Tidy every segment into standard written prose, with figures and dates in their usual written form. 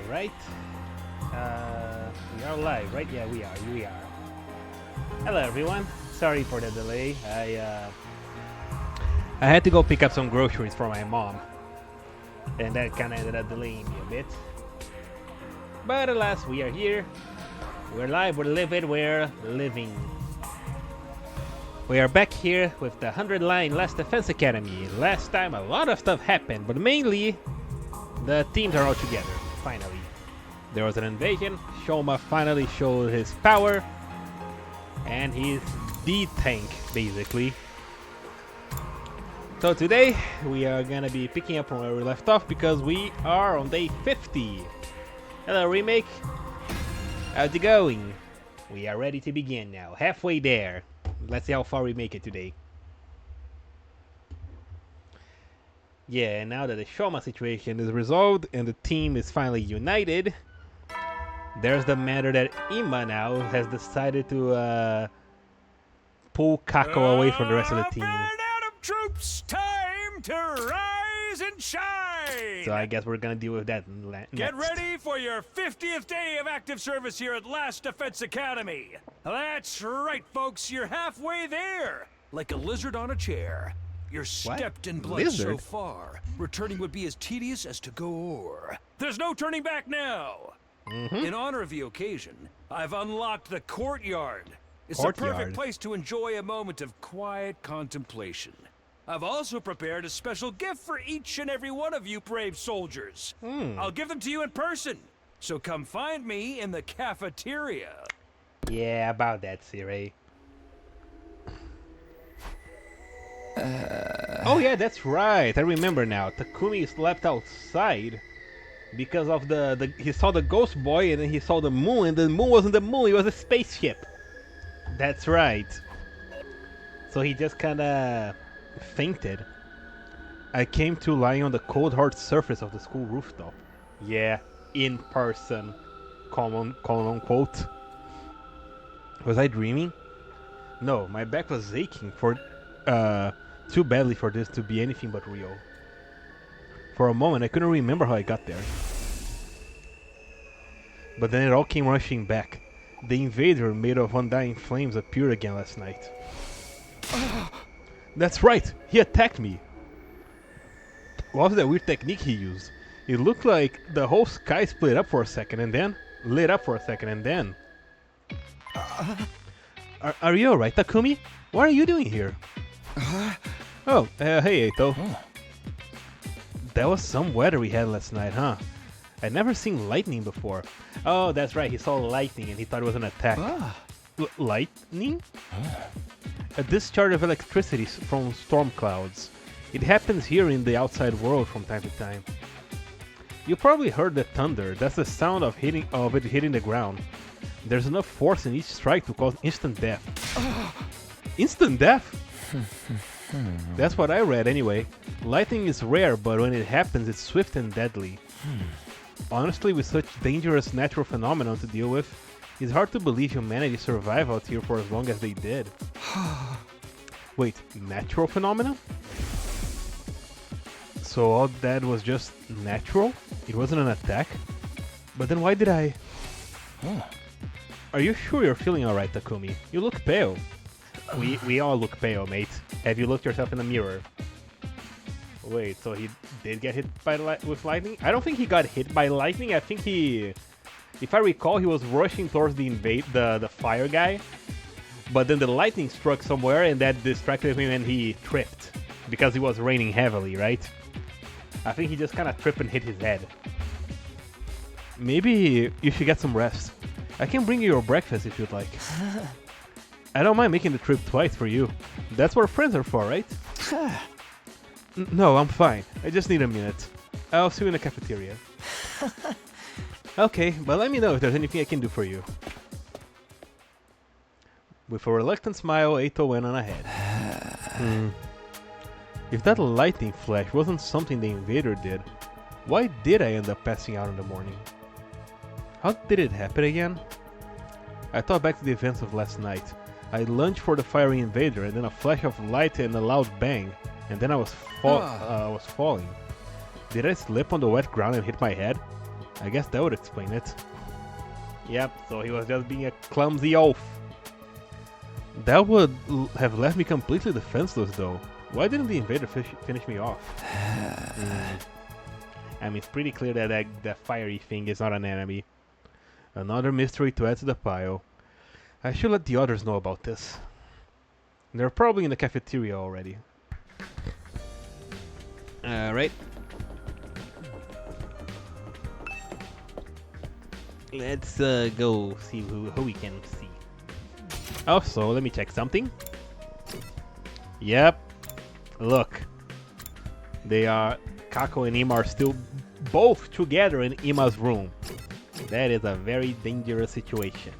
right? We are live, right? Yeah, we are. Hello, everyone. Sorry for the delay. I had to go pick up some groceries for my mom, and that kind of ended up delaying me a bit. But alas, we are here. We're live, we're living, we're living. We are back here with the 100 line Last Defense Academy. Last time a lot of stuff happened, but mainly the teams are all together, finally. There was an invasion, Shoma finally showed his power, and he's the tank, basically. So today, we are gonna be picking up from where we left off because we are on day 50. Hello, Remake. How's it going? We are ready to begin now, halfway there. Let's see how far we make it today. Yeah, now that the Shoma situation is resolved and the team is finally united, there's the matter that Ima now has decided to pull Kako away from the rest of the team. Troops, time to rise and shine! So I guess we're gonna deal with that next. Get ready for your 50th day of active service here at Last Defense Academy. That's right, folks, you're halfway there. Like a lizard on a chair. You're stepped in blood so far. Returning would be as tedious as to go o'er. There's no turning back now. In honor of the occasion, I've unlocked the courtyard. It's a perfect place to enjoy a moment of quiet contemplation. I've also prepared a special gift for each and every one of you brave soldiers. I'll give them to you in person, so come find me in the cafeteria. Yeah, about that, Siri. Oh yeah, that's right. I remember now. Takumi slept outside because of he saw the ghost boy and then he saw the moon, and the moon wasn't the moon, it was a spaceship. That's right. So he just kinda fainted. I came to lying on the cold hard surface of the school rooftop. Yeah, in person. Quote unquote. Was I dreaming? No, my back was aching too badly for this to be anything but real. For a moment I couldn't remember how I got there. But then it all came rushing back. The invader made of undying flames appeared again last night. That's right! He attacked me! What was that weird technique he used? It looked like the whole sky split up for a second and then lit up for a second and then... Are you alright, Takumi? What are you doing here? Hey, Eito. That was some weather we had last night, huh? I'd never seen lightning before. Oh, that's right, he saw lightning and he thought it was an attack. Lightning? A discharge of electricity from storm clouds. It happens here in the outside world from time to time. You probably heard the thunder. That's the sound of it hitting the ground. There's enough force in each strike to cause instant death. Instant death? That's what I read anyway. Lightning is rare, but when it happens, it's swift and deadly. Honestly, with such dangerous natural phenomenon to deal with, it's hard to believe humanity survived out here for as long as they did. Wait, natural phenomenon? So all that was just natural? It wasn't an attack? But then why did I... Are you sure you're feeling alright, Takumi? You look pale. We all look pale, mate. Have you looked yourself in the mirror? Wait, so he did get hit by with lightning? I don't think he got hit by lightning. I think he... If I recall, he was rushing towards the fire guy. But then the lightning struck somewhere and that distracted him and he tripped. Because it was raining heavily, right? I think he just kind of tripped and hit his head. Maybe you should get some rest. I can bring you your breakfast if you'd like. I don't mind making the trip twice for you. That's what friends are for, right? No, I'm fine. I just need a minute. I'll see you in the cafeteria. Okay, but let me know if there's anything I can do for you. With a reluctant smile, Eito went on ahead. If that lightning flash wasn't something the invader did, why did I end up passing out in the morning? How did it happen again? I thought back to the events of last night. I lunged for the fiery invader and then a flash of light and a loud bang, and then I was falling. Did I slip on the wet ground and hit my head? I guess that would explain it. Yep, so he was just being a clumsy oaf. That would have left me completely defenseless though. Why didn't the invader finish me off? I mean, it's pretty clear that that fiery thing is not an enemy. Another mystery to add to the pile. I should let the others know about this. They're probably in the cafeteria already. Alright. Let's go see who we can see. Oh, so let me check something. Yep. Look. They are... Kako and Ima are still both together in Ima's room. That is a very dangerous situation.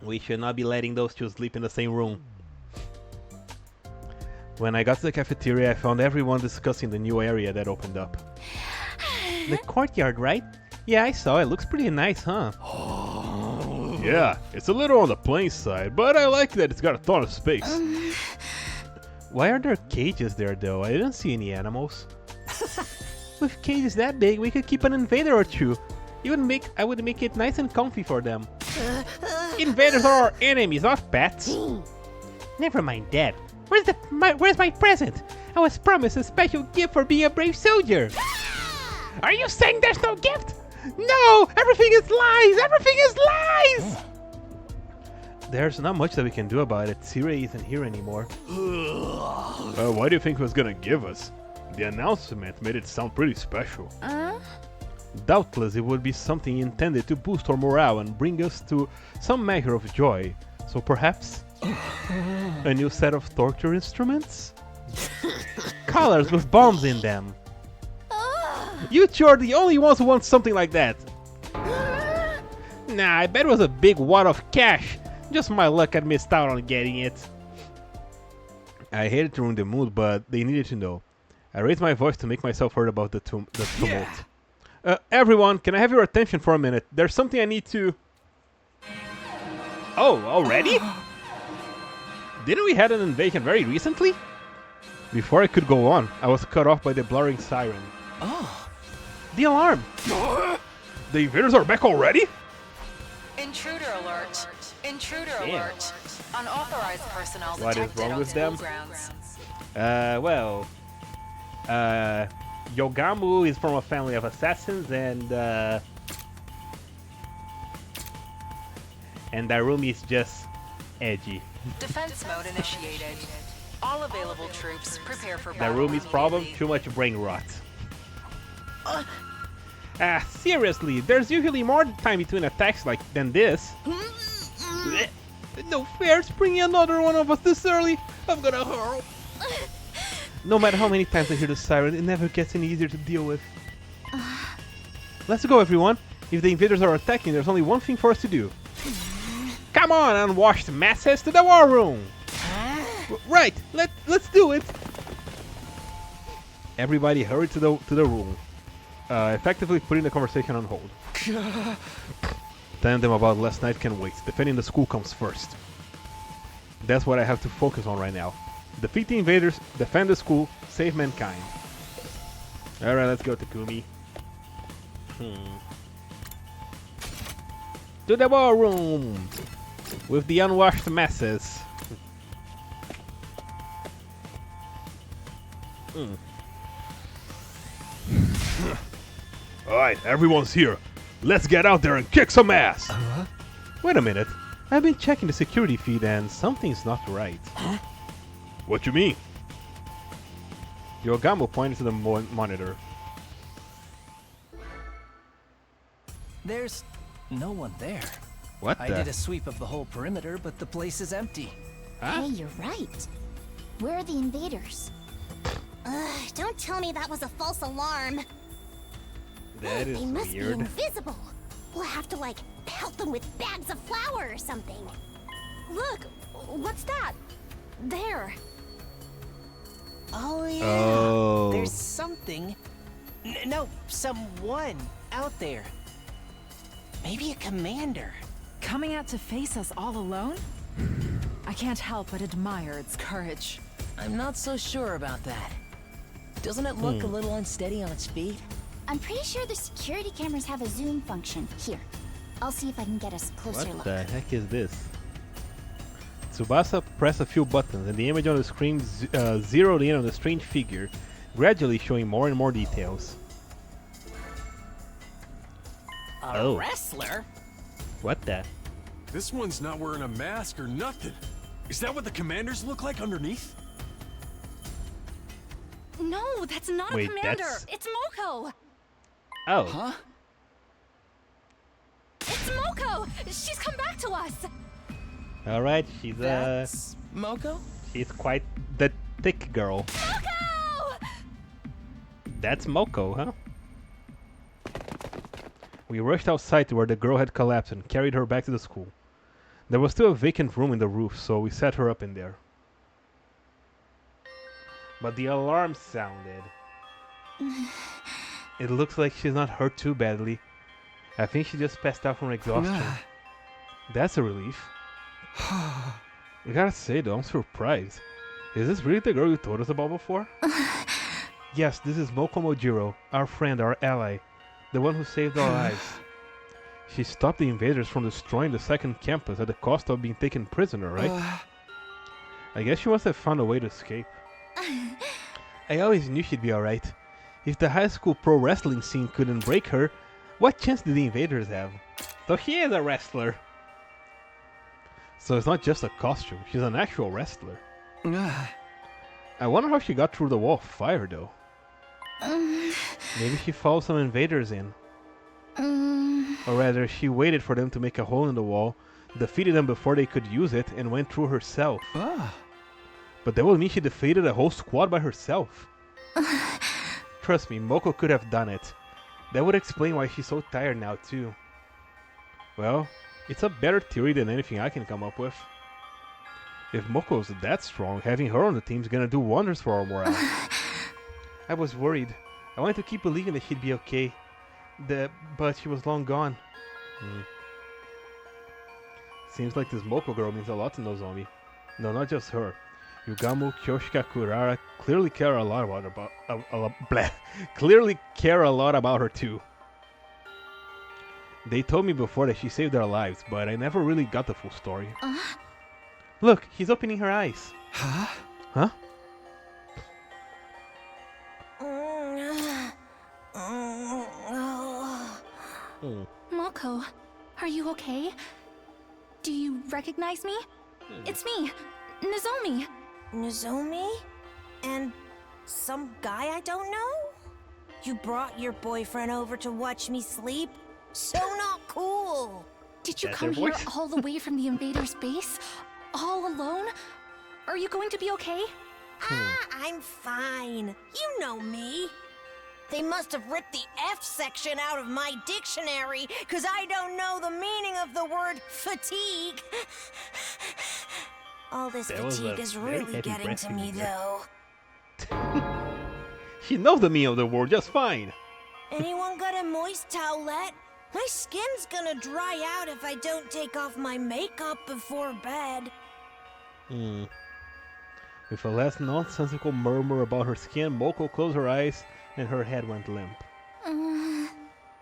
We should not be letting those two sleep in the same room. When I got to the cafeteria, I found everyone discussing the new area that opened up. The courtyard, right? Yeah, I saw. It looks pretty nice, huh? Yeah, it's a little on the plain side, but I like that it's got a ton of space. Why are there cages there, though? I didn't see any animals. With cages that big, we could keep an invader or two. I would make it nice and comfy for them. Invaders are our enemies, not pets. Never mind that. Where's my present? I was promised a special gift for being a brave soldier. Are you saying there's no gift? No! Everything is lies! Everything is lies! There's not much that we can do about it. Siri isn't here anymore. What do you think he was gonna give us? The announcement made it sound pretty special. Doubtless it would be something intended to boost our morale and bring us to some measure of joy. So perhaps a new set of torture instruments? Collars with bombs in them. You two are the only ones who want something like that. Nah, I bet it was a big wad of cash. Just my luck I missed out on getting it. I hated to ruin the mood, but they needed to know. I raised my voice to make myself heard about the tumult. Everyone, can I have your attention for a minute? There's something I need to... Oh, already? Didn't we had an invasion very recently? Before I could go on, I was cut off by the blaring siren. The alarm! The invaders are back already? Intruder alert! Intruder alert! Unauthorized personnel What is detected wrong on with school them? grounds. Yogamu is from a family of assassins, and Darumi is just edgy. Defense mode initiated. All available troops prepare for battle. Darumi's problem? immediately. Too much brain rot. Seriously, there's usually more time between attacks than this. No fair, it's bringing another one of us this early. I'm gonna hurl. No matter how many times I hear the siren, it never gets any easier to deal with. Let's go, everyone. If the invaders are attacking, there's only one thing for us to do. Come on, unwashed masses, to the war room. Right, let's do it. Everybody hurry to the room. Effectively putting the conversation on hold. Telling them about last night can wait. Defending the school comes first. That's what I have to focus on right now. Defeat the invaders, defend the school, save mankind. Alright, let's go, Takumi. To the ballroom! With the unwashed masses. Alright, everyone's here. Let's get out there and kick some ass! Wait a minute. I've been checking the security feed and something's not right. What you mean? Yogamu pointed to the monitor. There's no one there. What I the? did a sweep of the whole perimeter, but the place is empty. Huh? Hey, you're right. Where are the invaders? Don't tell me that was a false alarm. That is They must weird. be invisible. We'll have to, pelt them with bags of flour or something. Look, what's that? There. Oh yeah. Oh. There's something. No, someone out there. Maybe a commander. Coming out to face us all alone? I can't help but admire its courage. I'm not so sure about that. Doesn't it look a little unsteady on its feet? I'm pretty sure the security cameras have a zoom function. Here, I'll see if I can get us closer What look. the heck is this? Tsubasa pressed a few buttons and the image on the screen zeroed in on the strange figure, gradually showing more and more details. A wrestler? What the? This one's not wearing a mask or nothing. Is that what the commanders look like underneath? No, that's not Wait, a commander. that's- It's Moko. Oh. Huh? It's Moko. She's come back to us. Alright, That's Moko? she's quite the thick girl. Moko! That's Moko, huh? We rushed outside to where the girl had collapsed and carried her back to the school. There was still a vacant room in the roof, so we set her up in there. But the alarm sounded. It looks like she's not hurt too badly. I think she just passed out from exhaustion. That's a relief. I gotta say though, I'm surprised. Is this really the girl you told us about before? Yes, this is Moko Mojiro, our friend, our ally. The one who saved our lives. She stopped the invaders from destroying the second campus at the cost of being taken prisoner, right? I guess she must have found a way to escape. I always knew she'd be alright. If the high school pro wrestling scene couldn't break her, what chance did the invaders have? So she is a wrestler. So it's not just a costume, she's an actual wrestler. I wonder how she got through the wall of fire though. Maybe she followed some invaders in. Or rather, she waited for them to make a hole in the wall, defeated them before they could use it, and went through herself. But that would mean she defeated a whole squad by herself. Trust me, Moko could have done it. That would explain why she's so tired now too. Well, it's a better theory than anything I can come up with. If Moko's that strong, having her on the team's gonna do wonders for our morale. I was worried. I wanted to keep believing that she'd be okay. But she was long gone. Seems like this Moko girl means a lot to Nozomi. No, not just her. Yugamu, Kyoshika, Kurara clearly care a lot about her too. They told me before that she saved their lives, but I never really got the full story. Look, he's opening her eyes. Huh? Moko, are you okay? Do you recognize me? It's me, Nozomi. Nozomi? And some guy I don't know? You brought your boyfriend over to watch me sleep? So not cool. Did you That's come their here voice? all the way from the invader's base? All alone? Are you going to be okay? I'm fine. You know me. They must have ripped the F section out of my dictionary, because I don't know the meaning of the word fatigue. All this That was fatigue a is very really heavy getting breath to in me, there. though. She knows the meaning of the word just fine. Anyone got a moist towelette? My skin's gonna dry out if I don't take off my makeup before bed. With a last nonsensical murmur about her skin, Moko closed her eyes and her head went limp.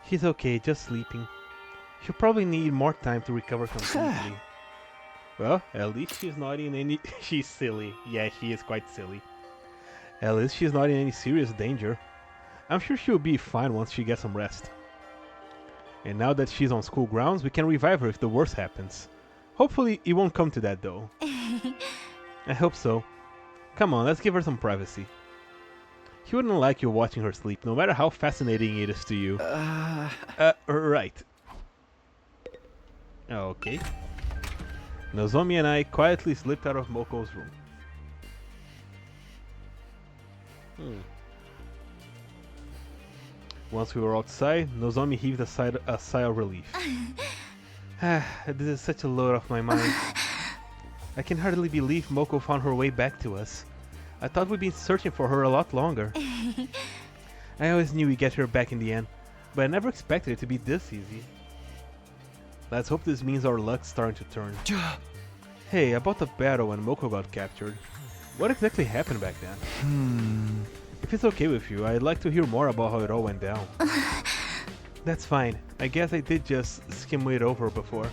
She's okay, just sleeping. She'll probably need more time to recover completely. Well, at least she's not in any... She's silly. Yeah, she is quite silly. At least she's not in any serious danger. I'm sure she'll be fine once she gets some rest. And now that she's on school grounds, we can revive her if the worst happens. Hopefully it won't come to that though. I hope so. Come on, let's give her some privacy. She wouldn't like you watching her sleep, no matter how fascinating it is to you. Right. Okay. Nozomi and I quietly slipped out of Moko's room. Once we were outside, Nozomi heaved a sigh of relief. This is such a load off my mind. I can hardly believe Moko found her way back to us. I thought we'd been searching for her a lot longer. I always knew we'd get her back in the end, but I never expected it to be this easy. Let's hope this means our luck's starting to turn. Hey, about the battle when Moko got captured. What exactly happened back then? If it's okay with you, I'd like to hear more about how it all went down. That's fine. I guess I did just skim it over before.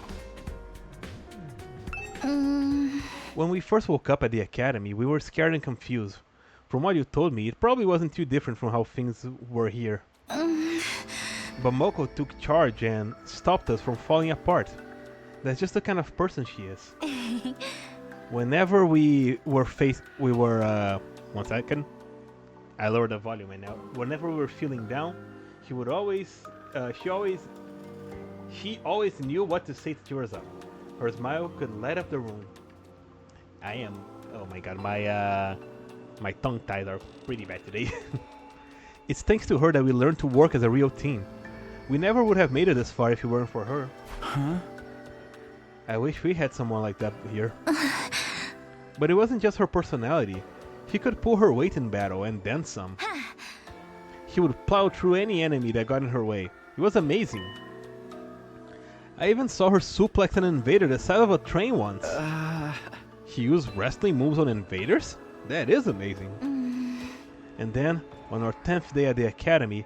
When we first woke up at the academy, we were scared and confused. From what you told me, it probably wasn't too different from how things were here. But Moko took charge and stopped us from falling apart. That's just the kind of person she is. Whenever we were one second. I lowered the volume right now. Whenever we were feeling down, she always knew what to say to cheer us up. Her smile could light up the room. Oh my god, my tongue ties are pretty bad today. It's thanks to her that we learned to work as a real team. We never would have made it this far if it weren't for her. Huh? I wish we had someone like that here. But it wasn't just her personality. She could pull her weight in battle and then some. She would plow through any enemy that got in her way. It was amazing. I even saw her suplex an invader the side of a train once. She used wrestling moves on invaders? That is amazing. And then, on our 10th day at the academy,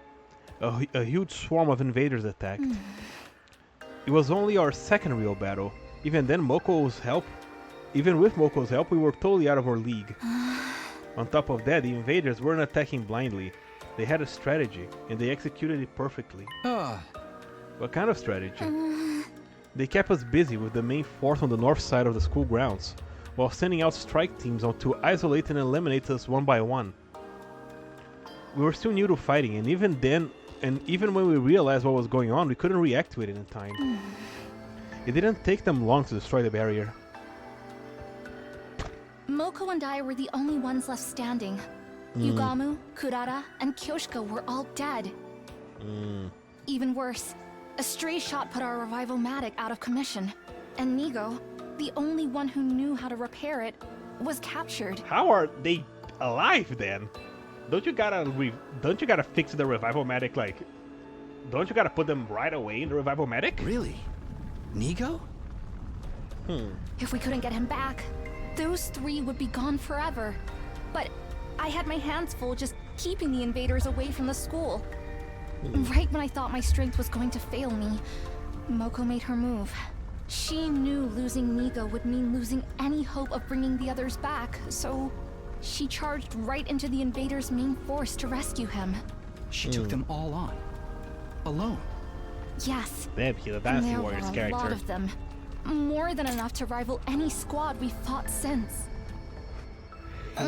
a huge swarm of invaders attacked. It was only our second real battle. Even with Moko's help, we were totally out of our league. On top of that, the invaders weren't attacking blindly. They had a strategy, and they executed it perfectly. What kind of strategy? They kept us busy with the main force on the north side of the school grounds, while sending out strike teams to isolate and eliminate us one by one. We were still new to fighting, and even when we realized what was going on, we couldn't react to it in time. It didn't take them long to destroy the barrier. Moko and I were the only ones left standing. Yugamu, Kurara, and Kyoshika were all dead. Even worse, a stray shot put our revival-matic out of commission, and Nigo, the only one who knew how to repair it, was captured. How are they alive then? Don't you gotta fix the revival-matic, like... Don't you gotta put them right away in the revival-matic? Really? Nigo? If we couldn't get him back, those three would be gone forever. But I had my hands full just keeping the invaders away from the school. Right when I thought my strength was going to fail me, Moko made her move. She knew losing Nigo would mean losing any hope of bringing the others back, so she charged right into the invaders' main force to rescue him. She took them all on. Alone. Yes. Damn, he's a Dynasty There Warriors were a character. lot of them. More than enough to rival any squad we've fought since. I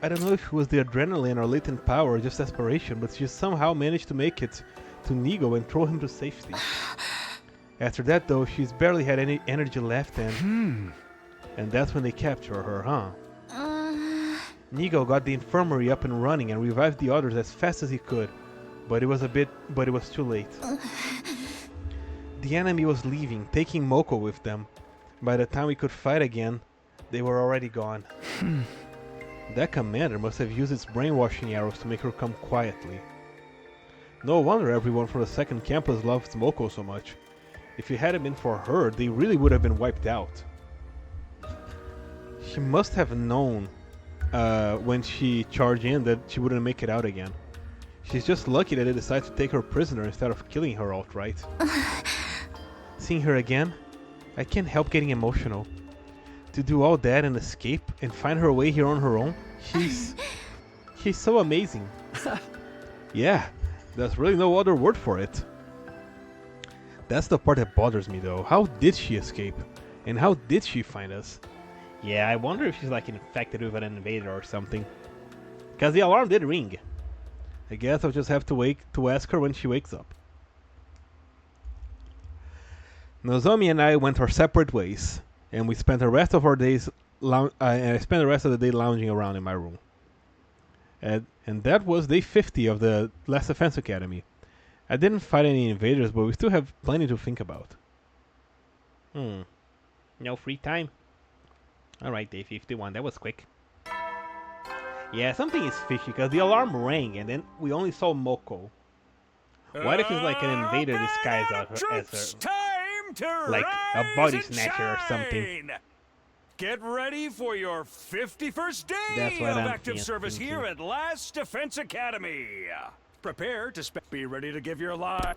don't know if it was the adrenaline or latent power or just desperation, but she somehow managed to make it to Nigo and throw him to safety. After that, though, she's barely had any energy left, and that's when they captured her, huh? Nigo got the infirmary up and running and revived the others as fast as he could, but it was too late. The enemy was leaving, taking Moko with them. By the time we could fight again, they were already gone. That commander must have used its brainwashing arrows to make her come quietly. No wonder everyone from the second campus loved Moko so much. If it hadn't been for her, they really would have been wiped out. She must have known when she charged in that she wouldn't make it out again. She's just lucky that they decided to take her prisoner instead of killing her outright. Seeing her again, I can't help getting emotional. To do all that and escape and find her way here on her own, she's so amazing. Yeah, there's really no other word for it. That's the part that bothers me though. How did she escape? And how did she find us? Yeah, I wonder if she's like infected with an invader or something. Cause the alarm did ring. I guess I'll just have to ask her when she wakes up. Nozomi and I went our separate ways, and we spent the rest of our days I spent the rest of the day lounging around in my room. And that was day 50 of the Last Defense Academy. I didn't fight any invaders, but we still have plenty to think about. No free time? Alright, day 51, that was quick. Yeah, something is fishy, because the alarm rang, and then we only saw Moko. What if it's like an invader disguised as her, like a body snatcher or something? Get ready for your 51st That's day what of I'm active service thinking. here at Last Defense Academy. Prepare to be ready to give your life.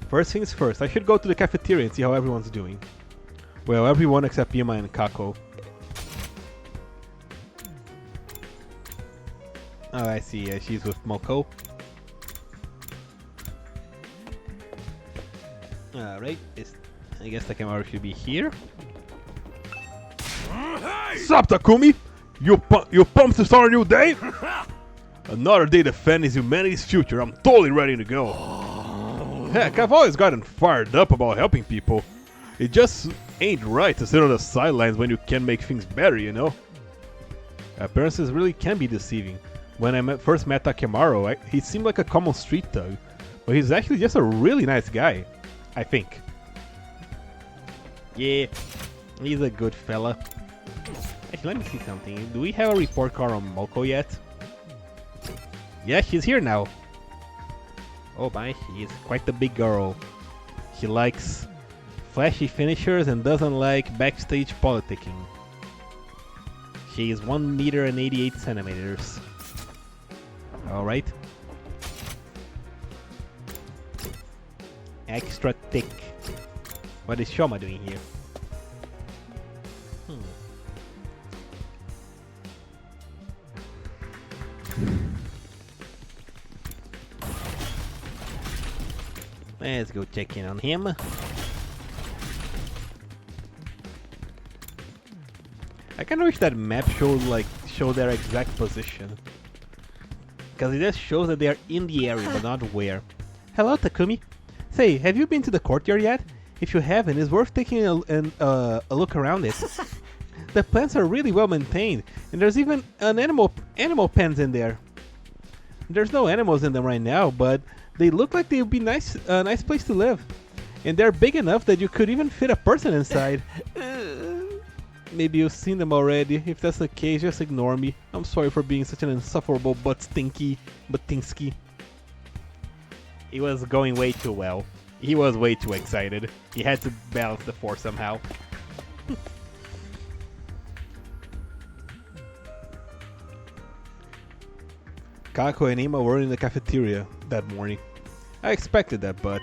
First things first, I should go to the cafeteria and see how everyone's doing. Well, everyone except Yuma and Kako. Oh, I see. She's with Moko. Alright, I guess the camera should be here. Sup, Takumi? You pumped to start a new day? Another day defending humanity's future. I'm totally ready to go. Heck, I've always gotten fired up about helping people. It just ain't right to sit on the sidelines when you can make things better, you know? Appearances really can be deceiving. When I first met Takemaru, he seemed like a common street thug, but he's actually just a really nice guy, I think. Yeah, he's a good fella. Actually, let me see something. Do we have a report card on Moko yet? Yeah, she's here now. Oh my, she is quite the big girl. She likes flashy finishers and doesn't like backstage politicking. She is 1 meter and 88 centimeters. Alright. Extra thick. What is Shoma doing here? Let's go check in on him. I kinda wish that map showed their exact position. Cause it just shows that they are in the area but not where. Hello Takumi. Say, have you been to the courtyard yet? If you haven't, it's worth taking a look around it. The plants are really well maintained, and there's even an animal pens in there. There's no animals in them right now, but they look like they would be a nice place to live. And they're big enough that you could even fit a person inside. Maybe you've seen them already. If that's the case, just ignore me. I'm sorry for being such an insufferable butinsky. He was going way too well. He was way too excited. He had to balance the force somehow. Kako and Ima were in the cafeteria that morning. I expected that, but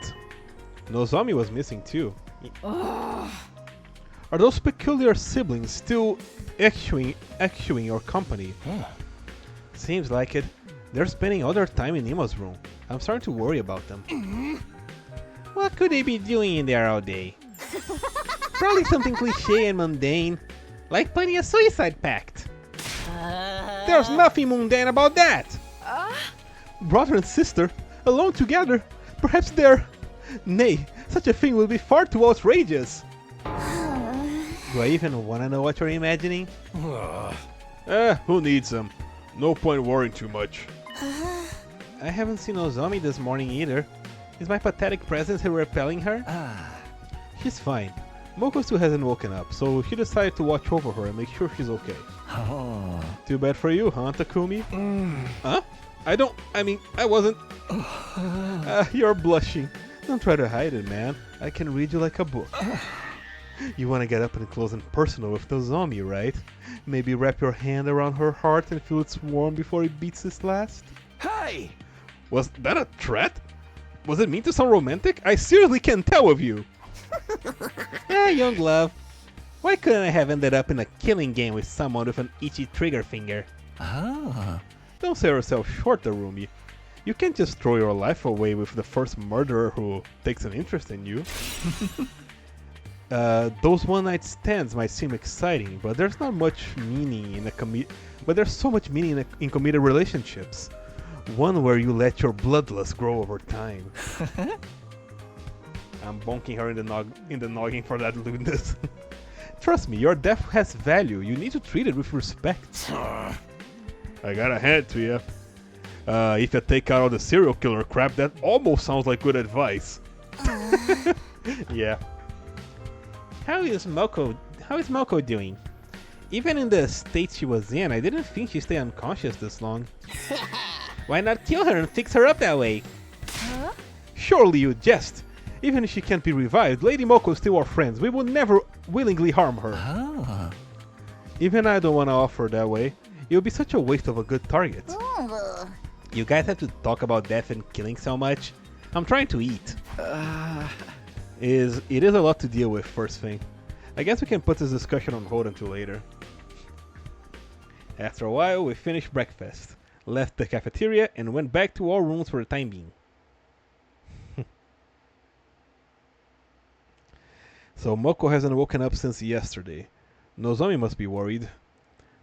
Nozomi was missing too. Are those peculiar siblings still echoing your company? Seems like it. They're spending all their time in Ima's room. I'm starting to worry about them. What could they be doing in there all day? Probably something cliché and mundane, like planning a suicide pact. There's nothing mundane about that! Brother and sister, alone together, perhaps they're... Nay, such a thing will be far too outrageous. Do I even want to know what you're imagining? Who needs them? No point worrying too much. I haven't seen Nozomi this morning either. Is my pathetic presence here repelling her? She's fine. Moko still hasn't woken up, so she decided to watch over her and make sure she's okay. Too bad for you, huh, Takumi? Huh? I wasn't... You're blushing. Don't try to hide it, man. I can read you like a book. You want to get up and close and personal with Nozomi, right? Maybe wrap your hand around her heart and feel its warmth before it beats its last? Hey! Was that a threat? Was it mean to sound romantic? I seriously can't tell with you. Young love. Why couldn't I have ended up in a killing game with someone with an itchy trigger finger? Don't sell yourself short, Darumi. You can't just throw your life away with the first murderer who takes an interest in you. Those one-night stands might seem exciting, but there's not much meaning in there's so much meaning in committed relationships. One where you let your bloodlust grow over time. I'm bonking her in the noggin for that lewdness. Trust me, your death has value. You need to treat it with respect. I gotta hand it to you. If you take out all the serial killer crap, that almost sounds like good advice. Yeah. How is Moko doing? Even in the state she was in, I didn't think she'd stay unconscious this long. Why not kill her and fix her up that way? Surely you jest. Even if she can't be revived, Lady Moko is still our friends. We will never willingly harm her. Ah. Even I don't want to offer that way. It would be such a waste of a good target. You guys have to talk about death and killing so much. I'm trying to eat. It is a lot to deal with, first thing. I guess we can put this discussion on hold until later. After a while, we finished breakfast, left the cafeteria, and went back to our rooms for the time being. So Moko hasn't woken up since yesterday. Nozomi must be worried.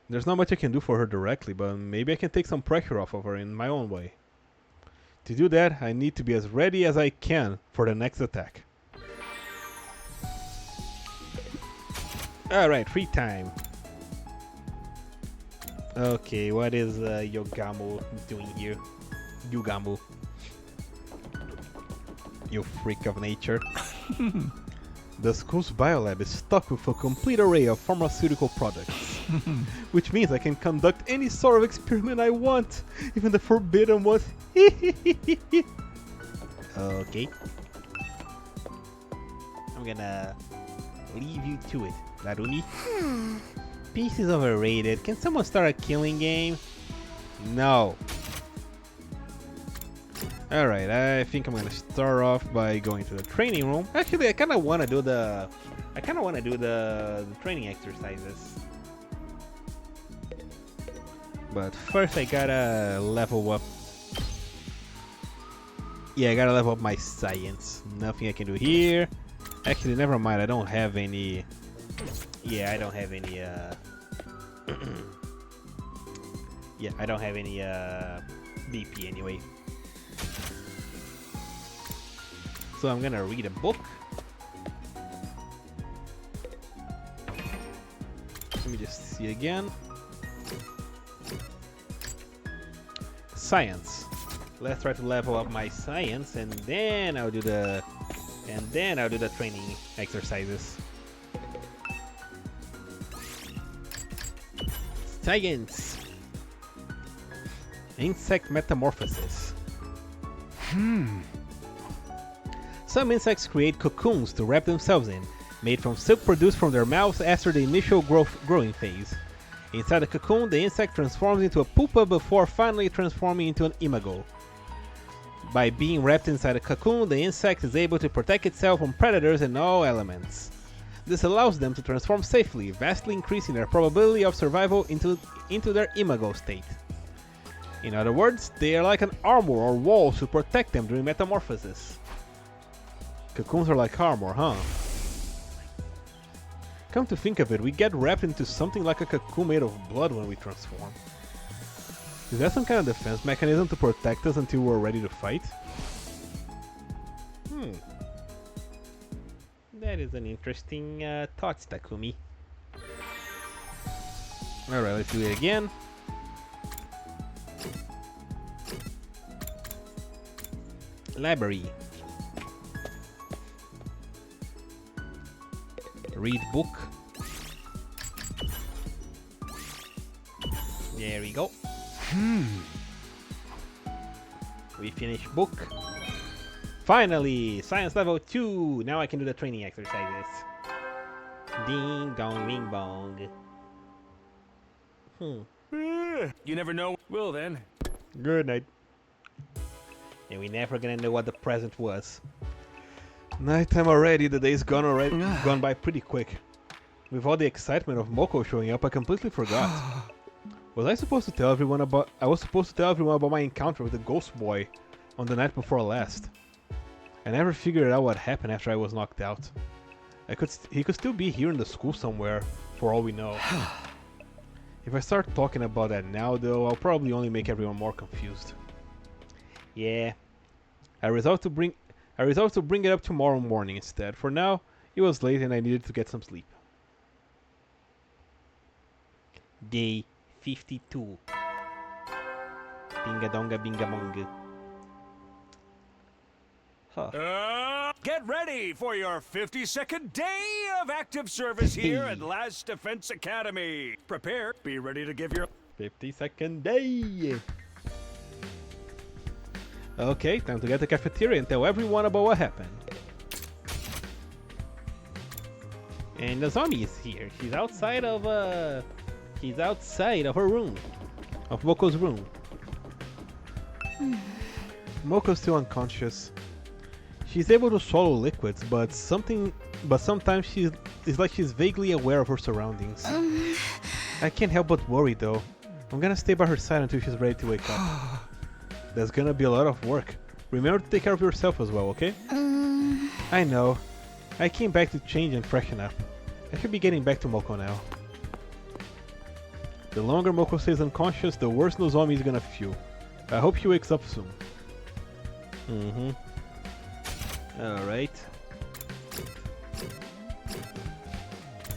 There's not much I can do for her directly, but maybe I can take some pressure off of her in my own way. To do that, I need to be as ready as I can for the next attack. Alright, free time. Okay, what is Yogamo doing here? Yugamu. You freak of nature. The school's biolab is stocked with a complete array of pharmaceutical products. Which means I can conduct any sort of experiment I want, even the forbidden ones. Okay. I'm gonna leave you to it, Narumi. Peace is overrated. Can someone start a killing game? No. Alright, I think I'm gonna start off by going to the training room. Actually, I kinda wanna do the training exercises. But first I gotta level up. Yeah, I gotta level up my science. Nothing I can do here. Actually, never mind, I don't have any. Yeah, I don't have any yeah, I don't have any BP anyway. So I'm gonna read a book. Let me just see again. Science. Let's try to level up my science, and then I'll do the training exercises. Science. Insect metamorphosis. Some insects create cocoons to wrap themselves in, made from silk produced from their mouths after the initial growing phase. Inside the cocoon, the insect transforms into a pupa before finally transforming into an imago. By being wrapped inside a cocoon, the insect is able to protect itself from predators and all elements. This allows them to transform safely, vastly increasing their probability of survival into their imago state. In other words, they are like an armor or wall to protect them during metamorphosis. Cocoons are like armor, huh? Come to think of it, we get wrapped into something like a cocoon made of blood when we transform. Is that some kind of defense mechanism to protect us until we're ready to fight? That is an interesting thought, Takumi. Alright, let's do it again. Library. Read book. There we go. We finished book. Finally! Science level 2! Now I can do the training exercises. Ding dong bing bong. You never know. Well then. Good night. And we never gonna know what the present was. Nighttime already, the day's gone by pretty quick. With all the excitement of Moko showing up, I completely forgot. Was I supposed to tell everyone about my encounter with the ghost boy on the night before last? I never figured out what happened after I was knocked out. He could still be here in the school somewhere, for all we know. If I start talking about that now though, I'll probably only make everyone more confused. Yeah. I resolved to bring it up tomorrow morning instead. For now, it was late and I needed to get some sleep. Day 52. Binga donga binga monga. Huh. Get ready for your 52nd day of active service here at Last Defense Academy. Prepare, be ready to give your 52nd day. Okay, time to get to the cafeteria and tell everyone about what happened. And the zombie is here. She's outside of her room. Of Moko's room. Moko's still unconscious. She's able to swallow liquids, but sometimes it's like she's vaguely aware of her surroundings. I can't help but worry though. I'm gonna stay by her side until she's ready to wake up. That's gonna be a lot of work. Remember to take care of yourself as well, okay? I know. I came back to change and freshen up. I should be getting back to Moko now. The longer Moko stays unconscious, the worse no zombie is gonna feel. I hope she wakes up soon. Alright.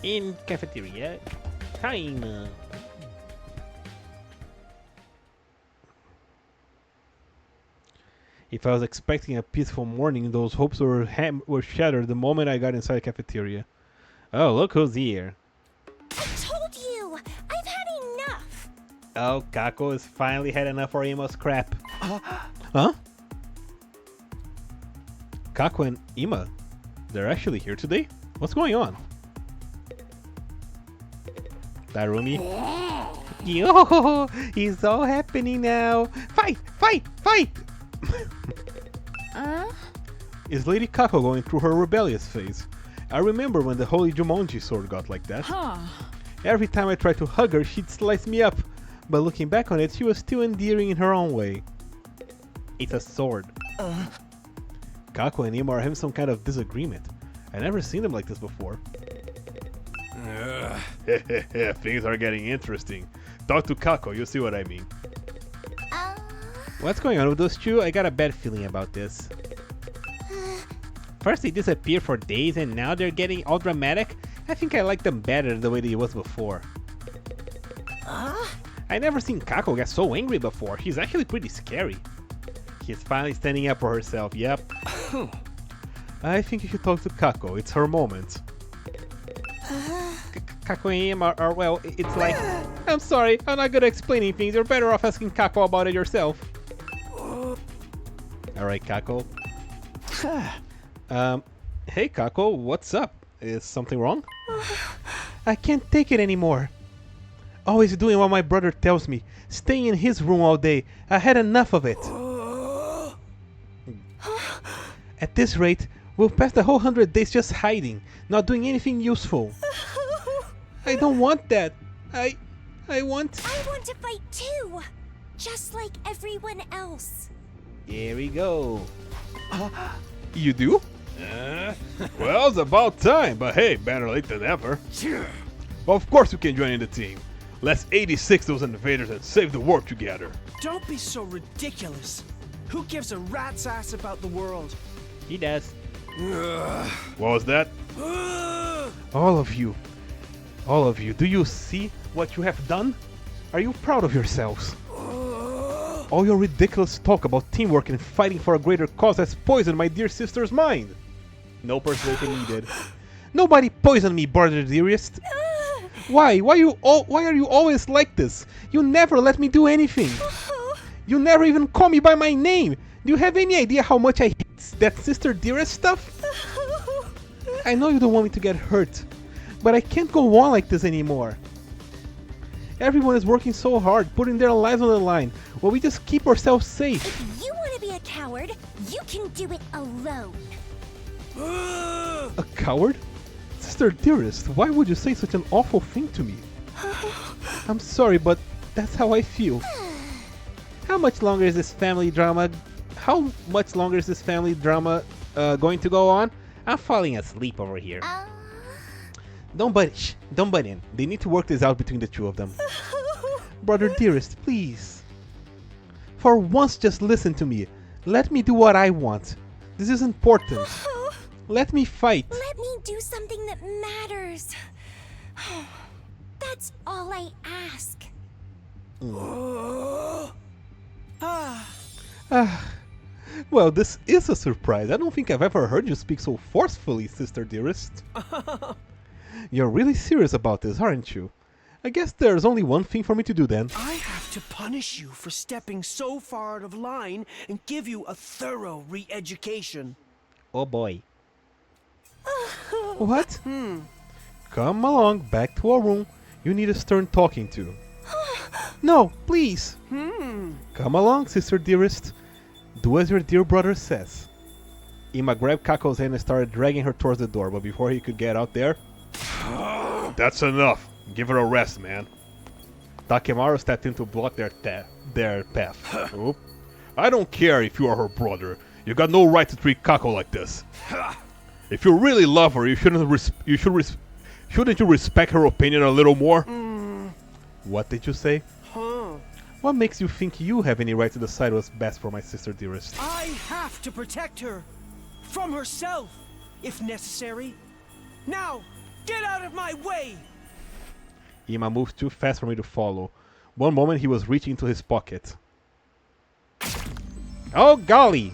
In cafeteria. Time. If I was expecting a peaceful morning, those hopes were shattered the moment I got inside the cafeteria. Oh, look who's here. I told you! I've had enough! Oh, Kako has finally had enough for Ima's crap. Huh? Kako and Ima? They're actually here today? What's going on? Darumi. Yo, it's all happening now. Fight, fight, fight! Is Lady Kako going through her rebellious phase? I remember when the Holy Jumonji sword got like that. Every time I tried to hug her, she'd slice me up. But looking back on it, she was still endearing in her own way. It's a sword. Kako and Ima are having some kind of disagreement. I've never seen them like this before. Things are getting interesting. Talk to Kako, you see what I mean. What's going on with those two? I got a bad feeling about this. First they disappeared for days and now they're getting all dramatic. I think I like them better the way they was before. I never seen Kako get so angry before. She's actually pretty scary. She's finally standing up for herself, yep. I think you should talk to Kako, it's her moment. Kako and Ima are, well, it's like... I'm sorry, I'm not good at explaining things. You're better off asking Kako about it yourself. Alright, Kako. Hey Kako, what's up? Is something wrong? I can't take it anymore. Always doing what my brother tells me. Staying in his room all day. I had enough of it. At this rate, we'll pass the whole 100 days just hiding, not doing anything useful. I don't want that. I want... I want to fight too! Just like everyone else. Here we go. You do? Well, it's about time, but hey, better late than never. Well, of course you can join in the team. Let's 86 those invaders and save the world together. Don't be so ridiculous. Who gives a rat's ass about the world? He does. What was that? All of you, do you see what you have done? Are you proud of yourselves? All your ridiculous talk about teamwork and fighting for a greater cause has poisoned my dear sister's mind. No persuasion needed. Nobody poisoned me, brother dearest. Why? Why are you always like this? You never let me do anything. You never even call me by my name. Do you have any idea how much I hate that sister dearest stuff? I know you don't want me to get hurt, but I can't go on like this anymore. Everyone is working so hard, putting their lives on the line, while we just keep ourselves safe. If you want to be a coward, you can do it alone. A coward? Sister dearest, why would you say such an awful thing to me? I'm sorry, but that's how I feel. How much longer is this family drama going to go on? I'm falling asleep over here. Don't butt in. They need to work this out between the two of them. Brother dearest, please. For once, just listen to me. Let me do what I want. This is important. Let me fight. Let me do something that matters. That's all I ask. Well, this is a surprise. I don't think I've ever heard you speak so forcefully, sister dearest. You're really serious about this, aren't you? I guess there's only one thing for me to do then. I have to punish you for stepping so far out of line and give you a thorough re-education. Oh boy. What? Come along, back to our room. You need a stern talking to. No, please. Come along, sister dearest. Do as your dear brother says. Ima grabbed Kako's hand and started dragging her towards the door, but before he could get out there... That's enough. Give her a rest, man. Takemaru stepped in to block their path. Oop. I don't care if you are her brother. You got no right to treat Kako like this. If you really love her, shouldn't you respect her opinion a little more? What did you say? What makes you think you have any right to decide what's best for my sister dearest? I have to protect her. From herself, if necessary. Now, get out of my way! Ima moved too fast for me to follow. One moment he was reaching into his pocket. Oh golly!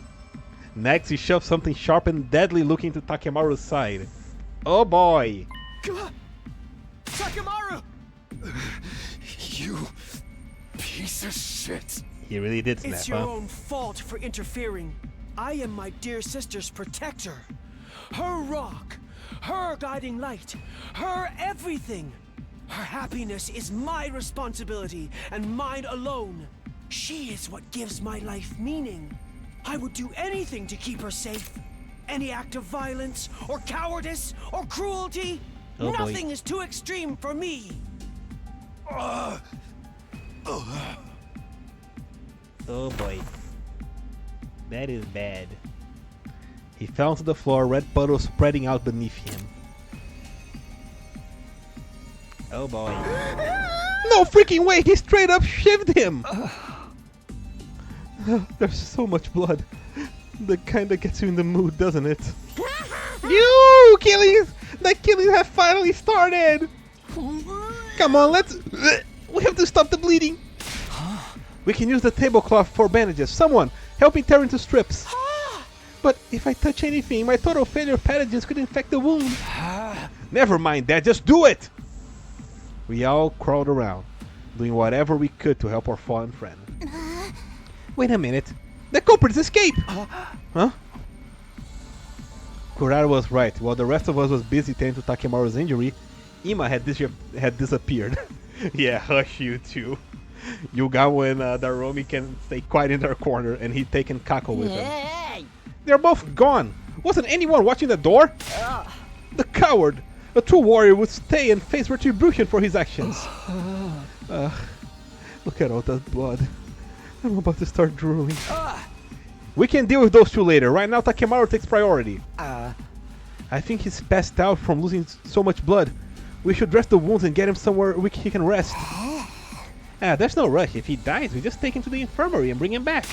Next he shoved something sharp and deadly looking into Takemaru's side. Oh boy! Takemaru! You piece of shit! He really did snap, It's your own fault for interfering. I am my dear sister's protector. Her rock, her guiding light, her everything. Her happiness is my responsibility and mine alone. She is what gives my life meaning. I would do anything to keep her safe. Any act of violence, or cowardice, or cruelty, nothing is too extreme for me. Oh boy. That is bad. He fell to the floor, red puddles spreading out beneath him. Oh boy. No freaking way! He straight up shivved him! There's so much blood. That kinda gets you in the mood, doesn't it? You killings! The killings have finally started! Come on, we have to stop the bleeding! We can use the tablecloth for bandages. Someone, help me tear into strips. But if I touch anything, my total failure pathogens could infect the wound. Never mind that, just do it! We all crawled around, doing whatever we could to help our fallen friend. Wait a minute. The culprits escaped! Huh? Kurara was right. While the rest of us was busy tending to Takemaru's injury, Ima had disappeared. Yeah, hush you two. Yugawa and Daromi can stay quiet in their corner, and he'd taken Kako with him. They're both gone! Wasn't anyone watching the door? The coward! A true warrior would stay and face retribution for his actions. Look at all that blood. I'm about to start drooling. We can deal with those two later. Right now, Takemaru takes priority. I think he's passed out from losing so much blood. We should dress the wounds and get him somewhere he can rest. There's no rush. If he dies, we just take him to the infirmary and bring him back.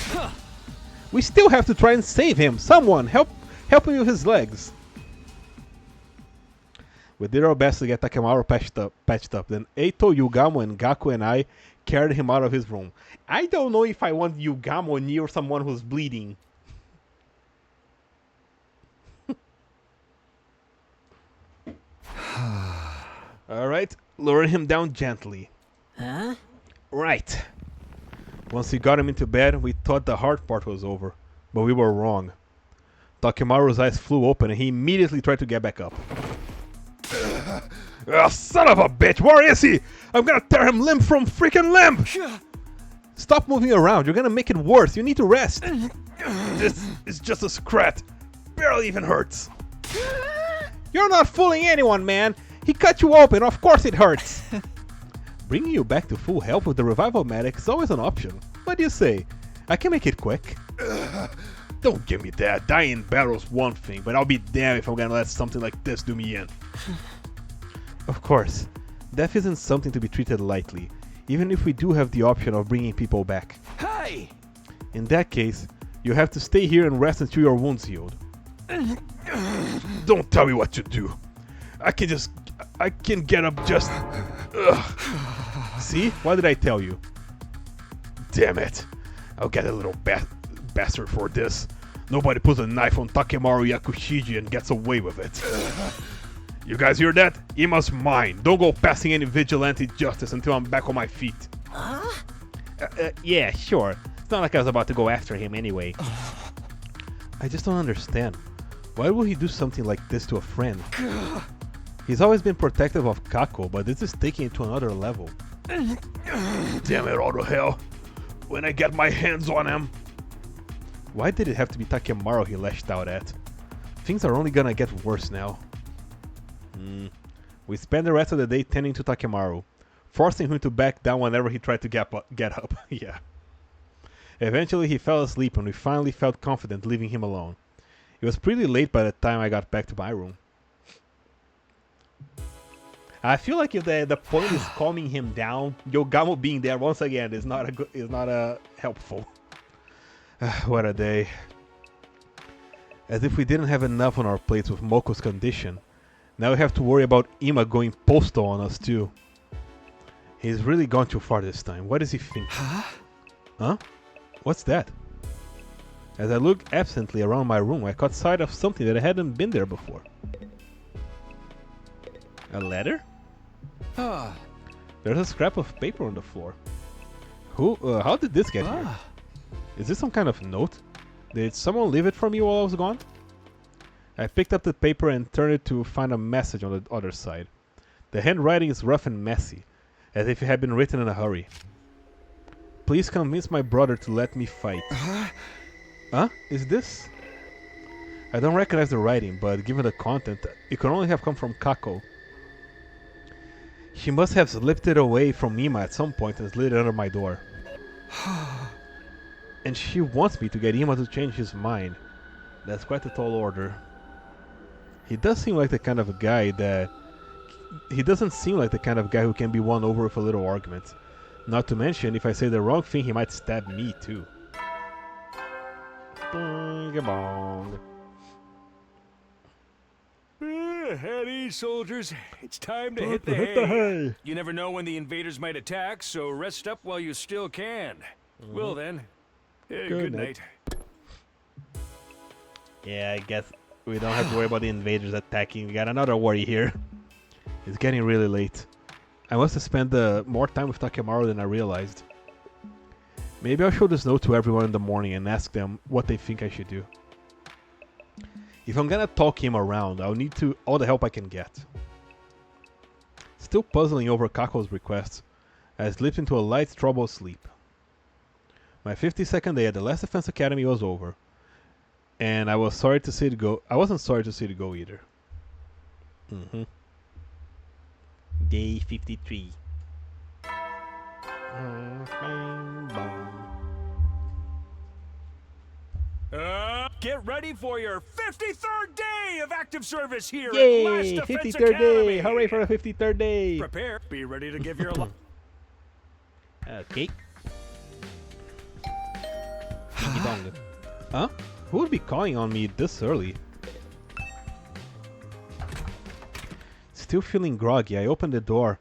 We still have to try and save him. Someone, help him with his legs. We did our best to get Takemaru patched up. Then Eito, Yugamo, and Gaku and I carried him out of his room. I don't know if I want Yugamo near someone who's bleeding. Alright, lower him down gently. Huh? Right. Once we got him into bed, we thought the hard part was over. But we were wrong. Takemaru's eyes flew open and he immediately tried to get back up. Son of a bitch, where is he? I'm gonna tear him limb from freaking limb! Stop moving around, you're gonna make it worse. You need to rest. This is just a scratch. Barely even hurts. You're not fooling anyone, man. He cut you open, of course it hurts. Bringing you back to full health with the revival medic is always an option. What do you say? I can make it quick. Don't give me that. Dying in battle's one thing, but I'll be damned if I'm gonna let something like this do me in. Of course, death isn't something to be treated lightly, even if we do have the option of bringing people back. Hey! In that case, you have to stay here and rest until your wounds healed. Don't tell me what to do. I can get up just... See? What did I tell you? Damn it. I'll get a little bastard for this. Nobody puts a knife on Takemaru Yakushiji and gets away with it. You guys hear that? Ima's mine. Don't go passing any vigilante justice until I'm back on my feet. Huh? Yeah, sure. It's not like I was about to go after him anyway. I just don't understand. Why would he do something like this to a friend? He's always been protective of Kako, but this is taking it to another level. Damn it all to hell. When I get my hands on him. Why did it have to be Takemaru he lashed out at? Things are only gonna get worse now. We spent the rest of the day tending to Takemaru, forcing him to back down whenever he tried to get up. Yeah. Eventually he fell asleep and we finally felt confident leaving him alone. It was pretty late by the time I got back to my room. I feel like if the point is calming him down, Yogamo being there once again is not helpful. What a day. As if we didn't have enough on our plates with Moko's condition, now we have to worry about Ima going postal on us too. He's really gone too far this time. What is he thinking? Huh? What's that? As I looked absently around my room, I caught sight of something that hadn't been there before. A letter? There's a scrap of paper on the floor. How did this get here? Is this some kind of note? Did someone leave it for me while I was gone? I picked up the paper and turned it to find a message on the other side. The handwriting is rough and messy, as if it had been written in a hurry. Please convince my brother to let me fight. Huh? Is this? I don't recognize the writing, but given the content, it could only have come from Kako. She must have slipped it away from Ima at some point and slid it under my door. And she wants me to get Ima to change his mind. That's quite a tall order. He does seem like the kind of a guy that... He doesn't seem like the kind of guy who can be won over with a little argument. Not to mention, if I say the wrong thing, he might stab me too. Bong. At ease, soldiers. It's time to hit the hay. You never know when the invaders might attack, so rest up while you still can. Well then, good night. Yeah, I guess we don't have to worry about the invaders attacking. We got another worry here. It's getting really late. I must have spent more time with Takemaru than I realized. Maybe I'll show this note to everyone in the morning and ask them what they think I should do. If I'm gonna talk him around, I'll need all the help I can get. Still puzzling over Kako's requests, I slipped into a light, troubled sleep. My 52nd day at the Last Defense Academy was over, and I wasn't sorry to see it go either. Day 53. Get ready for your 53rd day of active service here Yay! at Last Defense 53rd Academy. day! Hooray for the 53rd day! Prepare. Be ready to give your life. Okay. Huh? Who would be calling on me this early? Still feeling groggy, I opened the door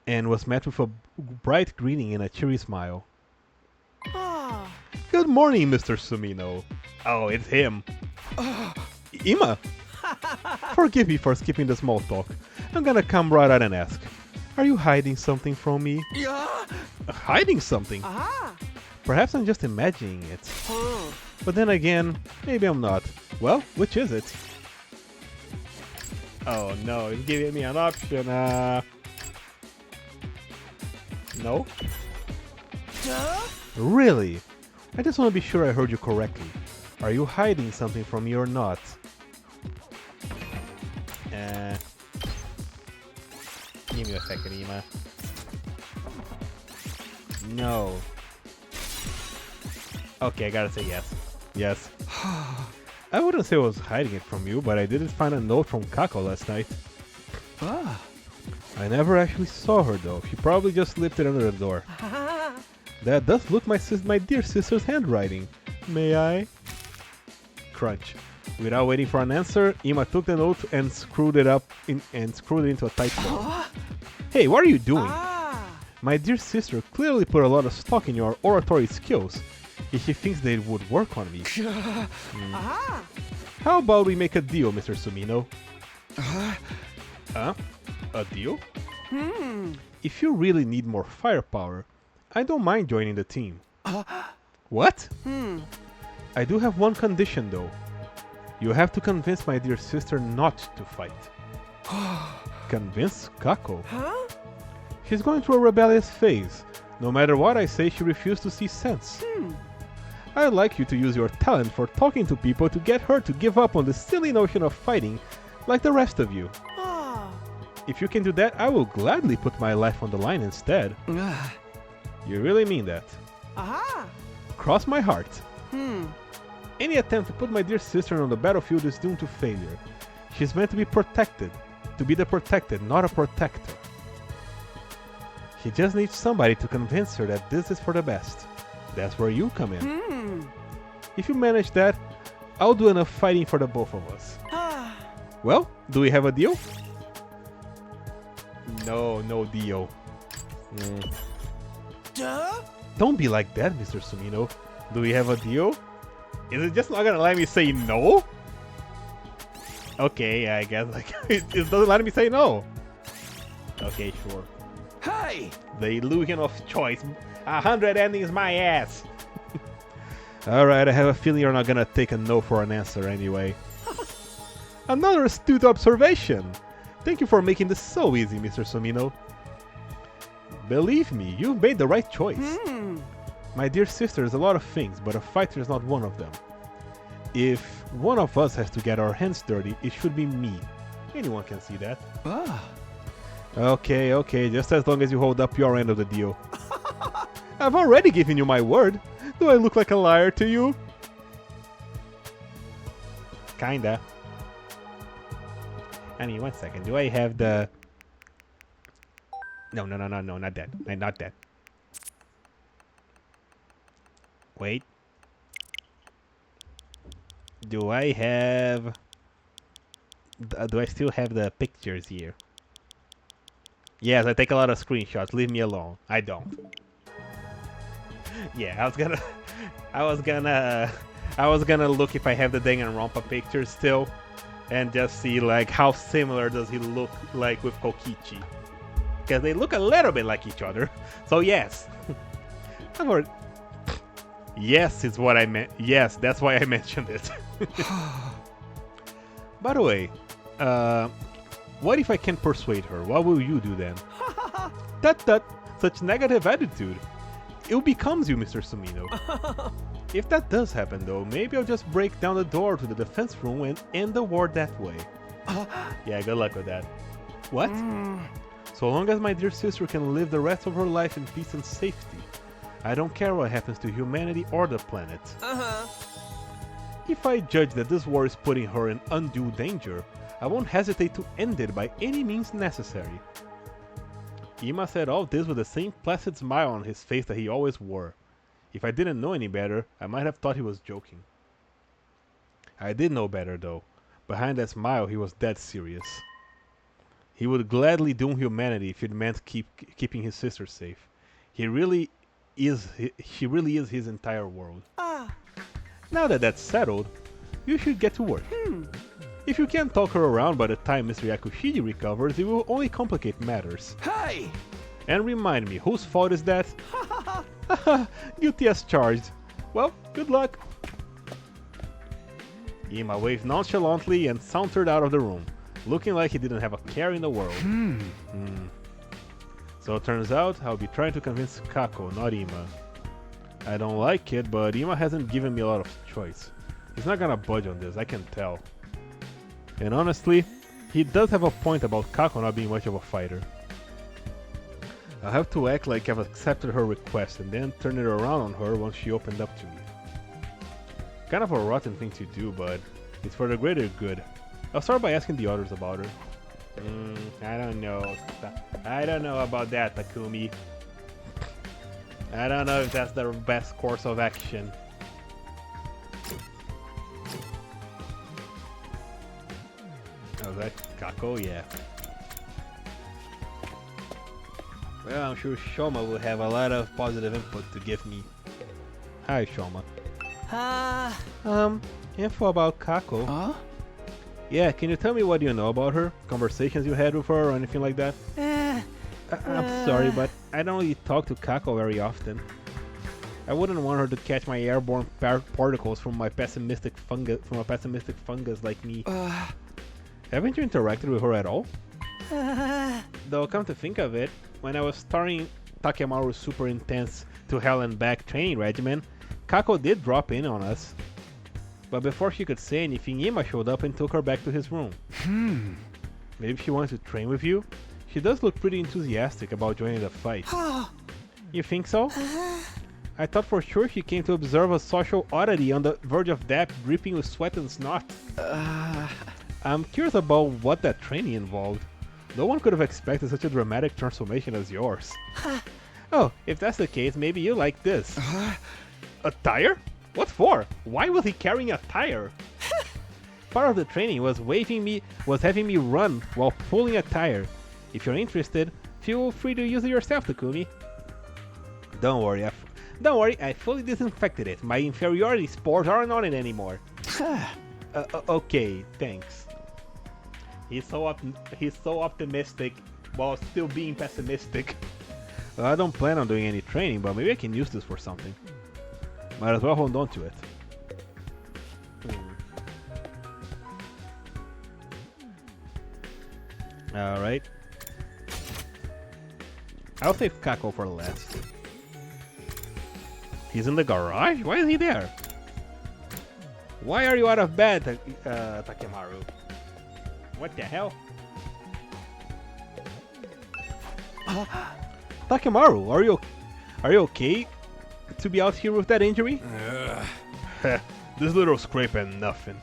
and was met with a bright greeting and a cheery smile. Good morning, Mr. Sumino. Oh, it's him. Ima! Forgive me for skipping the small talk. I'm gonna come right out and ask. Are you hiding something from me? Hiding something? Perhaps I'm just imagining it. But then again, maybe I'm not. Well, which is it? Oh no, it's giving me an option. No? Really? I just want to be sure I heard you correctly. Are you hiding something from me or not? Give me a second, Ima. No. Okay, I gotta say yes. Yes. I wouldn't say I was hiding it from you, but I did find a note from Kako last night. I never actually saw her though. She probably just slipped it under the door. That does look my dear sister's handwriting. May I? Crunch. Without waiting for an answer, Ima took the note and screwed it into a tight bow. Hey, what are you doing? My dear sister clearly put a lot of stock in your oratory skills. If she thinks they would work on me. How about we make a deal, Mr. Sumino? A deal? If you really need more firepower, I don't mind joining the team. What? I do have one condition though. You have to convince my dear sister not to fight. Convince Kako? Huh? She's going through a rebellious phase. No matter what I say, she refuses to see sense. I'd like you to use your talent for talking to people to get her to give up on the silly notion of fighting like the rest of you. If you can do that, I will gladly put my life on the line instead. You really mean that? Aha! Cross my heart. Any attempt to put my dear sister on the battlefield is doomed to failure. She's meant to be protected. To be the protected, not a protector. She just needs somebody to convince her that this is for the best. That's where you come in. If you manage that, I'll do enough fighting for the both of us. Well, do we have a deal? No deal. Duh? Don't be like that, Mr. Sumino. Do we have a deal? Is it just not gonna let me say no? Okay, I guess like it doesn't let me say no. Okay, sure. Hey! The illusion of choice. 100 endings, my ass. Alright, I have a feeling you're not gonna take a no for an answer anyway. Another astute observation. Thank you for making this so easy, Mr. Sumino. Believe me, you've made the right choice. My dear sister is a lot of things, but a fighter is not one of them. If one of us has to get our hands dirty, it should be me. Anyone can see that. Okay, just as long as you hold up your end of the deal. I've already given you my word. Do I look like a liar to you? Kinda. I mean, 1 second. Do I have the... No, not that. Not that. Wait. Do I have... do I still have the pictures here? Yes, I take a lot of screenshots. Leave me alone. I don't. Yeah, I was gonna look if I have the Danganronpa pictures still, and just see like how similar does he look like with Kokichi, because they look a little bit like each other. So yes, yes is what I meant. Yes, that's why I mentioned it. By the way, what if I can persuade her? What will you do then? Tut, such negative attitude. It becomes you, Mr. Sumino. If that does happen though, maybe I'll just break down the door to the defense room and end the war that way. Yeah, good luck with that. What? So long as my dear sister can live the rest of her life in peace and safety, I don't care what happens to humanity or the planet. If I judge that this war is putting her in undue danger, I won't hesitate to end it by any means necessary. Ima said all this with the same placid smile on his face that he always wore. If I didn't know any better, I might have thought he was joking. I did know better though. Behind that smile, he was dead serious. He would gladly doom humanity if it meant keeping his sister safe. She really is his entire world. Now that that's settled, you should get to work. If you can't talk her around by the time Mr. Yakushiji recovers, it will only complicate matters. Hey! And remind me, whose fault is that? Guilty as charged. Well, good luck. Ima waved nonchalantly and sauntered out of the room, looking like he didn't have a care in the world. So it turns out I'll be trying to convince Kako, not Ima. I don't like it, but Ima hasn't given me a lot of choice. He's not gonna budge on this, I can tell. And honestly, he does have a point about Kako not being much of a fighter. I'll have to act like I've accepted her request and then turn it around on her once she opened up to me. Kind of a rotten thing to do, but it's for the greater good. I'll start by asking the others about her. I don't know. I don't know about that, Takumi. I don't know if that's the best course of action. Oh, that Kako? Yeah. Well, I'm sure Shoma will have a lot of positive input to give me. Hi, Shoma. Info about Kako. Yeah, can you tell me what you know about her? Conversations you had with her or anything like that? I'm sorry, but I don't really talk to Kako very often. I wouldn't want her to catch my airborne particles from a pessimistic fungus like me. Haven't you interacted with her at all? Though come to think of it, when I was starting Takemaru's super intense to hell and back training regimen, Kako did drop in on us. But before she could say anything, Ima showed up and took her back to his room. Maybe she wants to train with you? She does look pretty enthusiastic about joining the fight. You think so? I thought for sure she came to observe a social oddity on the verge of death, dripping with sweat and snot. I'm curious about what that training involved. No one could have expected such a dramatic transformation as yours. Oh, if that's the case, maybe you like this. A tire? What for? Why was he carrying a tire? Part of the training was having me run while pulling a tire. If you're interested, feel free to use it yourself, Takumi. Don't worry, I fully disinfected it. My inferiority spores aren't on it anymore. Okay, thanks. He's so optimistic while still being pessimistic. Well, I don't plan on doing any training, but maybe I can use this for something. Might as well hold on to it. Alright. I'll save Kako for last. He's in the garage? Why is he there? Why are you out of bed, Takemaru? What the hell? Takemaru, are you okay to be out here with that injury? This little scrape and nothing.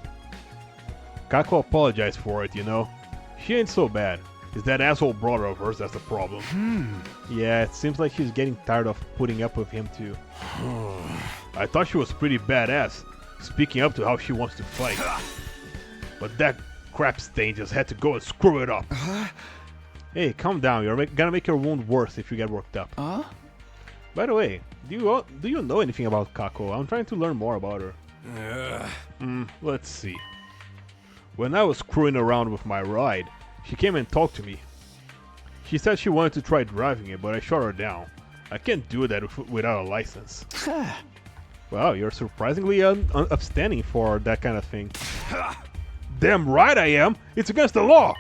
Kako apologized for it, you know. She ain't so bad. It's that asshole brother of hers that's the problem. Yeah, it seems like she's getting tired of putting up with him too. I thought she was pretty badass, speaking up to how she wants to fight. But that crap stain just had to go and screw it up. Hey, calm down. You're gonna make your wound worse if you get worked up. By the way, do you know anything about Kako? I'm trying to learn more about her. Let's see. When I was screwing around with my ride, she came and talked to me. She said she wanted to try driving it, but I shut her down. I can't do that without a license. Wow, you're surprisingly upstanding for that kind of thing. Damn right I am! It's against the law!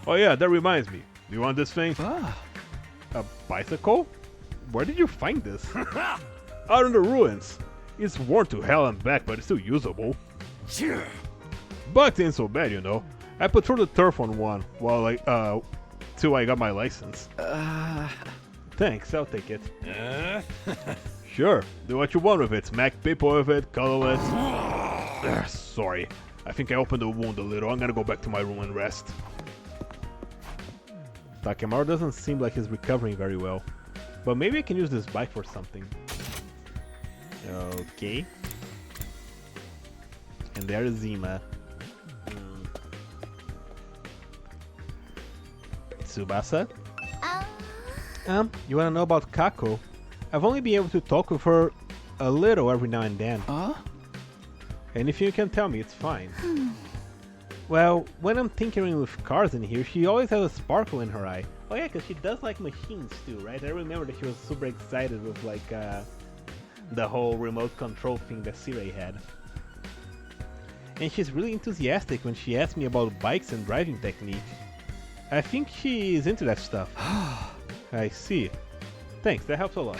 Oh yeah, that reminds me. Do you want this thing? A bicycle? Where did you find this? Out in the ruins. It's worn to hell and back, but it's still usable. But it ain't so bad, you know. I patrolled the turf on one while till I got my license. Thanks, I'll take it. Sure, do what you want with it. Smack people with it, color it. Sorry, I think I opened the wound a little. I'm gonna go back to my room and rest. Takemaru doesn't seem like he's recovering very well. But maybe I can use this bike for something. Okay. And there's Zima. Tsubasa? You wanna know about Kako? I've only been able to talk with her a little every now and then. And if you can tell me, it's fine. Well, when I'm tinkering with cars in here, she always has a sparkle in her eye. Oh yeah, because she does like machines too, right? I remember that she was super excited with like the whole remote control thing that Sirei had. And she's really enthusiastic when she asks me about bikes and driving technique. I think she's into that stuff. I see. Thanks, that helps a lot.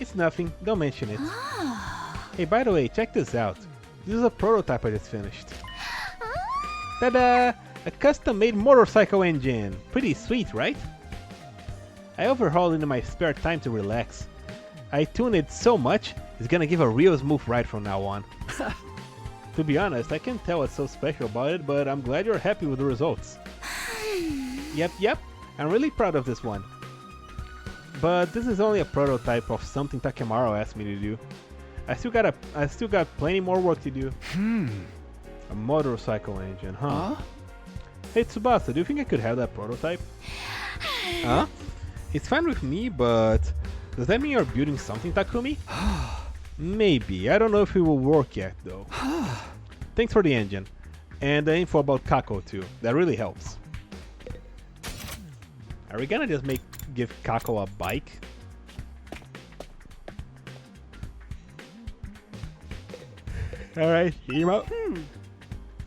It's nothing, don't mention it. Hey, by the way, check this out. This is a prototype I just finished. Ta-da! A custom-made motorcycle engine. Pretty sweet, right? I overhauled it in my spare time to relax. I tuned it so much, it's gonna give a real smooth ride from now on. To be honest, I can't tell what's so special about it, but I'm glad you're happy with the results. Yep, I'm really proud of this one. But this is only a prototype of something Takemaru asked me to do. I still got plenty more work to do. A motorcycle engine, huh? Hey Tsubasa, do you think I could have that prototype? Huh? It's fine with me, but does that mean you're building something, Takumi? Maybe. I don't know if it will work yet, though. Thanks for the engine. And the info about Kako, too. That really helps. Are we gonna just give Kako a bike? Alright, Hima.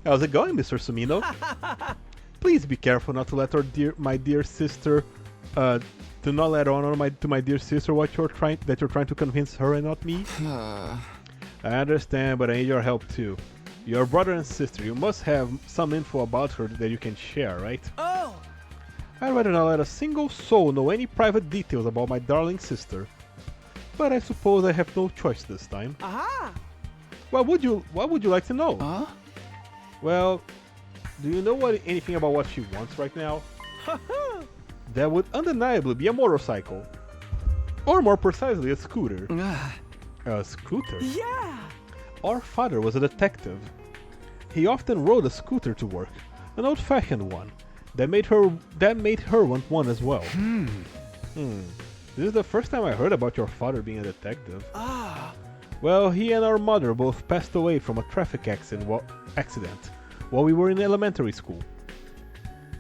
How's it going, Mr. Sumino? Please be careful not to let my dear sister, to not let on to my dear sister what you're trying to convince her and not me. I understand, but I need your help too. Your brother and sister, you must have some info about her that you can share, right? Oh! I'd rather not let a single soul know any private details about my darling sister. But I suppose I have no choice this time. Aha! What would you like to know? Huh? Well, do you know anything about what she wants right now? That would undeniably be a motorcycle. Or more precisely, a scooter. A scooter? Yeah! Our father was a detective. He often rode a scooter to work, an old-fashioned one. That made her want one as well. This is the first time I heard about your father being a detective. Ah! Well, he and our mother both passed away from a traffic accident while we were in elementary school.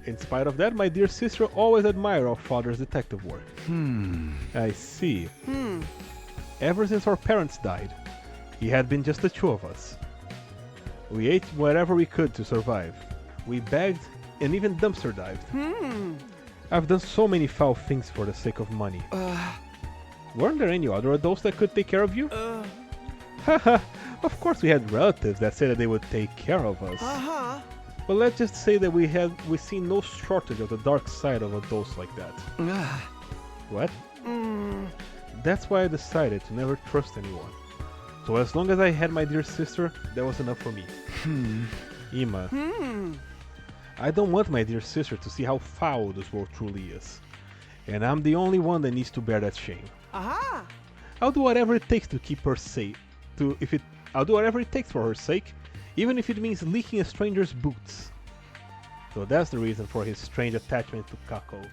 In spite of that, my dear sister always admired our father's detective work. I see. Ever since our parents died, he had been just the two of us. We ate whatever we could to survive. We begged and even dumpster dived. I've done so many foul things for the sake of money. Weren't there any other adults that could take care of you? Haha, of course we had relatives that said that they would take care of us. But let's just say that we've seen no shortage of the dark side of adults like that. What? That's why I decided to never trust anyone. So as long as I had my dear sister, that was enough for me. Ima. I don't want my dear sister to see how foul this world truly is. And I'm the only one that needs to bear that shame. I'll do whatever it takes to keep her safe. I'll do whatever it takes for her sake, even if it means leaking a stranger's boots. So that's the reason for his strange attachment to Kako.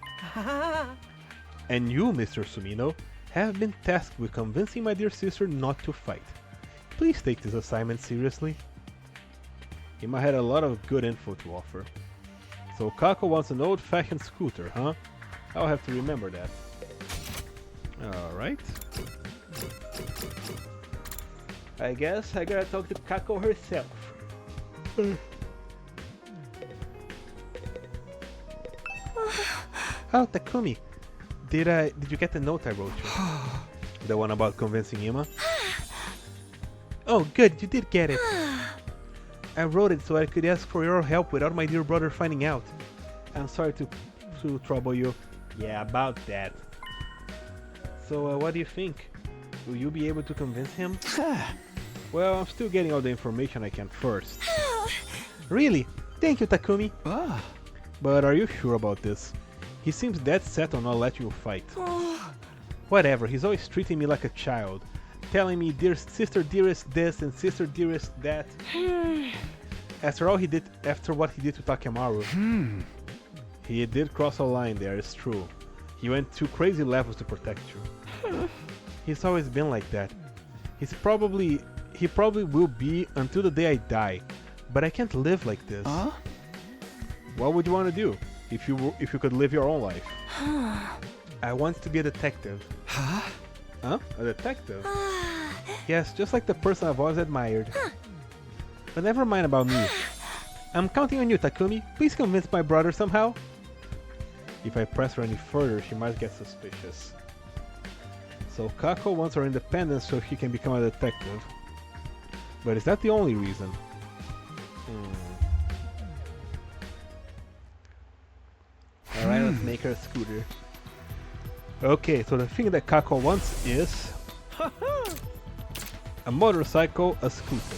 And you, Mr. Sumino, have been tasked with convincing my dear sister not to fight. Please take this assignment seriously. Ima had a lot of good info to offer. So Kako wants an old-fashioned scooter, huh? I'll have to remember that. Alright. I guess I gotta talk to Kako herself. Oh, Takumi. Did you get the note I wrote you? The one about convincing Ima? Oh, good, you did get it. I wrote it so I could ask for your help without my dear brother finding out. I'm sorry to trouble you. Yeah, about that. So, what do you think? Will you be able to convince him? Well, I'm still getting all the information I can first. Really? Thank you, Takumi. But are you sure about this? He seems dead set on not letting you fight. Whatever, he's always treating me like a child. Telling me dear sister dearest this and sister dearest that. After what he did to Takemaru. He did cross a line there, it's true. He went to crazy levels to protect you. He's always been like that. He probably will be until the day I die. But I can't live like this. What would you want to do if you could live your own life? I want to be a detective. Huh? A detective? Yes, just like the person I've always admired. But never mind about me. I'm counting on you, Takumi. Please convince my brother somehow. If I press her any further, she might get suspicious. So Kako wants her independence so she can become a detective. But is that the only reason? Alright, let's make her a scooter. Okay, so the thing that Kako wants is a motorcycle, a scooter.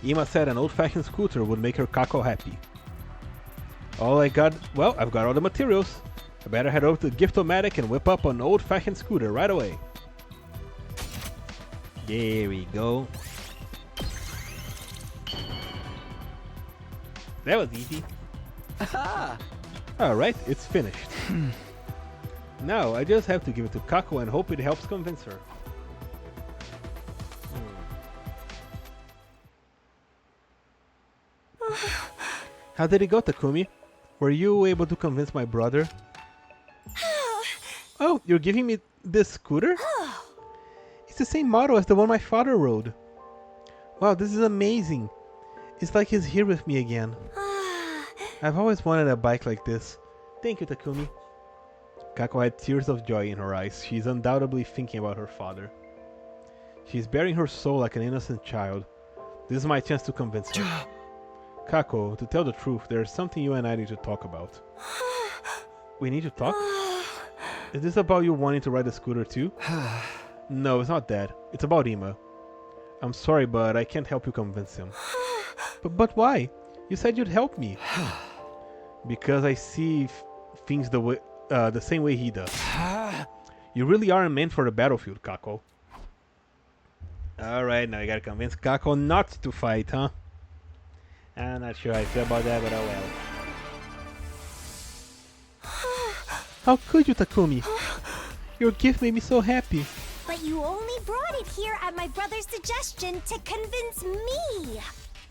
Ima said an old-fashioned scooter would make her Kako happy. I've got all the materials. I better head over to Giftomatic and whip up an old-fashioned scooter right away. There we go. That was easy. Alright, it's finished. Now, I just have to give it to Kako and hope it helps convince her. How did it go, Takumi? Were you able to convince my brother? Oh, you're giving me this scooter? It's the same model as the one my father rode. Wow, this is amazing. It's like he's here with me again. I've always wanted a bike like this. Thank you, Takumi. Kako had tears of joy in her eyes. She's undoubtedly thinking about her father. She's bearing her soul like an innocent child. This is my chance to convince her. Kako, to tell the truth, there's something you and I need to talk about. We need to talk? Is this about you wanting to ride a scooter too? No, it's not that. It's about Ima. I'm sorry, but I can't help you convince him. But why? You said you'd help me. Because I see things the same way he does. You really aren't meant for the battlefield, Kako. Alright, now you gotta convince Kako not to fight, huh? I'm not sure how I feel about that, but oh well. How could you, Takumi? Your gift made me so happy. But you only brought it here at my brother's suggestion to convince me.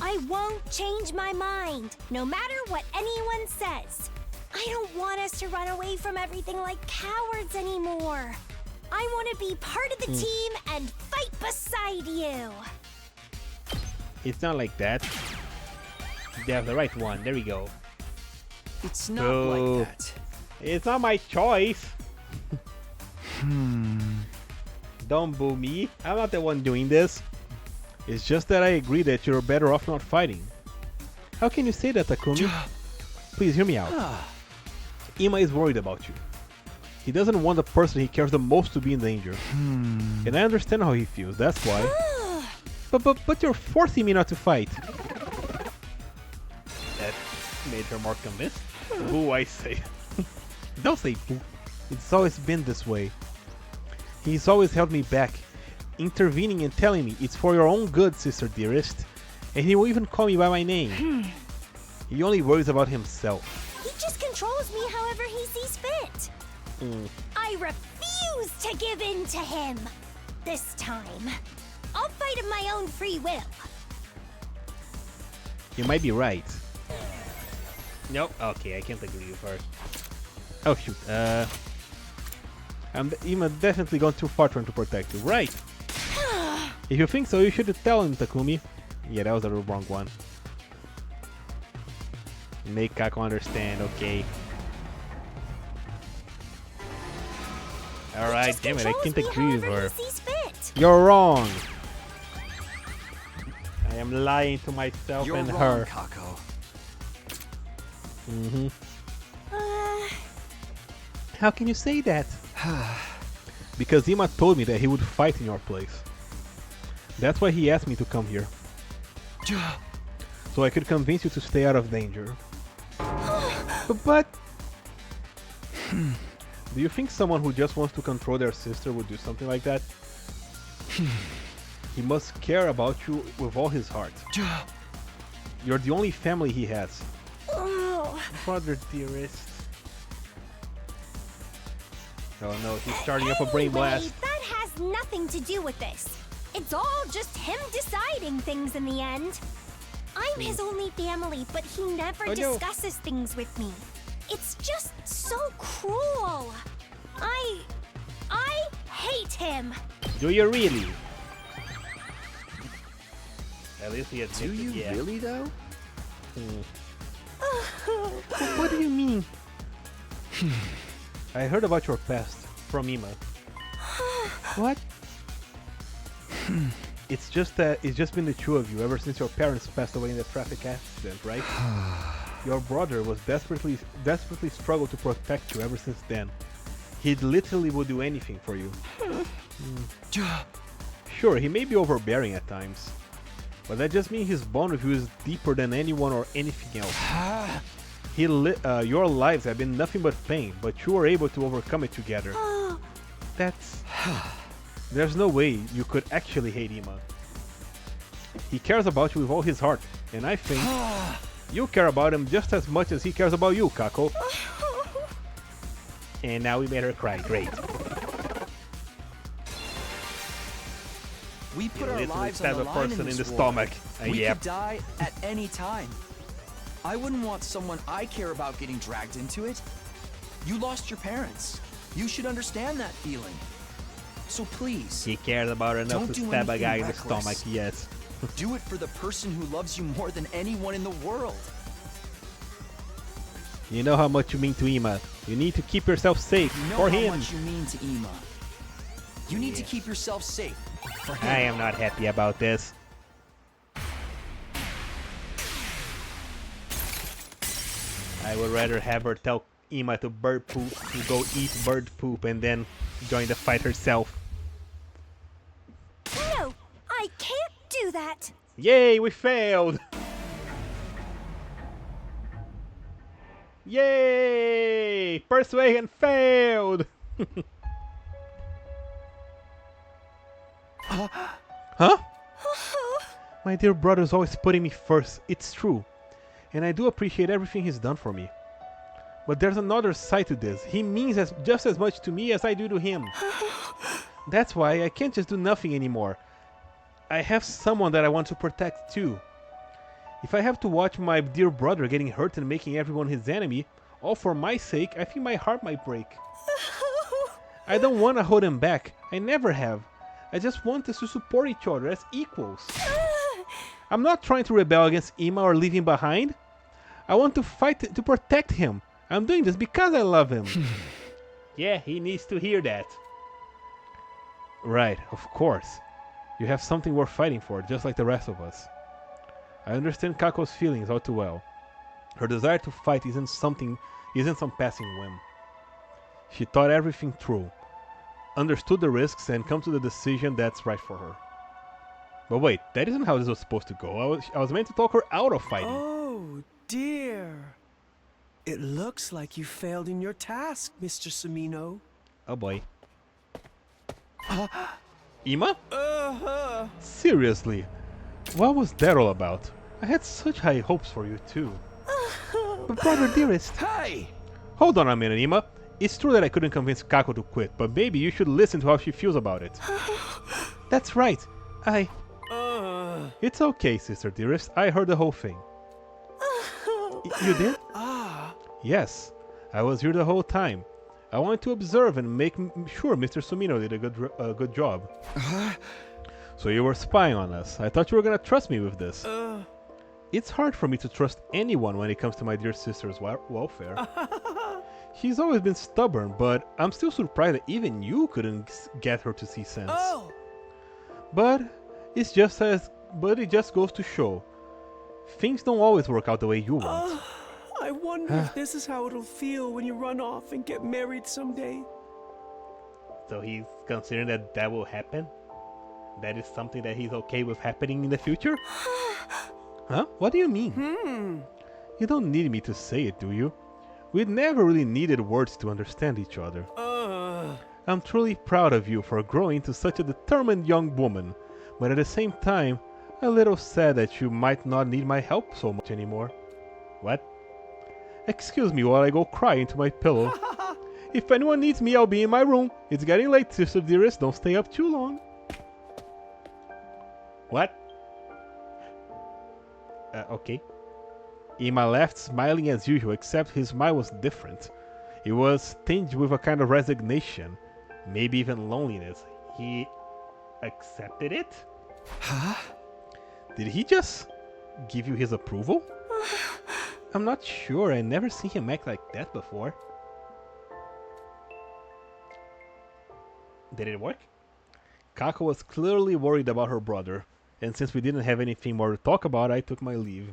I won't change my mind, no matter what anyone says. I don't want us to run away from everything like cowards anymore. I want to be part of the team and fight beside you. It's not like that. They have the right one. There we go. It's not like that. It's not my choice. Don't boo me. I'm not the one doing this. It's just that I agree that you're better off not fighting. How can you say that, Takumi? Please hear me out. Ima is worried about you. He doesn't want the person he cares the most to be in danger. And I understand how he feels, that's why. But you're forcing me not to fight. That made her more convinced. Boo, I say. Don't say boo. It's always been this way. He's always held me back, intervening and telling me it's for your own good, sister dearest. And he will even call me by my name. He only worries about himself. He just controls me however he sees fit. I refuse to give in to him. This time, I'll fight of my own free will. You might be right. Nope. Okay, I can't agree with her. Oh shoot. I'm definitely gone too far trying to protect you. Right. If you think so, you should tell him, Takumi. Yeah, that was the wrong one. Make Kako understand, okay. Alright, damn it, I can't agree with her. You're wrong! I am lying to myself and her. Kako. How can you say that? Because Ima told me that he would fight in your place. That's why he asked me to come here. So I could convince you to stay out of danger. But... Do you think someone who just wants to control their sister would do something like that? He must care about you with all his heart. You're the only family he has. Brother dearest. Oh no, he's starting up a brain blast. That has nothing to do with this. It's all just him deciding things in the end. I'm his only family, but he never discusses things with me. It's just so cruel. I hate him. Do you really? At least he admits Do you really though? What do you mean? I heard about your past from Ima. What? It's just been the two of you ever since your parents passed away in the traffic accident, right? Your brother was desperately struggled to protect you ever since then. He literally would do anything for you. Sure, he may be overbearing at times, but that just means his bond with you is deeper than anyone or anything else. Your lives have been nothing but pain, but you were able to overcome it together. That's... There's no way you could actually hate Ima. He cares about you with all his heart, and I think you care about him just as much as he cares about you, Kako. And now we made her cry. Great. We put our lives on the line in this stomach. We could die at any time. I wouldn't want someone I care about getting dragged into it. You lost your parents. You should understand that feeling. So please, he cares about her enough to stab a guy in the stomach, yes. Do it for the person who loves you more than anyone in the world. You know how much you mean to Ima. You need to keep yourself safe You know for how him. much you mean to Ima. You need to keep yourself safe for him. I am not happy about this. I would rather have her tell Ima to bird poop, to go eat bird poop, and then join the fight herself. No, I can't do that. Yay, we failed! Yay! Persuasion failed! Huh? My dear brother's always putting me first, it's true. And I do appreciate everything he's done for me. But there's another side to this. He means just as much to me as I do to him. That's why I can't just do nothing anymore. I have someone that I want to protect too. If I have to watch my dear brother getting hurt and making everyone his enemy, all for my sake, I think my heart might break. I don't want to hold him back. I never have. I just want us to support each other as equals. I'm not trying to rebel against Ima or leave him behind. I want to fight to protect him. I'm doing this because I love him. Yeah, he needs to hear that. Right, of course. You have something worth fighting for, just like the rest of us. I understand Kako's feelings all too well. Her desire to fight isn't some passing whim. She thought everything through, understood the risks, and come to the decision that's right for her. But wait, that isn't how this was supposed to go. I was meant to talk her out of fighting. Oh, dear. It looks like you failed in your task, Mr. Sumino. Oh boy. Ima? Seriously? What was that all about? I had such high hopes for you too. But brother dearest... Hey! Hold on a minute, Ima. It's true that I couldn't convince Kako to quit, but maybe you should listen to how she feels about it. That's right. It's okay, sister dearest. I heard the whole thing. You did? Yes. I was here the whole time. I wanted to observe and make sure Mr. Sumino did a good job. So you were spying on us. I thought you were gonna trust me with this. It's hard for me to trust anyone when it comes to my dear sister's welfare. She's always been stubborn, but I'm still surprised that even you couldn't get her to see sense. But it just goes to show. Things don't always work out the way you want. I wonder if this is how it'll feel when you run off and get married someday. So he's considering that will happen? That is something that he's okay with happening in the future? Huh? What do you mean? You don't need me to say it, do you? We never really needed words to understand each other. I'm truly proud of you for growing into such a determined young woman, but at the same time, a little sad that you might not need my help so much anymore. What? Excuse me while I go cry into my pillow. If anyone needs me, I'll be in my room. It's getting late, sister dearest. Don't stay up too long. What? Okay. Ima left, smiling as usual, except his smile was different. It was tinged with a kind of resignation, maybe even loneliness. He accepted it? Huh? Did he just give you his approval? I'm not sure. I never seen him act like that before. Did it work? Kako was clearly worried about her brother, and since we didn't have anything more to talk about, I took my leave.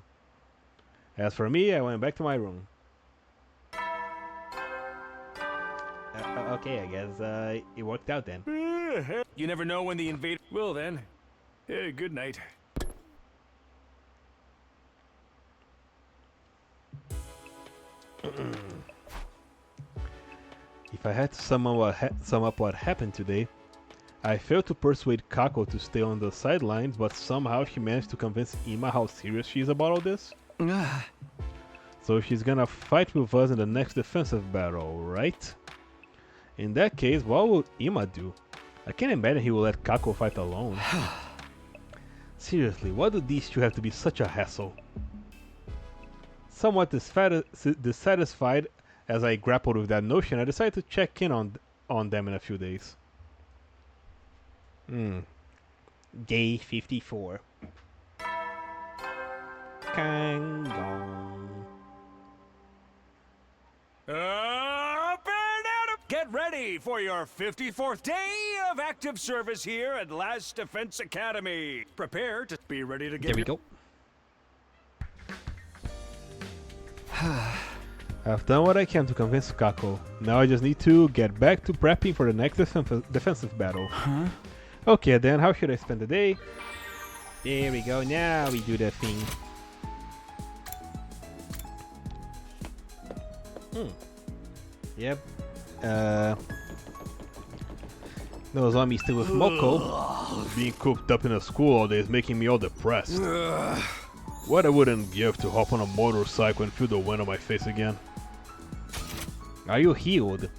As for me, I went back to my room. Okay, I guess it worked out then. You never know when the invader... Well then, good night. If I had to sum up what happened today, I failed to persuade Kako to stay on the sidelines, but somehow she managed to convince Ima how serious she is about all this. So she's gonna fight with us in the next defensive battle, right? In that case, what will Ima do? I can't imagine he will let Kako fight alone. Seriously, why do these two have to be such a hassle? Somewhat dissatisfied as I grappled with that notion, I decided to check in on them in a few days. Day 54. Kang gong. Up and out! Get ready for your 54th day of active service here at Last Defense Academy. Prepare to be ready to get. There we go. I've done what I can to convince Kako. Now I just need to get back to prepping for the next defensive battle. Huh? Okay then, how should I spend the day? There we go, now we do the thing. Yep. No zombie still with Moko. Being cooped up in a school all day is making me all depressed. What I wouldn't give to hop on a motorcycle and feel the wind on my face again. Are you healed?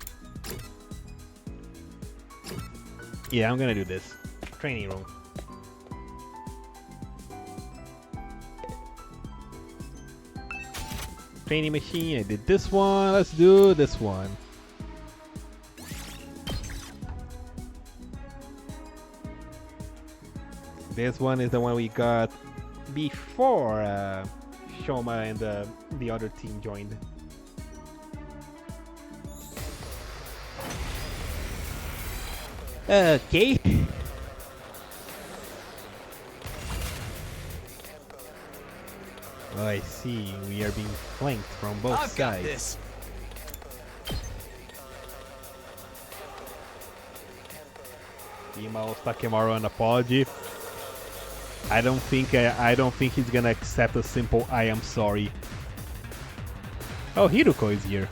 Yeah, I'm gonna do this. Training room. Training machine, I did this one, let's do this one. This one is the one we got before Shoma and the other team joined. Okay. Oh, I see. We are being flanked from both sides. Got this. Email Takemaru an apology. I don't think he's gonna accept a simple "I am sorry." Oh, Hiruko is here.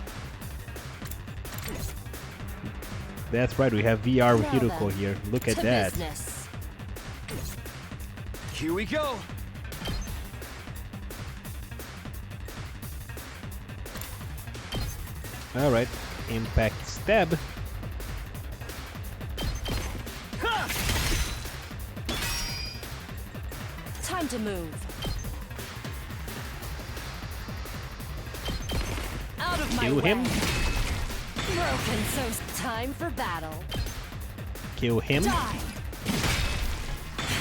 That's right. We have VR with Hiruko here. Look at that. Business. Here we go. All right. Impact stab. Time to move. Out of my Kill way. him. Broken, so it's time for battle. Kill him. Die.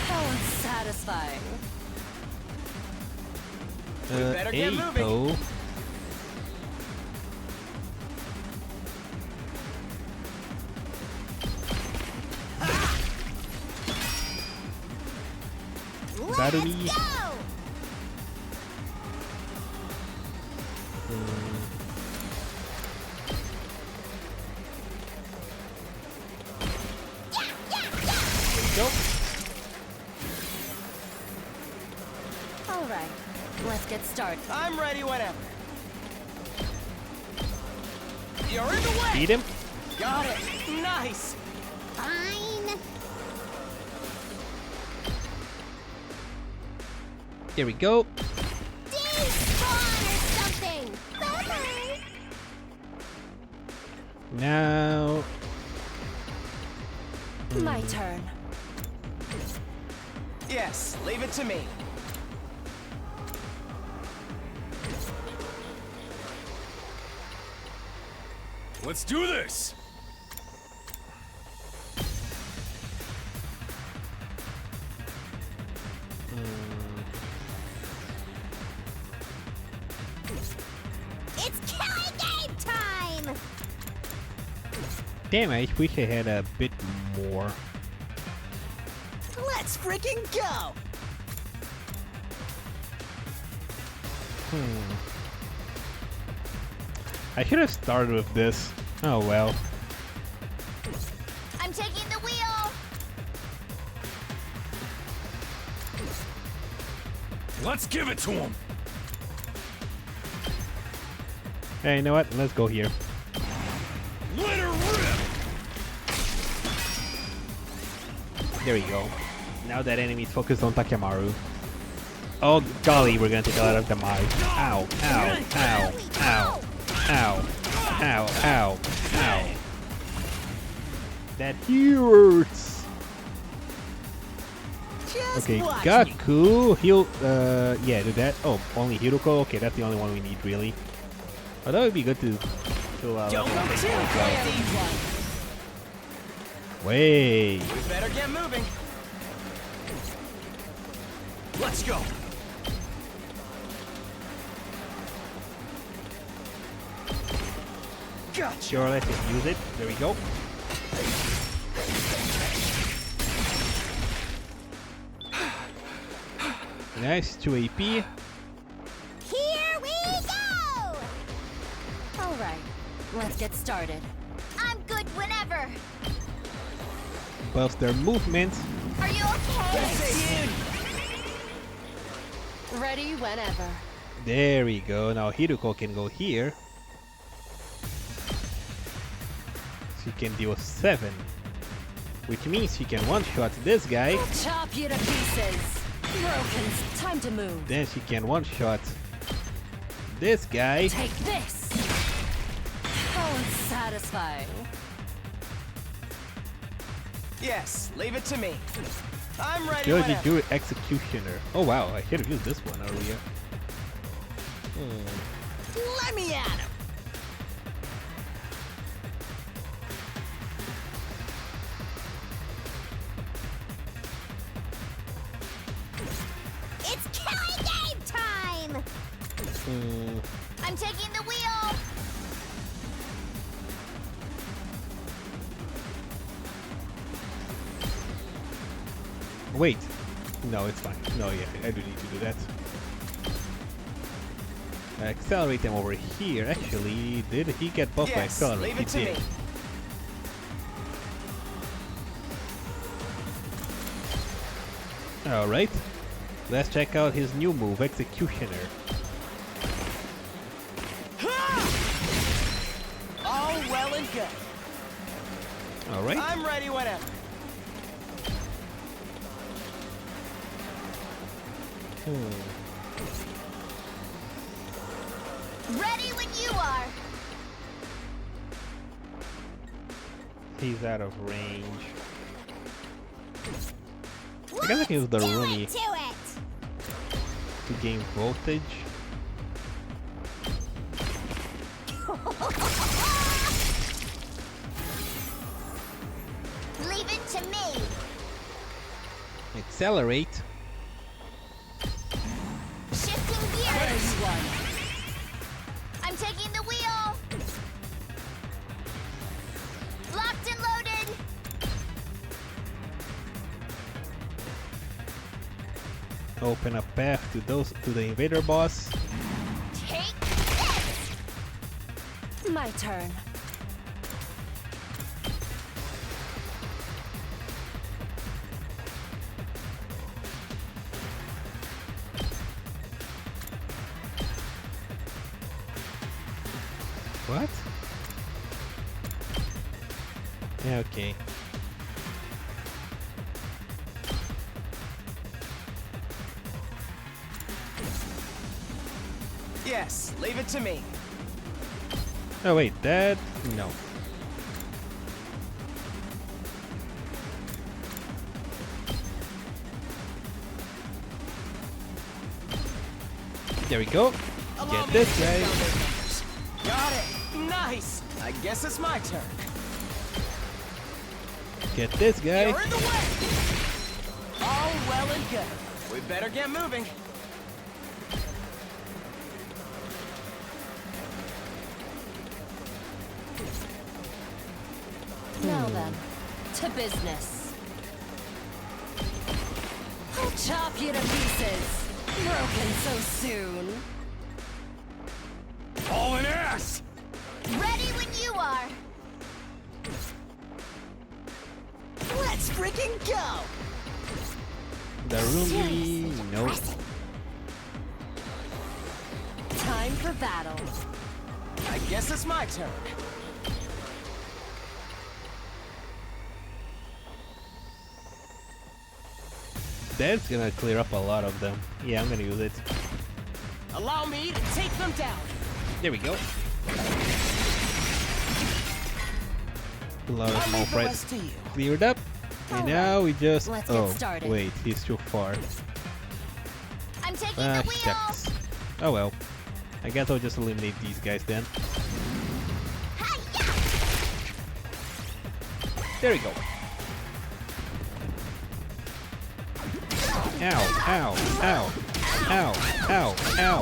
How unsatisfying. better get moving. Eiko. Zarumi. Go. All right, let's get started. I'm ready whenever. You're in the way. Beat him. Got it. Nice. Fine. Here we go. Despawn or something. Bye-bye. Now. My turn. Yes, leave it to me. Let's do this! It's killing game time. Damn, I wish I had a bit more. Let's freaking go! I should have started with this. Oh well. I'm taking the wheel. Let's give it to him! Hey, you know what? Let's go here. Let her rip! There we go. Now that enemy's focused on Takemaru. Oh golly, we're gonna take a lot of damage. Ow, ow, ow, ow, ow, ow, ow, ow. That hurts. Okay, Gaku, heal, yeah, do that. Oh, only Hiruko? Okay, that's the only one we need, really. Oh, that would be good to kill out. Wait. We better get moving. Let's go. Sure, let's just use it. There we go. Nice, 2 AP. Here we go! Alright, let's get started. I'm good whenever. Buffs their movement. Are you okay? Ready whenever. There we go. Now Hiruko can go here. She can deal 7. Which means she can one-shot this guy. Chop you to pieces. Broken. Time to move. Then she can one-shot this guy. Take this. How unsatisfying. Yes, leave it to me. I'm ready Joji whenever. do Executioner. Oh wow, I should have used this one earlier. Let me at him. It's killing game time! I'm taking the wheel! Wait. No, it's fine. No, yeah, I do need to do that. Accelerate them over here. Actually, did he get buffed by Yes, Accelerate? leave He it to did. me. Alright. Let's check out his new move, Executioner. All well and good. Alright. I'm ready whenever. Ready when you are! He's out of range. I guess I can use the Rooney To it! to gain voltage. Leave it to me! Accelerate. Shifting gears! I'm taking the wheel! Locked and loaded! Open a path to the invader boss. Take this! My turn. What? Yeah, okay. Yes, leave it to me. Oh wait, that no. There we go. Get this guy. Got it. Nice. I guess it's my turn. Get this guy. You're in the way. All well and good. We better get moving. Now then, to business. I'll chop you to pieces. Broken so soon. All an ass! Ready when you are! Let's freaking go! The Rumi, nope. Time for battle. I guess it's my turn. That's gonna clear up a lot of them. Yeah, I'm gonna use it. Allow me to take them down. There we go. A lot of I'll small leave the price rest to you. cleared up. And now we just Let's get started. wait, he's too far. I'm taking the wheel! Shucks. Oh well. I guess I'll just eliminate these guys then. Hi-ya! There we go. Ow, ow, ow, ow, ow, ow,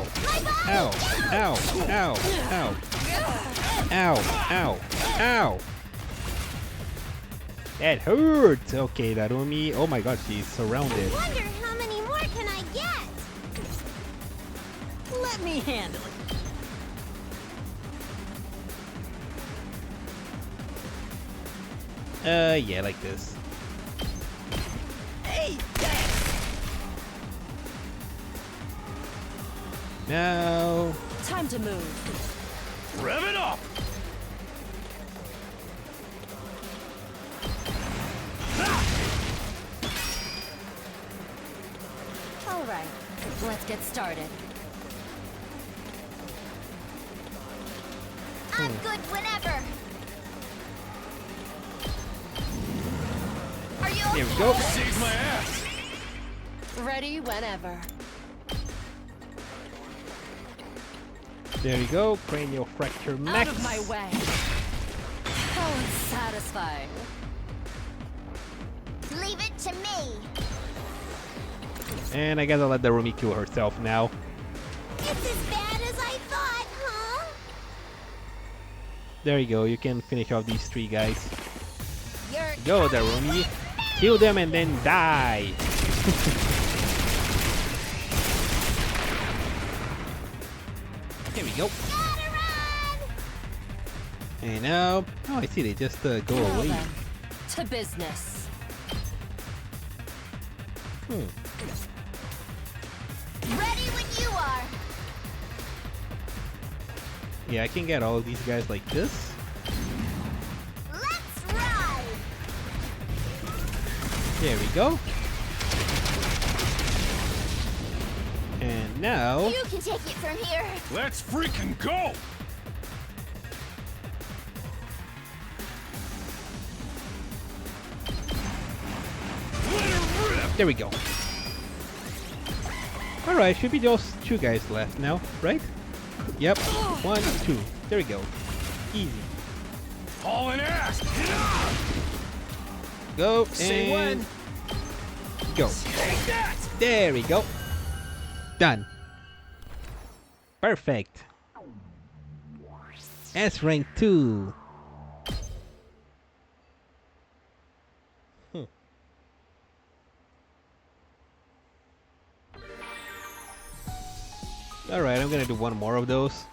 ow, ow, ow, ow, Ow! Ow! Ow! That hurts! Okay, Narumi. Oh my god, she's surrounded. I wonder how many more can I get? Let me handle it. Yeah, like this. Hey, Now. Time to move. Rev it up! All right, let's get started. I'm good whenever. Are you Here we go. Save my ass! Ready whenever. There you go. Cranial fracture max. Out of my way. Oh, it's satisfying. Leave it to me. And I gotta let Narumi kill herself now. It's as bad as I thought, huh? There you go. You can finish off these 3 guys. You're Go, Narumi. Kill them and then die. Here we go. gotta run! And now, oh, I see they just go Now away. then, to business. Ready when you are. Yeah, I can get all of these guys like this. Let's ride. There we go. And now, You can take it from here. Let's freaking go! Let her rip! there we go. Alright, should be those 2 guys left now, right? Yep. 1, 2. There we go. Easy. Hauling ass! Yeah! Go Say and when. go. Take that! There we go. Done. Perfect. S rank 2. Alright, I'm gonna do 1 more of those.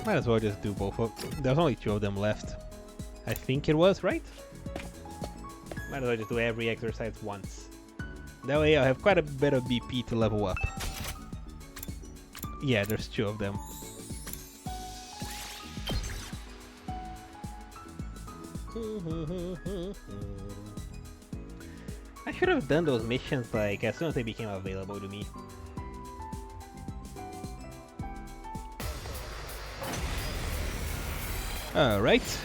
Might as well just do both of them. There's only 2 of them left. I think it was, right? Might as well just do every exercise once. That way I'll have quite a bit of BP to level up. Yeah, there's 2 of them. I should have done those missions like as soon as they became available to me. Alright.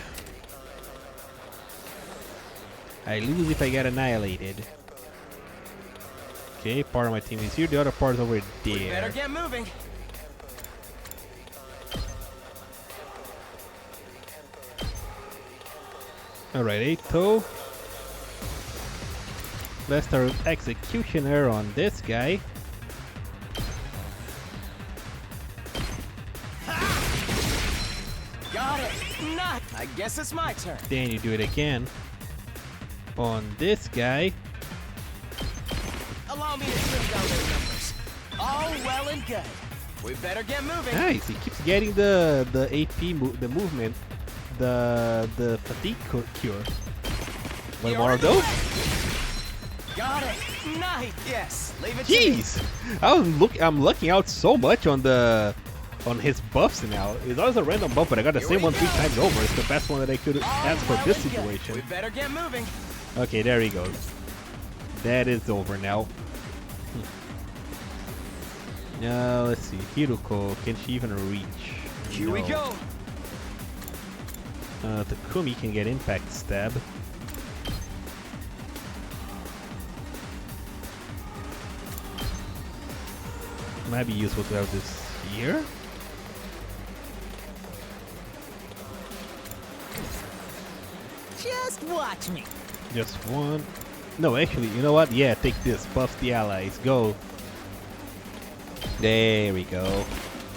I lose if I get annihilated. Okay, part of my team is here, the other part is over there. Better get moving. Alright, Eito. Let's start Executioner on this guy. Got it. Not. I guess it's my turn. Then you do it again on this guy. Allow me to trim down their numbers. All well and good. We better get moving. Nice, he keeps getting the AP the movement, the fatigue cure. One more of those. Got it. Nice. Yes. Leave it to me. Jeez, I'm looking out so much on his buffs now. It's always a random buff, but I got the same one 3 times over. It's the best one that I could ask for this situation. We better get moving. Okay, there he goes. That is over now. Now let's see. Hiruko, can she even reach? Here we go. Takumi can get impact stab. Might be useful to have this here. Just watch me. Just one. No, actually, you know what? Yeah, take this. Buff the allies. Go. There we go.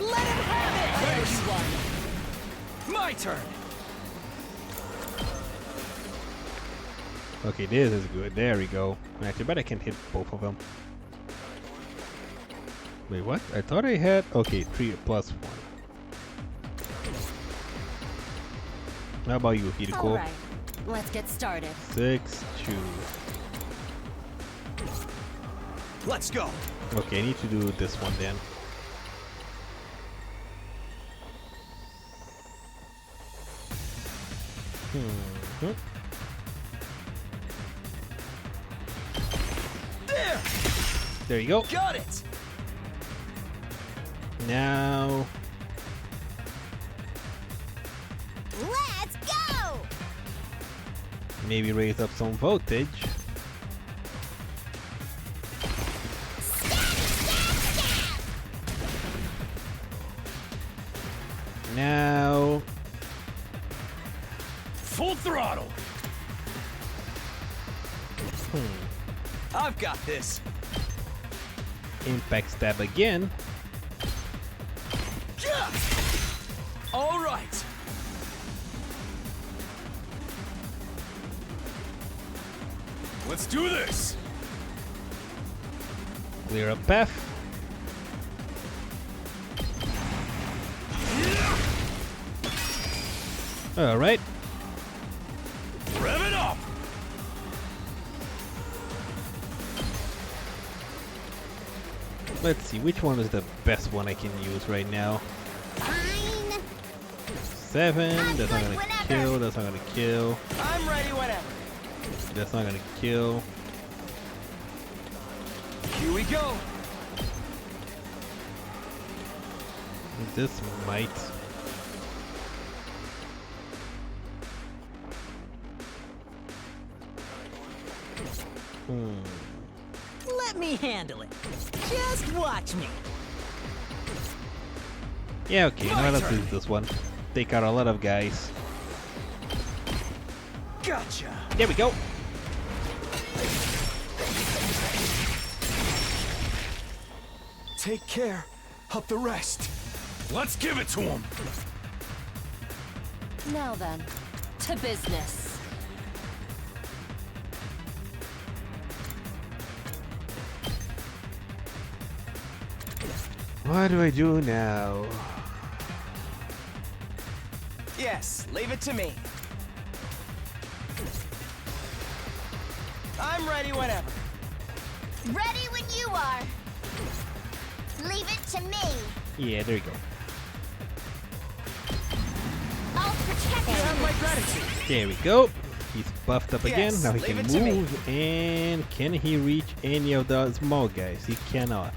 Let him have it. There's one. My turn. Okay, this is good. There we go. Actually, but I can hit both of them. Wait, what? I thought I had... Okay, 3 plus 1. How about you, Hideko? All right, let's get started. 6, 2. Let's go. Okay, I need to do this one then. There you go. Got it. Now, Let's go! maybe raise up some voltage. Now, Full throttle. I've got this. impact stab again. All right. Let's do this. Clear a path. Alright. Rev it up. Let's see, which one is the best one I can use right now? Fine. 7, that's not gonna kill, that's not gonna kill, I'm ready whenever. that's not gonna kill. Here we go. This might. Let me handle it. Just watch me. Yeah, okay, now let's use this one. Take out a lot of guys. Gotcha. There we go. Take care of the rest. Let's give it to him. Now then, to business. What do I do now? Yes, leave it to me. I'm ready whenever. Ready when you are. Leave it to me. Yeah, there you go. I'll protect You you. have my gratitude. There we go. He's buffed up again. Yes, Now he leave can it to me. move. And can he reach any of the small guys? He cannot.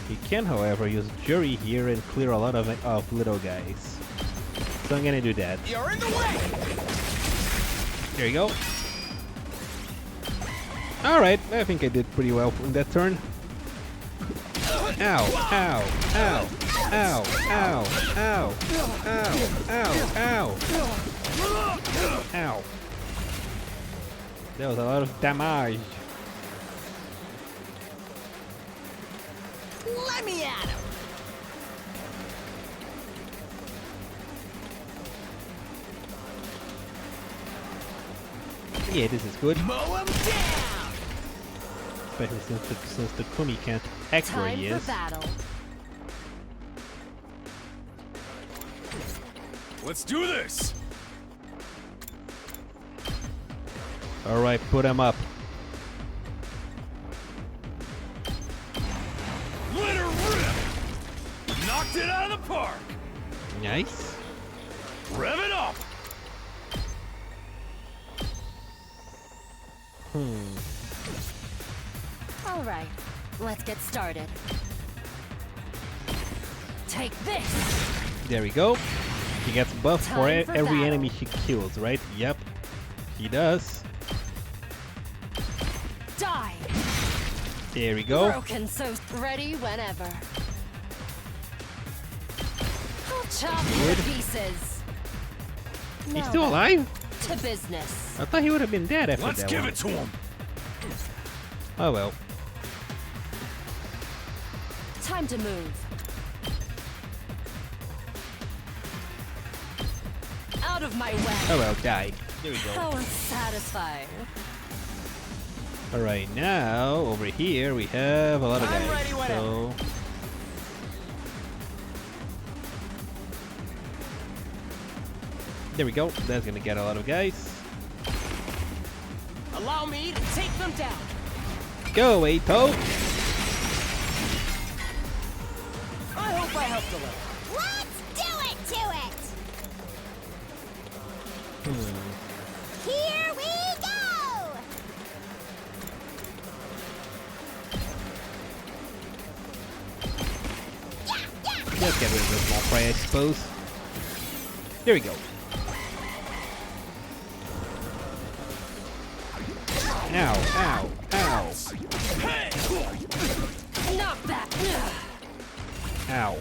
He can, however, use Jury here and clear a lot of little guys. So I'm gonna do that. You're in the way. There you go. Alright, I think I did pretty well in that turn. Ow, ow, ow, ow, ow, ow, ow, ow, ow. Ow. That was a lot of damage. Let me at him. Yeah, this is good. Mow him down. Especially since the Kumi can't act where he Time is. for battle. Let's do this. Alright, put him up. Let her rip. Knocked it out of the park. Nice. Rev it up. All right, let's get started. Take this. There we go. He gets buffed for Time for every battle. enemy he kills, right? Yep. He does. Die. There we go. Broken, so ready whenever. I'll chop you Good. to pieces. He's Now still then, alive? To business. I thought he would have been dead after Let's that give one. it to him. Oh well. Time to move. Out of my way. Oh well, die. There we go. How unsatisfying. Alright, now over here we have a lot of I'm guys. ready whenever. So there we go. That's gonna get a lot of guys. Allow me to take them down. Go away, Pope. I hope I helped a little. Let's do it to it! Here we go! Let's get rid of this small fry, I suppose. There we go. Ow, ow, ow. Knock that. Ow.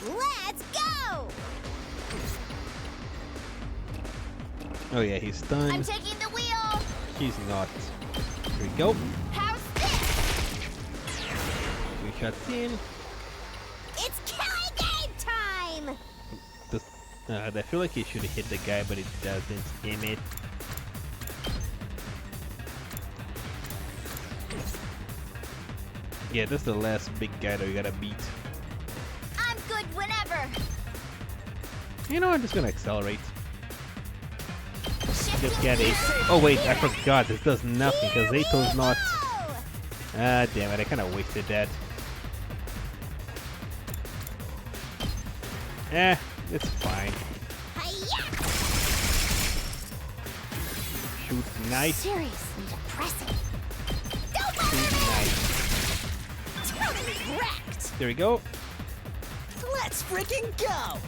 Let's go! Oh yeah, he's stunned. I'm taking the wheel! He's not. Here we go. How's this? 3 shots in. It's killing game time! I feel like he should have hit the guy, but it doesn't. Damn it. Yeah, this is the last big guy that we gotta beat. I'm good whenever! You know, I'm just gonna accelerate. Shifting Just get it. gears. Oh wait, I forgot. This does nothing because Ato's not. Ah, damn it! I kind of wasted that. Eh, it's fine. Hi-ya! Shoot nice. Seriously depressing. Shoot nice. Totally wrecked! There we go. Let's freaking go.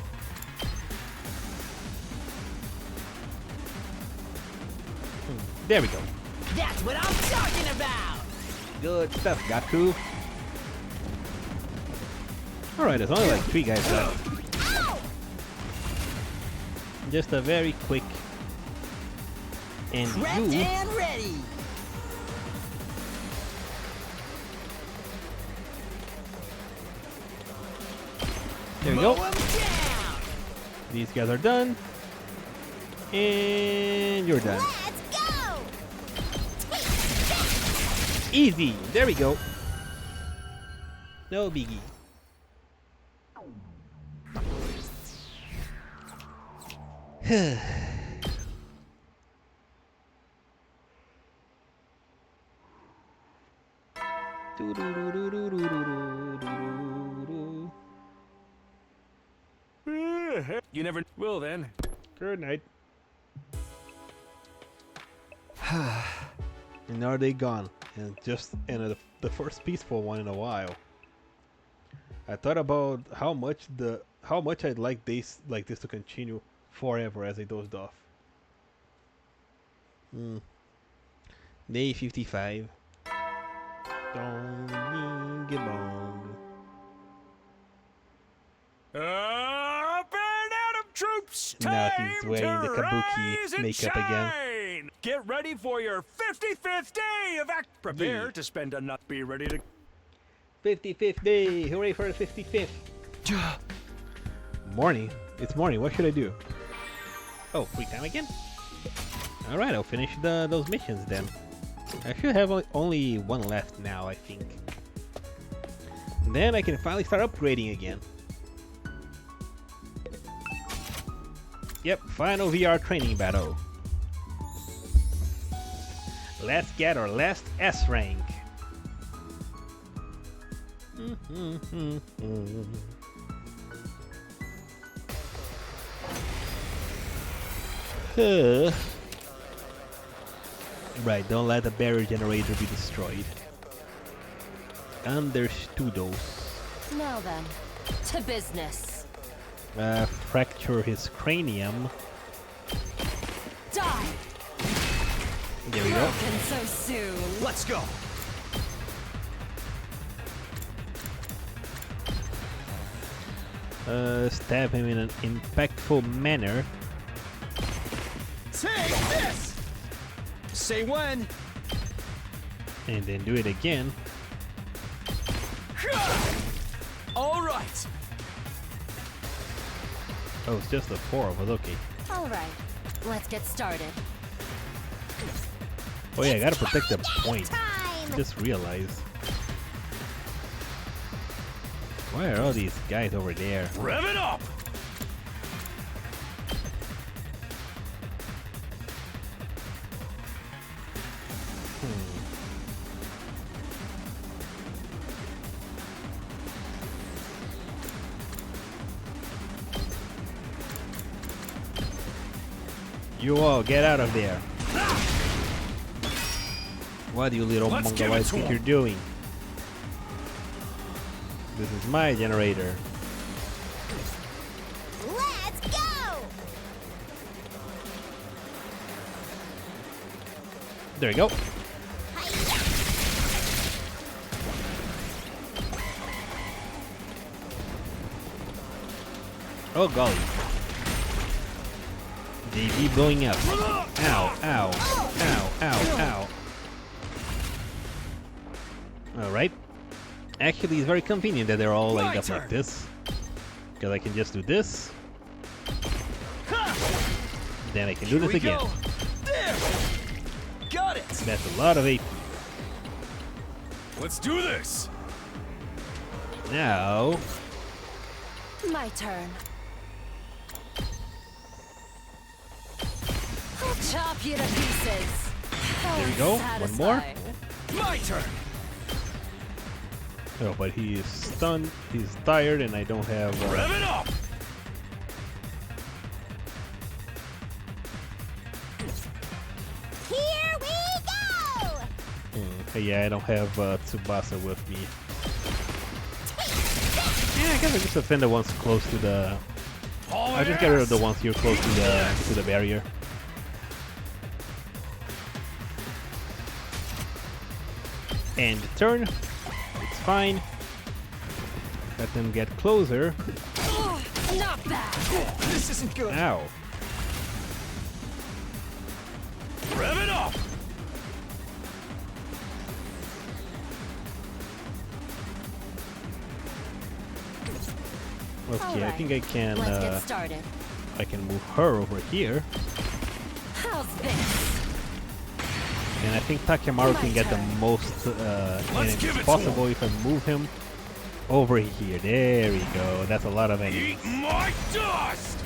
There we go. That's what I'm talking about. Good stuff, Kako. Alright, there's only like 3 guys left. Just a very quick. And Prepped you. and ready. There we go. Mow 'em down. These guys are done. And you're done. Let's go! Easy. There we go. No biggie. You never will then. Good night. And now they're gone, and the first peaceful one in a while. I thought about how much I'd like this to continue forever as I dozed off. Day 55. Dong ding bong. Up and at 'em, troops! Now Time he's wearing the to kabuki rise and makeup again. shine. Get ready for your 55th day of act. Prepare to spend a nut. Be ready to. 55th day! Hooray for the 55th! Morning? It's morning, what should I do? Oh, free time again? Alright, I'll finish those missions then. I should have only one left now, I think. Then I can finally start upgrading again. Yep, final VR training battle. Let's get our last S rank. Right, don't let the barrier generator be destroyed. Understoodos. Now then, to business. Fracture his cranium. Die! There we go. Broken so soon. Let's go. Stab him in an impactful manner. Take this. Say when. And then do it again. All right. Oh, it's just the 4 of us, okay. Alright. Let's get started. Oh yeah, I gotta protect the point. Time! Just realized. Why are all these guys over there? Rev it up! You all get out of there. What do you little Let's give it mongoloids to think him. you're doing? This is my generator. Let's go! There you go. Oh golly. They keep blowing up. Ow, ow, ow, ow, ow. Alright. Actually, it's very convenient that they're all lined up like this. Because I can just do this. Then I can do this again. There! Got it! That's a lot of AP. Let's do this! Now, My turn. I'll chop you to pieces. there we go. One more. My turn! Oh, but he is stunned. He's tired, and I don't have. Rev it up! Here we go! Yeah, I don't have Tsubasa with me. Yeah, I guess I just defend the ones close to the. I just get rid of the ones here close to the barrier. And turn. It's fine. Let them get closer. Not bad. This isn't good. Ow. Rev it up! Okay, I think I can. Let's get started. I can move her over here, How's this? and I think Takemaru can get the most give enemies it to possible if I move him over here. There we go. That's a lot of enemies. Eat my dust!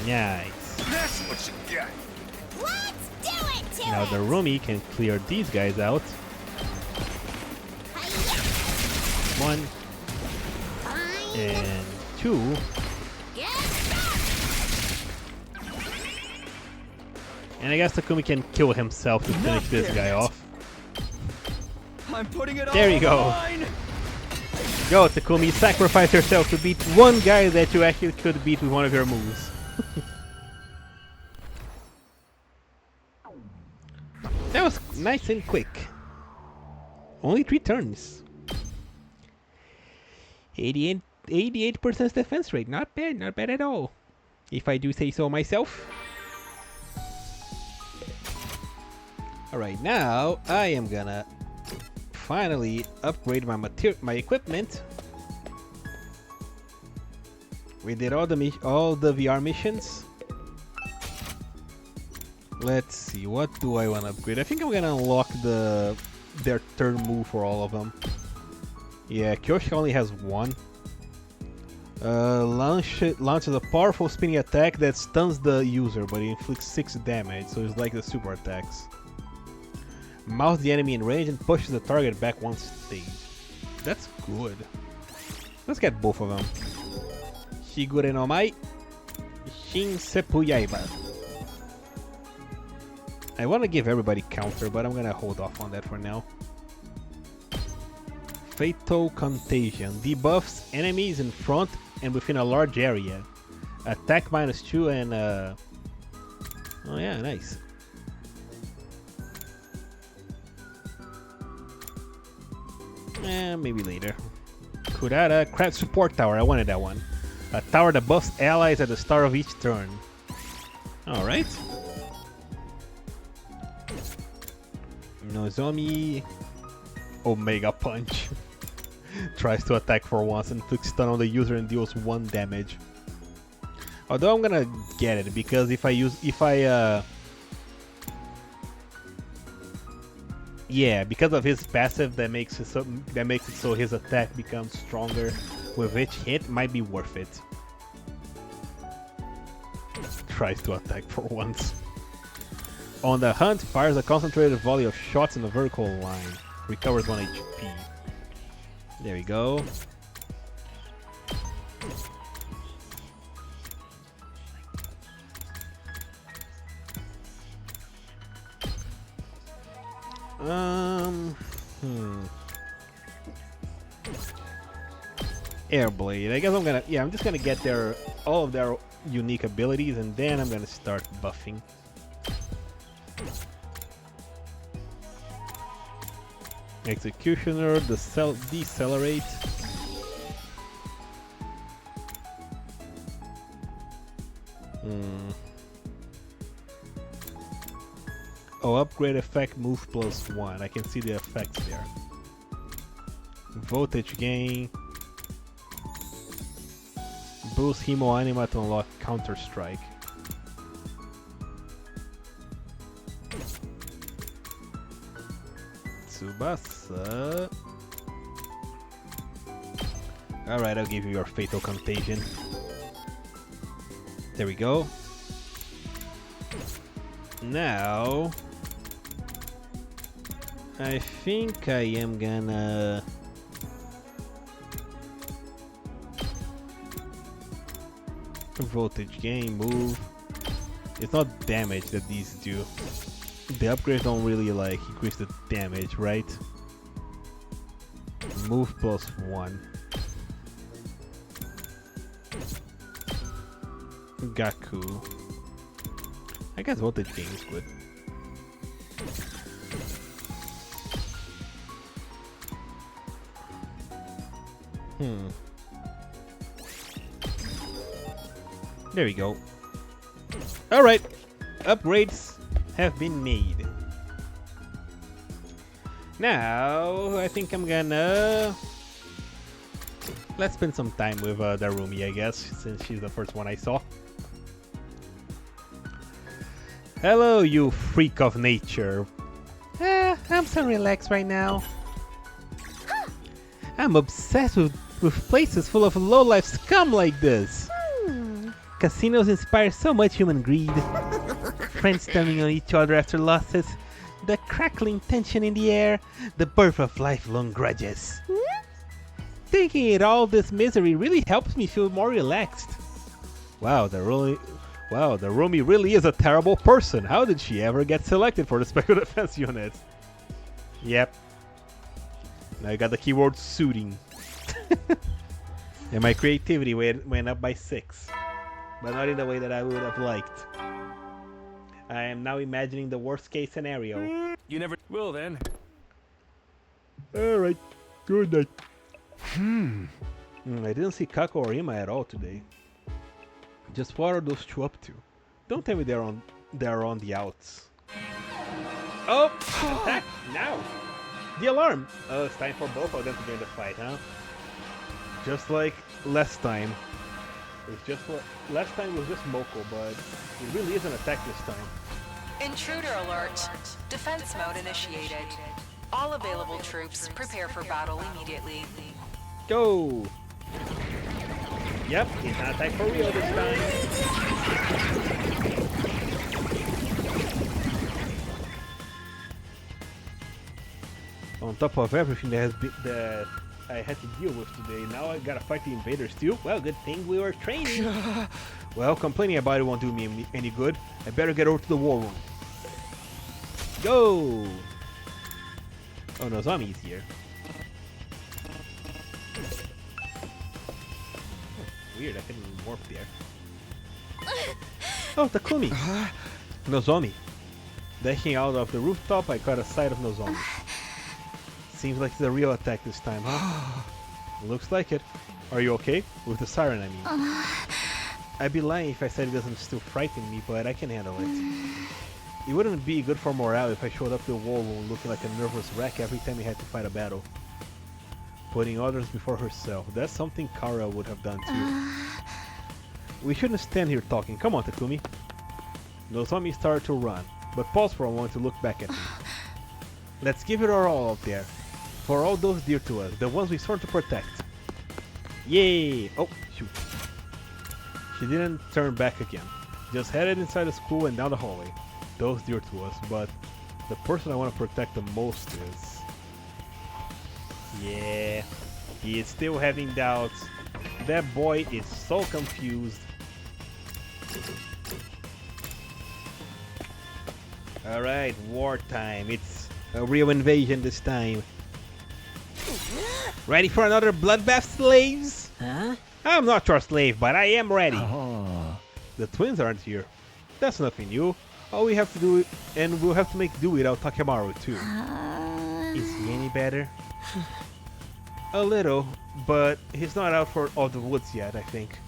Nice. That's what you get! Let's do it to Now it! the roomie can clear these guys out. One Fine. and two. Get started! And I guess Takumi can kill himself to finish this guy off. I'm putting it There all you go. on the line. Go, Takumi, sacrifice yourself to beat one guy that you actually could beat with one of your moves. That was nice and quick. Only 3 turns. 88% defense rate. Not bad at all. If I do say so myself. Alright, now I am gonna finally upgrade my equipment. We did all the VR missions. Let's see, what do I want to upgrade? I think I'm gonna unlock their third move for all of them. Yeah, Kyoshi only has one. Launches a powerful spinning attack that stuns the user, but it inflicts 6 damage, so it's like the super attacks. Mouse the enemy in range and pushes the target back 1 stage. That's good. Let's get both of them. Shigure no Mai, Shin Seppu Yaiba. I want to give everybody counter, but I'm gonna hold off on that for now. Fatal Contagion debuffs enemies in front and within a large area. Attack -2 and oh yeah, nice. Maybe later. Kurara Craft Support Tower, I wanted that one. A tower that buffs allies at the start of each turn. Alright. Nozomi Omega Punch. Tries to attack for once and inflicts stun on the user and deals 1 damage. Although I'm gonna get it because yeah, because of his passive that makes it so his attack becomes stronger with each hit, might be worth it. Tries to attack for once. On the hunt, fires a concentrated volley of shots in a vertical line. Recovers 1 HP. There we go. Airblade. I guess I'm just gonna get all of their unique abilities, and then I'm gonna start buffing. Executioner, decelerate. Oh, upgrade effect, move +1. I can see the effects there. Voltage gain. Boost Hemo Anima to unlock Counter Strike. Tsubasa. Alright, I'll give you your Fatal Contagion. There we go. Now, I think I am gonna voltage gain, move. It's not damage that these do. The upgrades don't really like increase the damage, right? Move +1. Gaku. I guess voltage gain is good. There we go. Alright, upgrades have been made. Now, I think I'm gonna... Let's spend some time with Darumi, I guess, since she's the first one I saw. Hello, you freak of nature. I'm so relaxed right now. I'm obsessed with places full of low-life scum like this. Casinos inspire so much human greed. Friends turning on each other after losses. The crackling tension in the air. The birth of lifelong grudges. Thinking it all this misery really helps me feel more relaxed. Wow, the Rumi really is a terrible person. How did she ever get selected for the Special Defense Unit? Yep. Now I got the keyword suiting. And my creativity went up by 6. But not in the way that I would have liked. I am now imagining the worst case scenario. You never will then. Alright, good night. I didn't see Kako or Ima at all today. Just what are those two up to? Don't tell me they're on the outs. Oh! Attack! Now! The alarm! Oh, it's time for both of them to join the fight, huh? Just like last time. Last time was just Moko, but it really is an attack this time. Intruder alert. Defense mode initiated. All available troops prepare for battle immediately. Go! Yep, he's not attack for real this time. On top of everything that I had to deal with today, now I gotta fight the invaders too? Well, good thing we were training. Well, complaining about it won't do me any good. I better get over to the war room. Go! Oh no, Zombie's here. Weird, I couldn't even warp there. Oh, Takumi! Nozomi. Dashing out of the rooftop, I caught a sight of Nozomi. Seems like it's a real attack this time, huh? Looks like it. Are you okay? With the siren, I mean. I'd be lying if I said it doesn't still frighten me, but I can handle it. It wouldn't be good for morale if I showed up to the war room looking like a nervous wreck every time we had to fight a battle. Putting others before herself. That's something Kara would have done too. We shouldn't stand here talking. Come on, Takumi. Nozomi started to run, but paused for a moment to look back at me. Let's give it our all out there. For all those dear to us, the ones we sworn to protect. Yay! Oh, shoot. She didn't turn back again. Just headed inside the school and down the hallway. Those dear to us, but the person I want to protect the most is... Yeah, he is still having doubts. That boy is so confused. Alright, wartime. It's a real invasion this time. Ready for another bloodbath, slaves? Huh? I'm not your slave, but I am ready. Oh. The twins aren't here. That's nothing new. All we have to do, and we'll have to make do without Takemaru too. Is he any better? A little, but he's not out for all the woods yet, I think.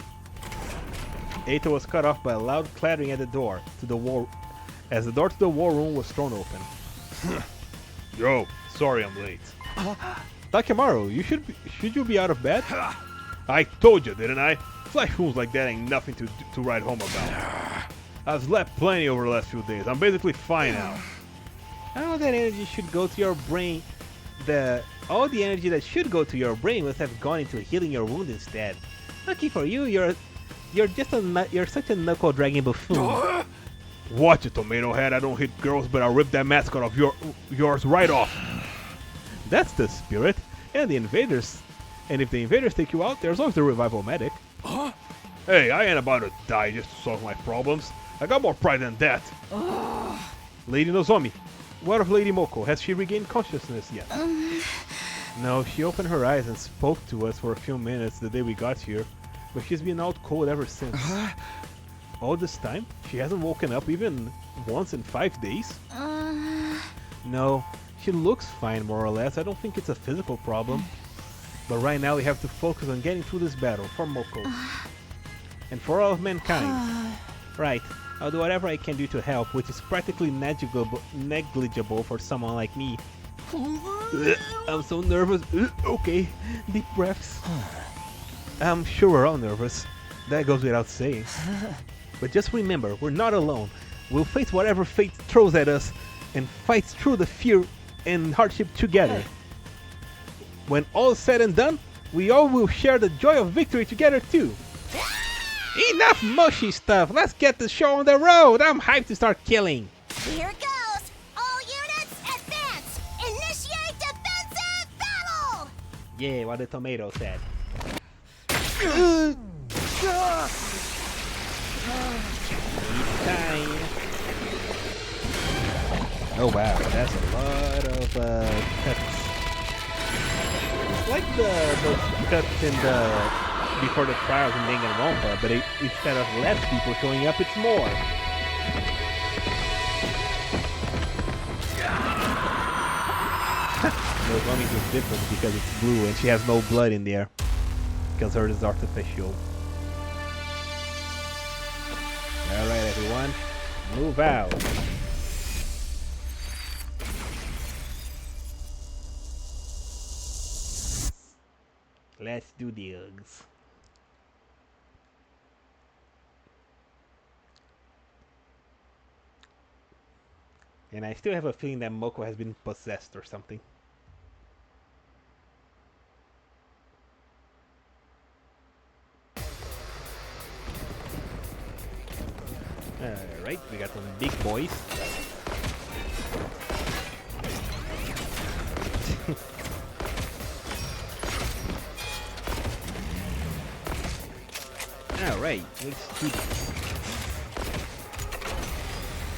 Eita was cut off by a loud clattering at the door to the war, as the door to the war room was thrown open. Yo, sorry I'm late. Takemaru, should you be out of bed? I told you, didn't I? Flash wounds like that ain't nothing to write home about. I've slept plenty over the last few days. I'm basically fine now. All that energy should go to your brain. All the energy that should go to your brain must have gone into healing your wound instead. Lucky for you, you're such a knuckle dragging buffoon. Watch it, tomato head. I don't hit girls, but I'll rip that mascot of yours right off. That's the spirit. And the invaders. And if the invaders take you out, there's always the revival medic. Huh? Hey, I ain't about to die just to solve my problems. I got more pride than that. Lady Nozomi, what of Lady Moko? Has she regained consciousness yet? No, she opened her eyes and spoke to us for a few minutes the day we got here, but she's been out cold ever since. All this time, she hasn't woken up even once in 5 days? No, she looks fine more or less. I don't think it's a physical problem. But right now we have to focus on getting through this battle for Moko. And for all of mankind. Right, I'll do whatever I can do to help, which is practically negligible for someone like me. I'm so nervous. Okay, deep breaths. I'm sure we're all nervous. That goes without saying. But just remember, we're not alone. We'll face whatever fate throws at us and fight through the fear and hardship together. When all is said and done, we all will share the joy of victory together too. Enough mushy stuff. Let's get the show on the road. I'm hyped to start killing. Here goes. All units, advance. Initiate defensive battle. Yeah, what the tomato said. Time. Oh wow, that's a lot of cuts. It's like those cuts in the before the trials in Danganronpa, but instead of less people showing up, it's more. Nozomi is different because it's blue and she has no blood in there. Because hers is artificial. Alright everyone, move out. Let's do this. And I still have a feeling that Moko has been possessed or something. Alright, we got some big boys. Alright, let's do this.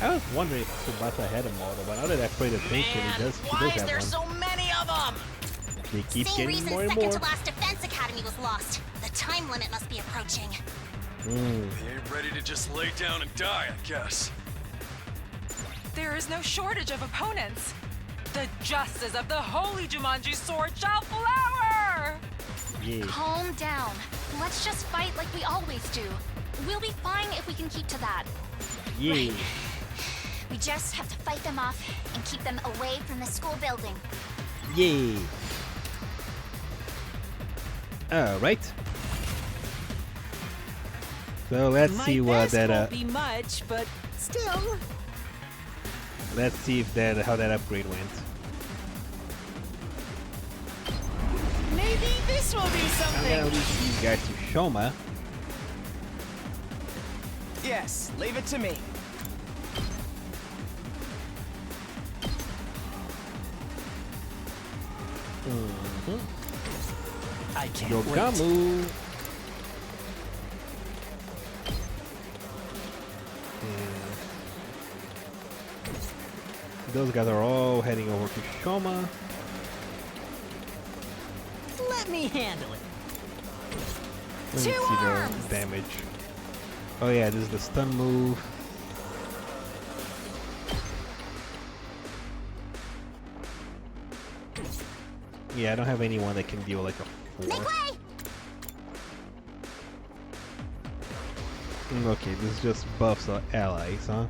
I was wondering if Tsubasa had a model, but now that I've played attention, he does have one. Why is there so many of them? They keep Same getting reason more and second more. to last Defense Academy was lost. The time limit must be approaching. They ain't ready to just lay down and die, I guess. There is no shortage of opponents. The justice of the holy Jumanji sword shall flower! Yeah. Calm down. Let's just fight like we always do. We'll be fine if we can keep to that. Yeah. Right. We just have to fight them off and keep them away from the school building. Yeah. Alright. So let's see what that won't be much, but still. let's see if that how that upgrade went. Maybe this will be I'm something. gonna leave these guys to Shoma. Yes, leave it to me. I can't wait. Yogamu. Those guys are all heading over to Shoma. Let me handle it. Let me see their damage. Oh yeah, this is the stun move. Yeah, I don't have anyone that can deal like a 4. Make way! Okay, this just buffs our allies, huh?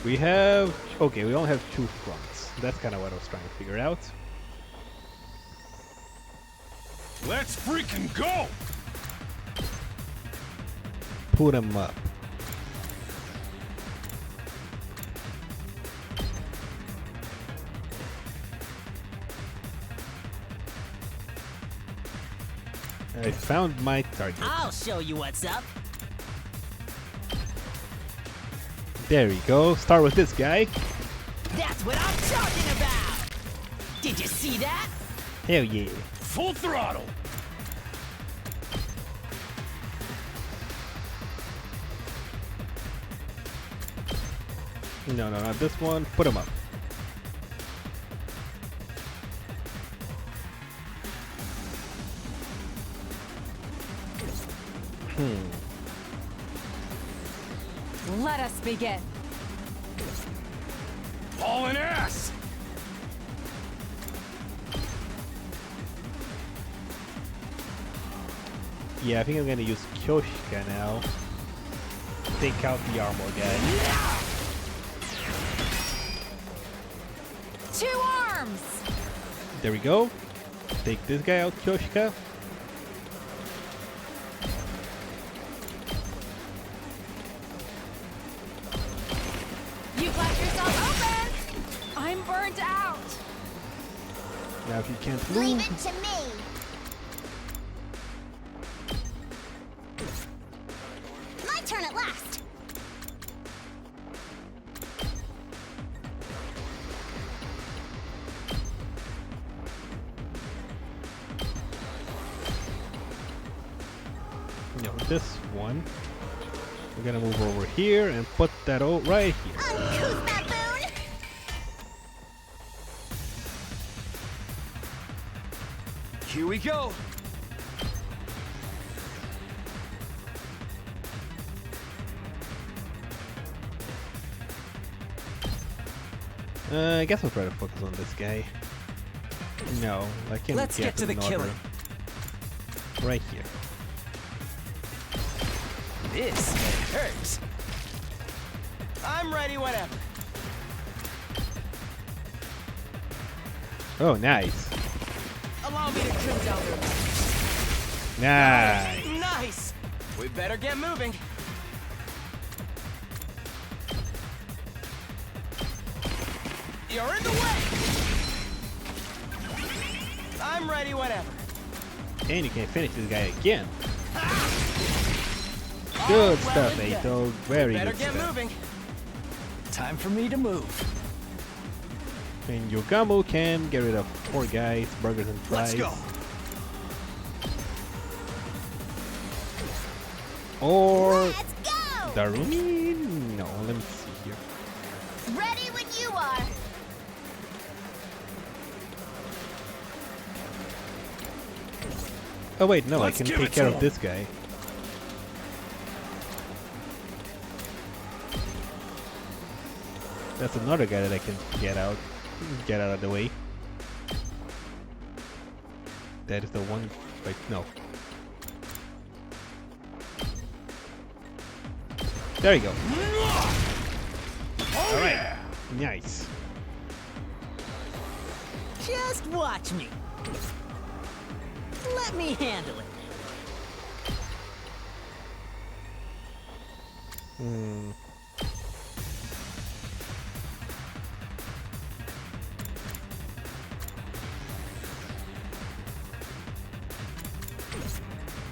We have... Okay, we only have 2 fronts. That's kind of what I was trying to figure out. Let's freaking go! Put them up. I found my target. I'll show you what's up. There we go. Start with this guy. That's what I'm talking about. Did you see that? Hell yeah. Full throttle! No, not this one. Put him up. Let us begin. Hauling ass! Yeah, I think I'm gonna use Kyoshika now. Take out the armor guy. 2 arms! There we go. Take this guy out, Kyoshika. You've left yourself open! I'm burnt out! Now if you can't Leave move, it to me. My turn at last. no, this one. We're gonna move over here and put that right here. Uncouth baboon. Here we go. I guess I'll try to focus on this guy. No, I can't. Let's get to the killing. Right here. This hurts. I'm ready whenever. Oh, nice. Allow me to trim down their Nice. Nice. We better get moving. You're in the way. I'm ready whenever. And you can finish this guy again. Good stuff, Aito. Very Better good get stuff. moving. Time for me to move. And Yogamu can get rid of 4 guys, burgers and fries. Let's go. Or Let's go. Darumi? No, let me see here. Ready when you are. Oh wait, no, Let's I can give take it care to of him. this guy. That's another guy that I can get out of the way. That is the one. Wait, no. There you go. All right, nice. Just watch me. Let me handle it.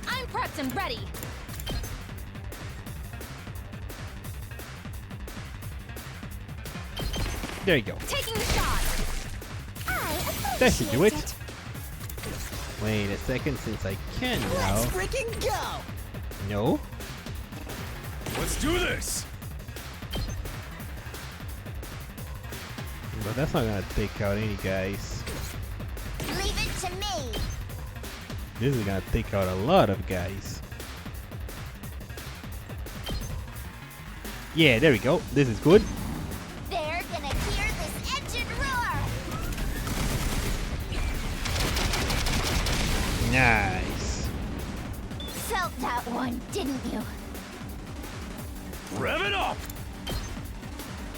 I'm prepped and ready. There you go. Taking the shot. That should do it. Wait a second, since I can now. Let's freaking go! No. Let's do this! But that's not gonna take out any guys. Leave it to me. This is gonna take out a lot of guys. Yeah, there we go. This is good. They're gonna hear this engine roar. Nice. Felt that one, didn't you? Rev it up!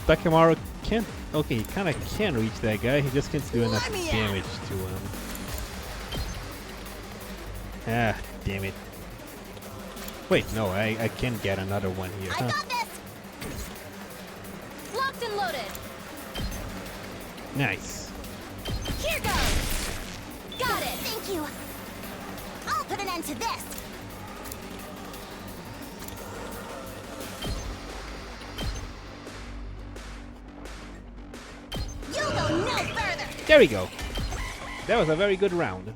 Takemaru can't. Okay, he kind of can reach that guy. He just can't do enough me damage to him. Ah, damn it. Wait, no, I can get another one here. I got this. Locked and loaded. Nice. Here goes. Got it. Thank you. I'll put an end to this. You'll go no further. There we go. That was a very good round.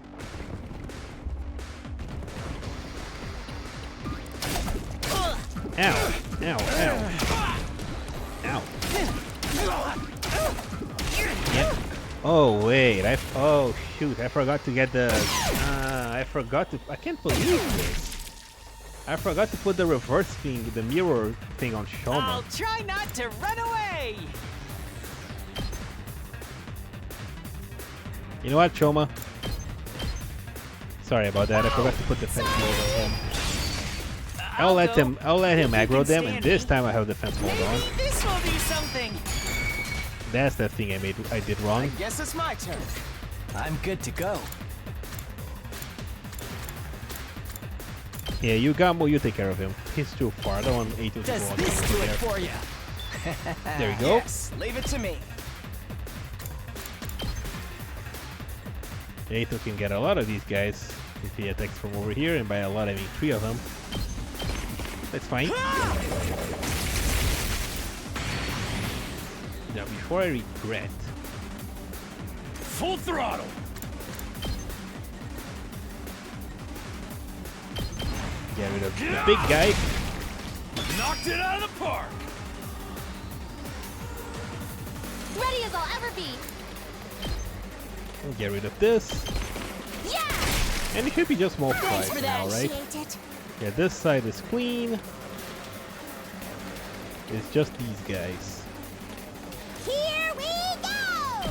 Ow. Ow. Ow. Ow. Yep. Oh, wait. Oh, shoot. I forgot to get the... I can't believe this. I forgot to put the reverse thing, the mirror thing on Shoma. I'll try not to run away! You know what, Shoma? Sorry about that. I forgot to put defense mode on him. I'll let him aggro them, and this time I have defense mode on. Maybe this will be something. That's the thing I did wrong. I guess it's my turn. I'm good to go. Yeah, you Gambo, you take care of him. He's too far. I don't want A2 to go Does on this do it there. for you? There you go. Yes, leave it to me. A2 can get a lot of these guys if he attacks from over here, and by a lot I mean 3 of them. That's fine. Now, before I regret, Full throttle! get rid of the big guy. Knocked it out of the park! Ready as I'll ever be. We'll get rid of this. Yeah. And it should be just more Thanks price for now, that. right? Appreciate it. Yeah, this side is clean. It's just these guys. Here we go.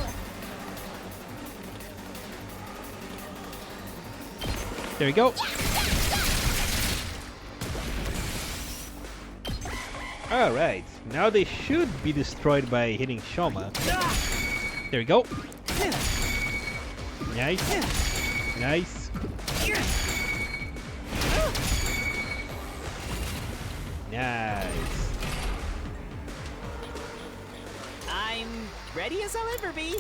There we go. Alright, now they should be destroyed by hitting Shoma. There we go. Nice. Nice. Nice. I'm ready as I'll ever be.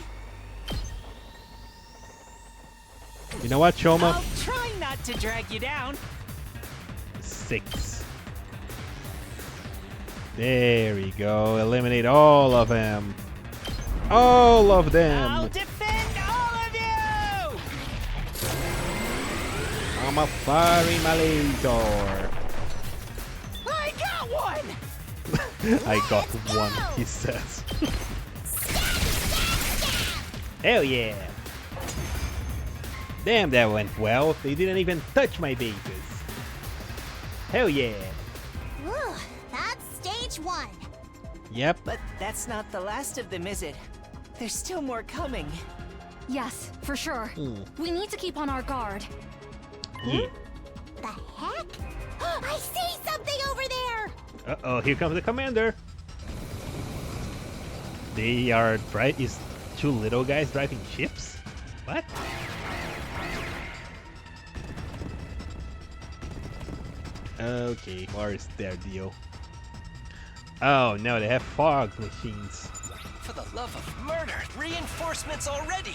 You know what, Shoma? I'll try not to drag you down. 6. There we go. Eliminate all of them. All of I'll them. defend all of you! I'm a firing my laser. I got one! I got one, he says. Hell yeah. Damn, that went well. They didn't even touch my bases. Hell yeah. Whew, that's stage 1. Yep. But that's not the last of them, is it? There's still more coming. Yes, for sure. We need to keep on our guard. Yeah. The heck? I see something over there. Uh-oh, here comes the commander. They are is 2 little guys driving ships? What? Okay, or is their deal? Oh no, they have fog machines. For the love of murder, reinforcements already!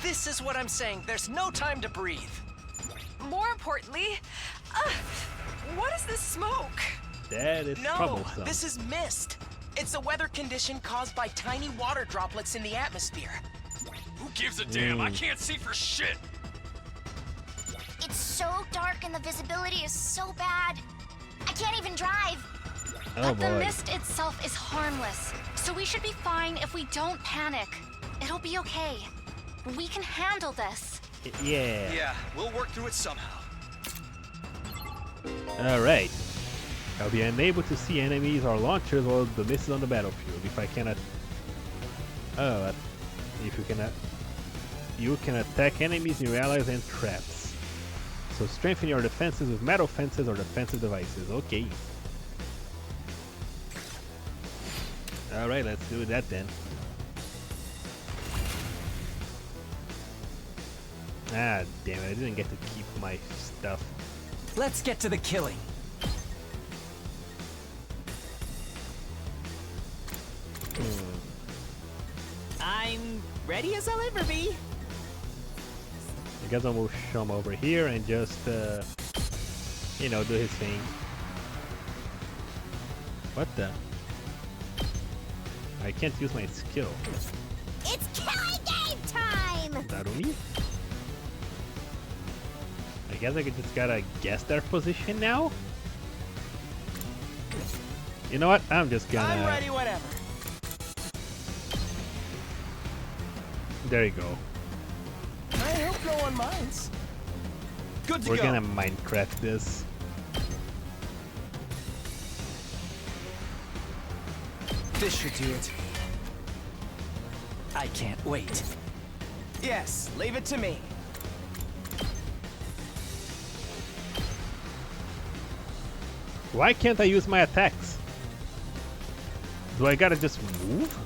This is what I'm saying, there's no time to breathe. More importantly, what is this smoke? That is troublesome. No, this is mist. It's a weather condition caused by tiny water droplets in the atmosphere. Who gives a damn? I can't see for shit! It's so dark and the visibility is so bad. I can't even drive. Oh But the boy. mist itself is harmless, so we should be fine if we don't panic. It'll be okay. We can handle this. Yeah. Yeah, we'll work through it somehow. Alright. I'll be unable to see enemies or launchers while the mist is on the battlefield. If I cannot... Oh, if you cannot... You can attack enemies, your allies, and traps. So strengthen your defenses with metal fences or defensive devices. Okay. Alright, let's do that then. Ah, damn it, I didn't get to keep my stuff. Let's get to the killing. I'm ready as I'll ever be. I guess I'll move Shom over here and just, you know, do his thing. What the? I can't use my skill. It's killing game time! Darumi? I guess I just gotta guess their position now? You know what? I'm just gonna... I'm ready, whatever. There you go. I hope no one minds. Good to We're go. gonna Minecraft this. This should do it. I can't wait. Yes, leave it to me. Why can't I use my attacks? Do I gotta just move?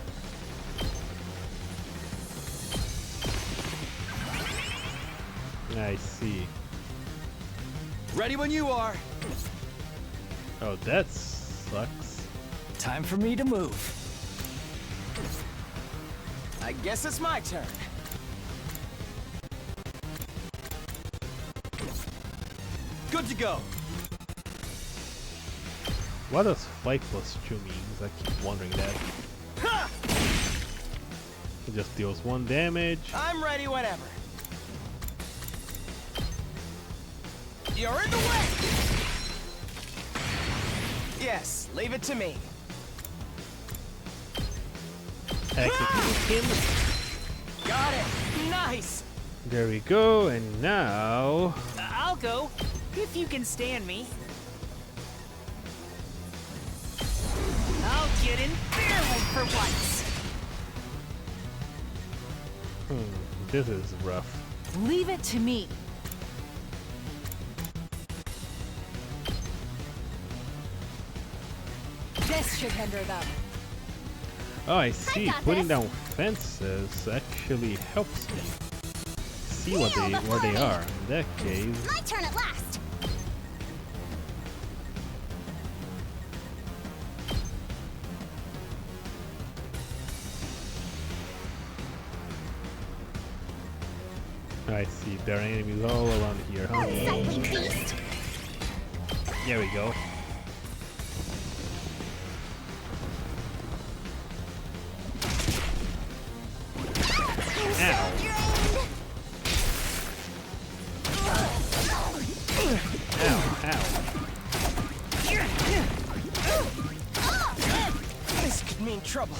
I see. Ready when you are. Oh, that sucks. Time for me to move. I guess it's my turn. Good to go. What does flight plus 2 means? I keep wondering that. Ha! It just deals 1 damage. I'm ready whenever. You're in the way! Yes, leave it to me. Execute him. Got it. Nice. There we go, and now... I'll go, if you can stand me. I'll get in barely for once. This is rough. Leave it to me. This should hinder them. Oh, I see. got Putting this. down fences actually helps me see what Nail they the where they farming. are. In that case, My turn at last. I see. There are enemies all around here, huh? Unsightly beast. There we go. Ow. Ow, ow. This could mean trouble.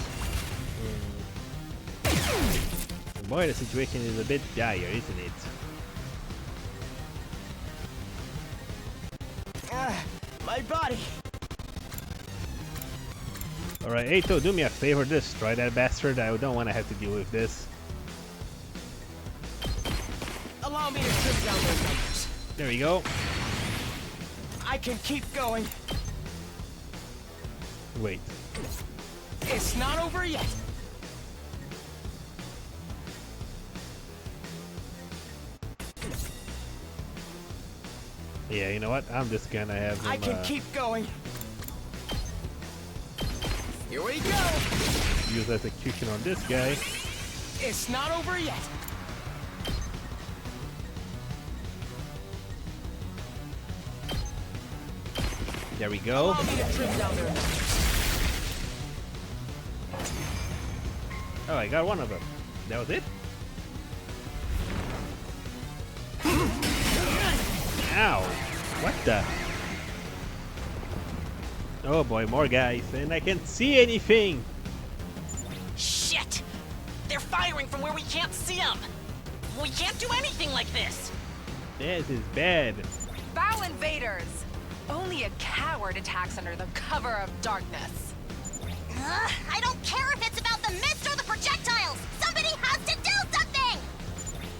Boy, the situation is a bit dire, isn't it? My body. Alright, Eito, do me a favor, destroy that bastard. I don't want to have to deal with this. Allow me to trim down those numbers. There we go. I can keep going. Wait. It's not over yet. Yeah, you know what? I'm just gonna have him, I can keep going. Here we go. use execution on this guy. It's not over yet. There we go. Allow me to trim down there. Oh, I got one of them. That was it? Ow! What the? Oh boy, more guys, and I can't see anything! Shit! They're firing from where we can't see them! We can't do anything like this! This is bad. Bow invaders! Only a coward attacks under the cover of darkness. I don't care if it's about the mist or the projectiles! Somebody has to do something!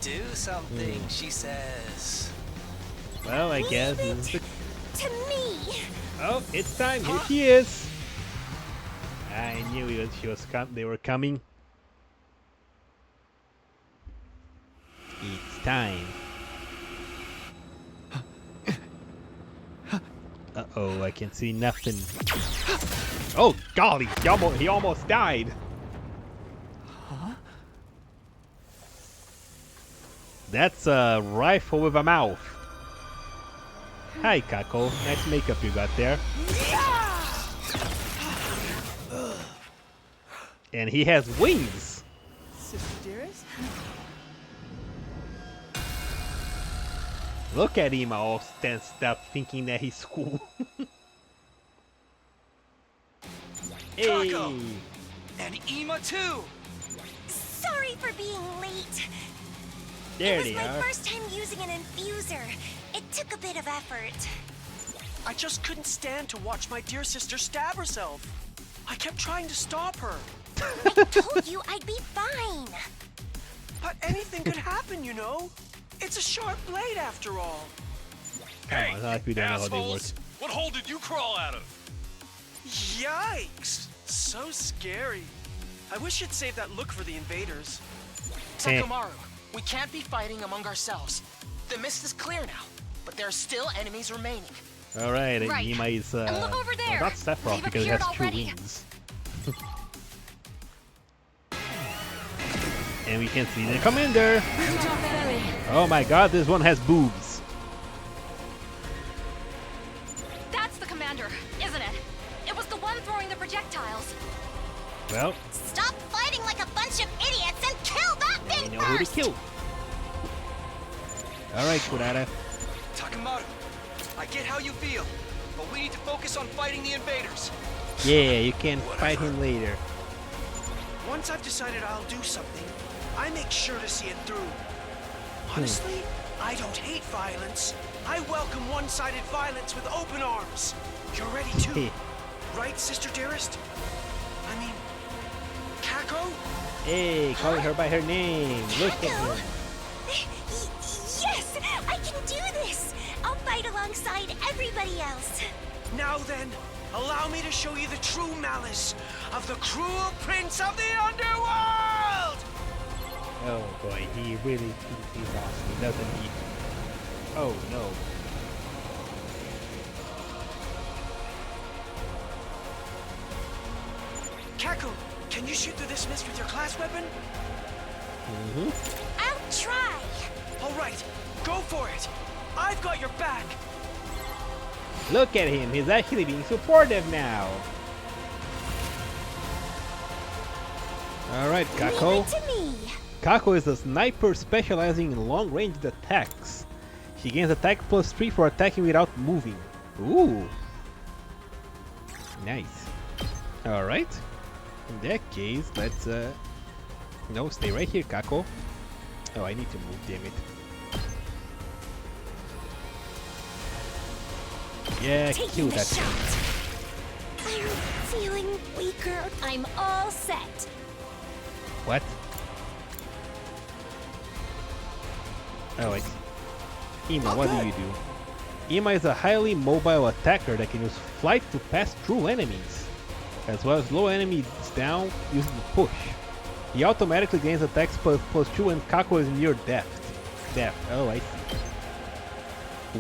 Do something, she says. Well, I guess Leave this is it to me. Oh, it's time! Here she is! I knew they were coming. It's time. Uh-oh, I can see nothing. Oh, golly! He almost died! Huh? That's a rifle with a mouth. Hi, Kako. Nice makeup you got there. And he has wings! Sister dearest? Look at him all tensed up thinking that he's cool. Hey! Kako! And Ima too! Sorry for being late. There it they was my are. first time using an infuser. It took a bit of effort. I just couldn't stand to watch my dear sister stab herself. I kept trying to stop her. I told you I'd be fine. But anything could happen, you know. It's a sharp blade after all. Hey, it's not like we don't know how they work. What hole did you crawl out of? Yikes! So scary. I wish you'd save that look for the invaders. Takamaru, we can't be fighting among ourselves. The mist is clear now, but there are still enemies remaining. Alright, and Right. Ima is And look over there. not Sephiroth They've because it has appeared two already. wings. And we can see the commander! Oh my god, this one has boobs! That's the commander, isn't it? It was the one throwing the projectiles. Well, Stop fighting like a bunch of idiots and kill that we thing know who to first! kill. Alright, Kurata. Takamaru, I get how you feel, but we need to focus on fighting the invaders. Yeah, you can fight him later. Once I've decided I'll do something, I make sure to see it through. Honestly, I don't hate violence. I welcome one-sided violence with open arms. You're ready too, right, sister dearest? I mean, Kako? Hey, calling her by her name. Look at him. Yes, I can do this. I'll fight alongside everybody else. Now then, allow me to show you the true malice of the cruel prince of the underworld! Oh boy, he really thinks he's awesome, doesn't he? Oh no. Kako, can you shoot through this mist with your class weapon? I'll try. All right, go for it. I've got your back. Look at him, he's actually being supportive now. Alright, Kako. Leave it to me. Kako is a sniper specializing in long-range attacks. She gains attack +3 for attacking without moving. Ooh. Nice. Alright. In that case, let's no, stay right here, Kako. Oh, I need to move, damn it. Yeah, kill Taking the that shot. thing. I'm feeling weaker. I'm all set. What? Oh, I see. Ima, what do you do? Ima is a highly mobile attacker that can use flight to pass through enemies, as well as slow enemies down using the push. He automatically gains attacks +2 when Kako is near death. Oh, I see.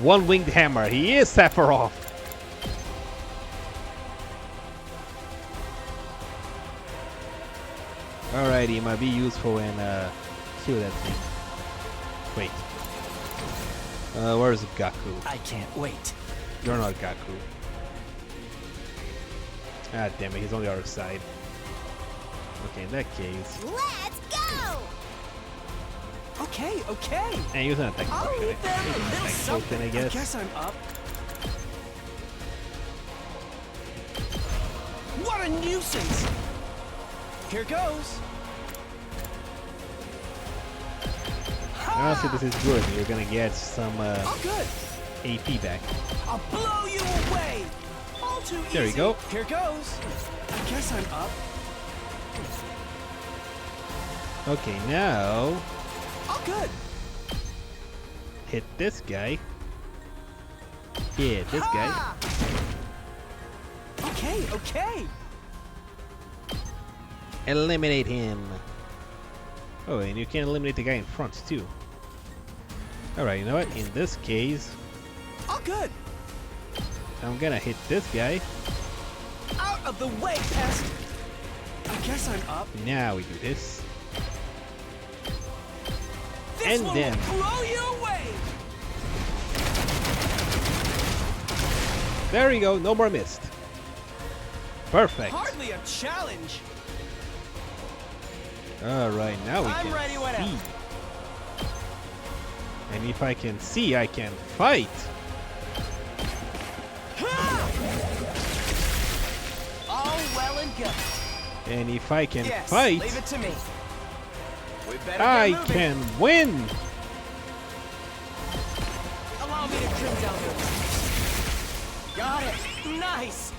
One-winged hammer. He is Sephiroth. Alrighty, might be useful in kill that thing. Wait. Where's Gaku? I can't wait. You're not Gaku. Ah, damn it, he's on the other side. Okay, in that case. Let's go! Okay, okay. And use an attack I'll potion. leave them a Use an little attack something. potion, I guess. I guess I'm up. What a nuisance! Here goes. Honestly, this is good. You're gonna get some Oh, good. AP back. I'll blow you away. All too easy. There you go. Here goes. I guess I'm up. Okay, now Oh, good. hit this guy. Yeah, this guy. Okay, okay. Eliminate him. Oh, and you can eliminate the guy in front too. Alright, you know what? In this case, Oh, good. I'm gonna hit this guy. Out of the way, pest. I guess I'm up. Now we do this. This And one then will blow you away. there you go, no more mist. Perfect. Hardly a challenge. Alright, now we I'm can ready whenever. see. And if I can see, I can fight. All well and good. And if I can Yes, fight, leave it to me. We better I get moving. can win. Allow me to trim down the... Got it. Nice.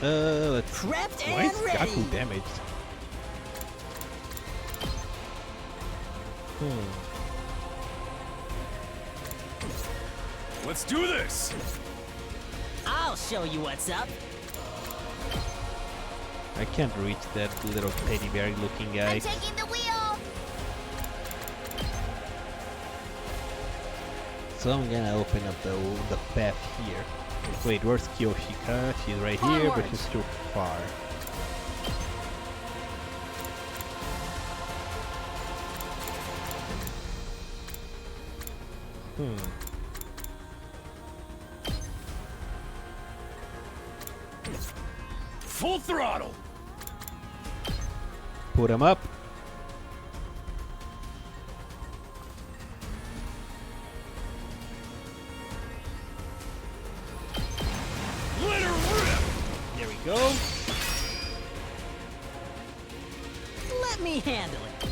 Let's see. Prepped Why is and ready. Kako damaged? Let's do this! I'll show you what's up. I can't reach that little teddy bear looking guy. I'm taking the wheel. So I'm gonna open up the path here. Wait, where's Kyoshika? She's right here, but she's too far. Full throttle! Put him up. Let her rip! There we go. Let me handle it.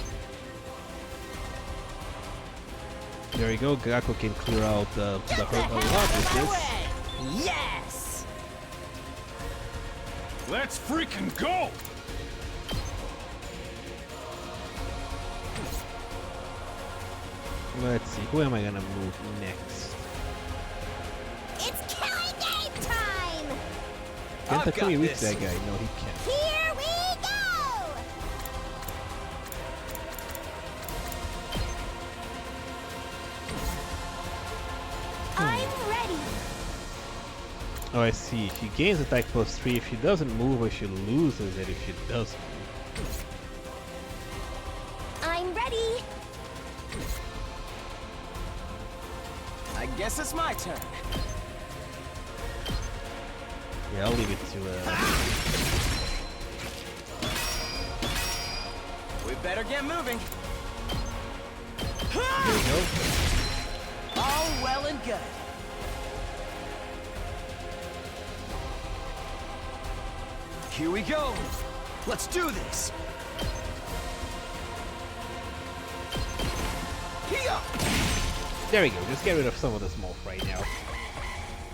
There we go. Kako can clear out the hurt a lot with this. Yes. Let's freaking go! Let's see. Who am I gonna move next? It's killing game time. Can't I've Takumi got reach this. that guy? No, he can't. Here we go. I'm ready. Oh, I see. She gains attack +3 if she doesn't move, or she loses it if she does move. I'm ready. I guess it's my turn. Yeah, I'll leave it to We better get moving. There we go. All well and good. Here we go. Let's do this. Here. There we go. Just get rid of some of the small fry now.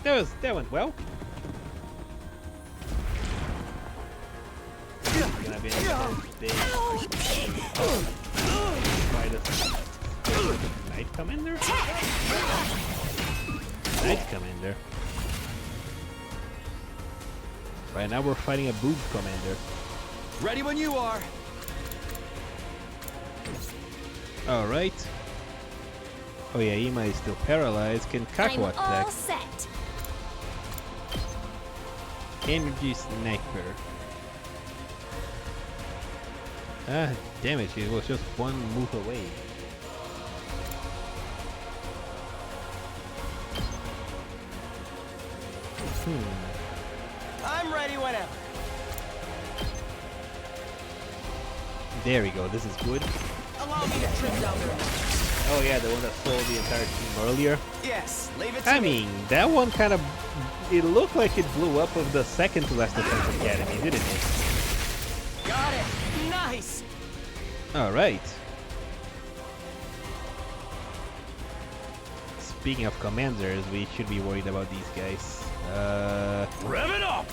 That went well. Gonna be Knight Commander? Knight Commander. Right now we're fighting a Boob Commander. Ready when you are. Alright. Oh yeah, Ima is still paralyzed. Can Kako I'm attack? all set. Energy sniper. Ah, damn it! It was just one move away. I'm ready whenever. There we go. This is good. Allow me to trim down their numbers. Oh yeah, the one that stole the entire team earlier. Yes, leave it to I me. mean, that one kind of... It looked like it blew up of the second to last Defense Academy, didn't it? Got it. Nice. Alright. Speaking of commanders, we should be worried about these guys. Rev it up!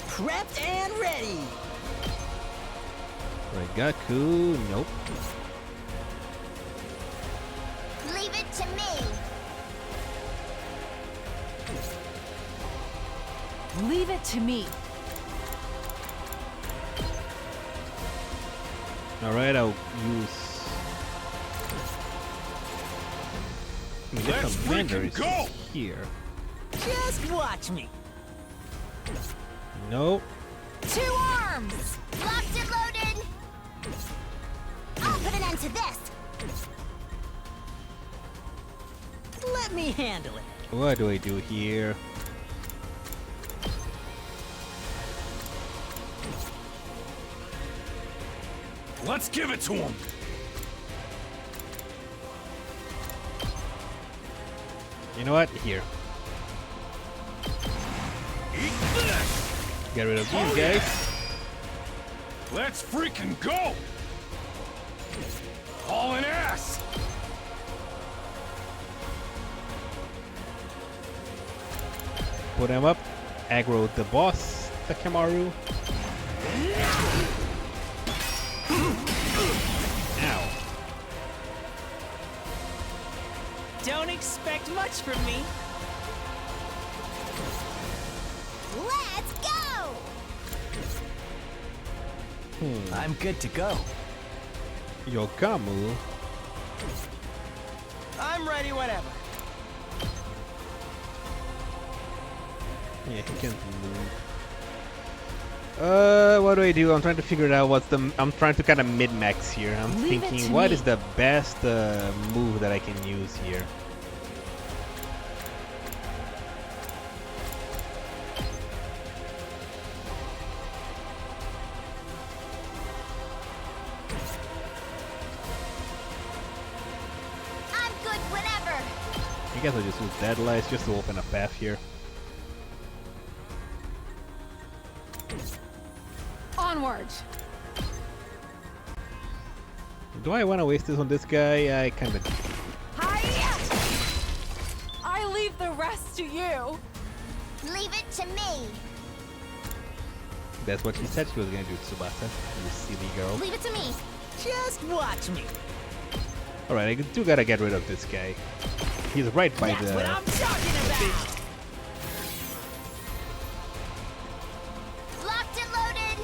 Prepped and ready. Gaku, nope. Leave it to me. Leave it to me. Alright, I'll use... I mean, the commander is here. Just watch me. No. 2 arms! Locked and loaded! I'll put an end to this! Let me handle it. What do I do here? Let's give it to him! You know what? Here. Eat this! Get rid of these guys. Let's freaking go! Hauling ass! Put him up. Aggro the boss, Takemaru. Ow. Don't expect much from me. Let's go! I'm good to go. Yokamu. I'm ready whenever. Yeah, he can't move. What do I do? I'm trying to figure it out. I'm trying to kind of mid-max here. I'm thinking, what is the best move that I can use here? I'm good whenever! I guess I'll just use Deadlights just to open a path here. Onward. Do I want to waste this on this guy? I kind of... I leave the rest to you. Leave it to me! That's what she said she was going to do, Tsubasa. You silly girl. Leave it to me! Just watch me. Alright, I do gotta get rid of this guy. He's right by That's what I'm talking about. Locked and loaded!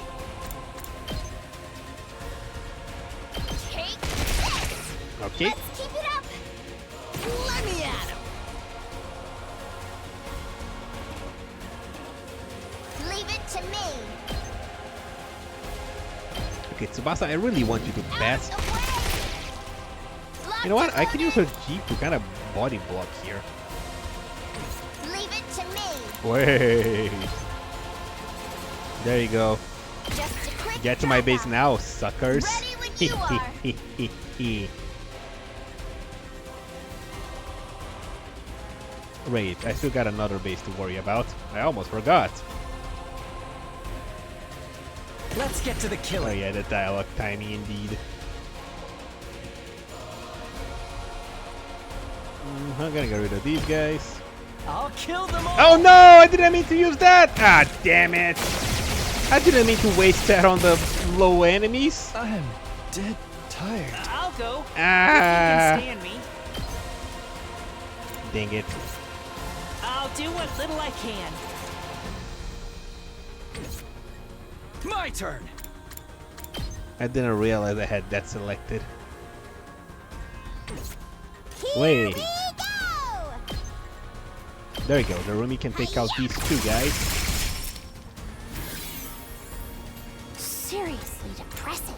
Take this! Okay. Let's keep it up! Let me at him. Leave it to me! Okay, Tsubasa, I really want you to pass. Away! You know what? I can use her Jeep to kind of body block here. Leave it to me! Wait. There you go. Just a quick Get to my base now, suckers. Ready when you are. Wait, I still got another base to worry about. I almost forgot. Let's get to the Oh killing. yeah, the dialogue tiny indeed. I'm gonna get rid of these guys. I'll kill them all. Oh no! I didn't mean to use that! Ah, damn it! I didn't mean to waste that on the low enemies. I'm dead tired. I'll go. Ah! If you can stand me. Dang it. I'll do what little I can. My turn. I didn't realize I had that selected. Here Wait. we go! There you go. The Rumi can take out these two guys. Seriously depressing.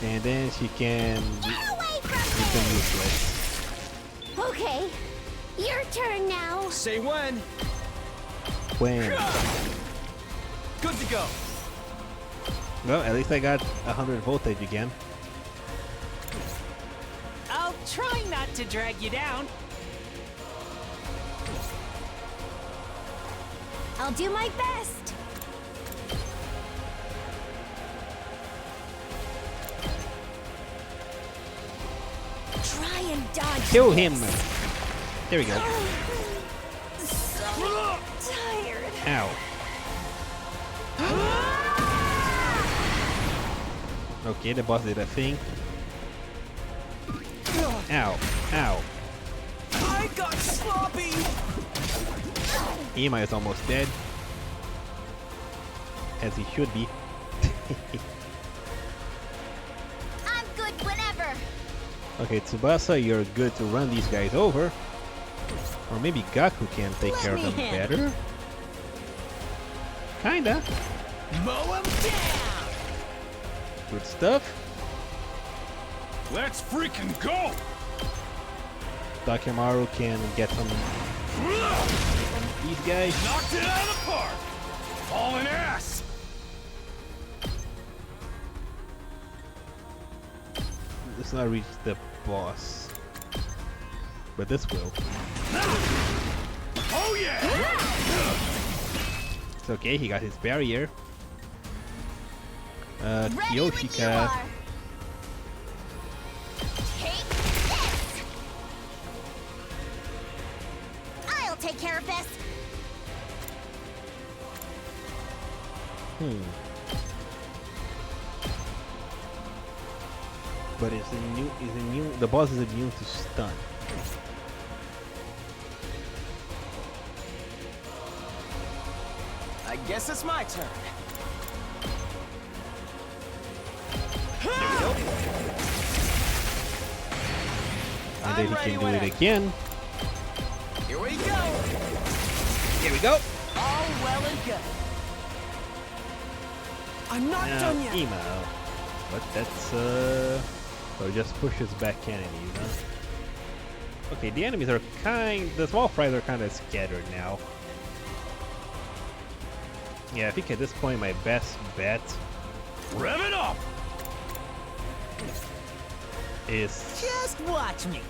And then she can Get away from make them me! useless. Okay, your turn now. Say when. When? Good to go. Well, at least I got 100 voltage again. I'll try not to drag you down. I'll do my best. Try and dodge. Kill him! this. There we go. So tired. Ow. Okay, the boss did a thing. Ow. Ow. I got sloppy. Ema is almost dead. As he should be. I'm good whenever. Okay, Tsubasa, you're good to run these guys over. Or maybe Gaku can take care of them better. Kinda. Mow 'em down! Good stuff. Let's freaking go! Takemaru can get some these guys. Knocked it out of the park! Hauling ass! Let's not reach the boss. But this will. Oh yeah! It's okay, he got his barrier. Ready when you Kyoshika. are. Take this. I'll take care of this. But is immune the boss is immune to stun. I guess it's my turn. And then he can do it again. Here we go. Here we go. All well and good. I'm not done yet. Emo. But that's so it just pushes back enemies, huh? Okay, the enemies are the small fries are kinda scattered now. Yeah, I think at this point my best bet Rev it up! is Just watch me.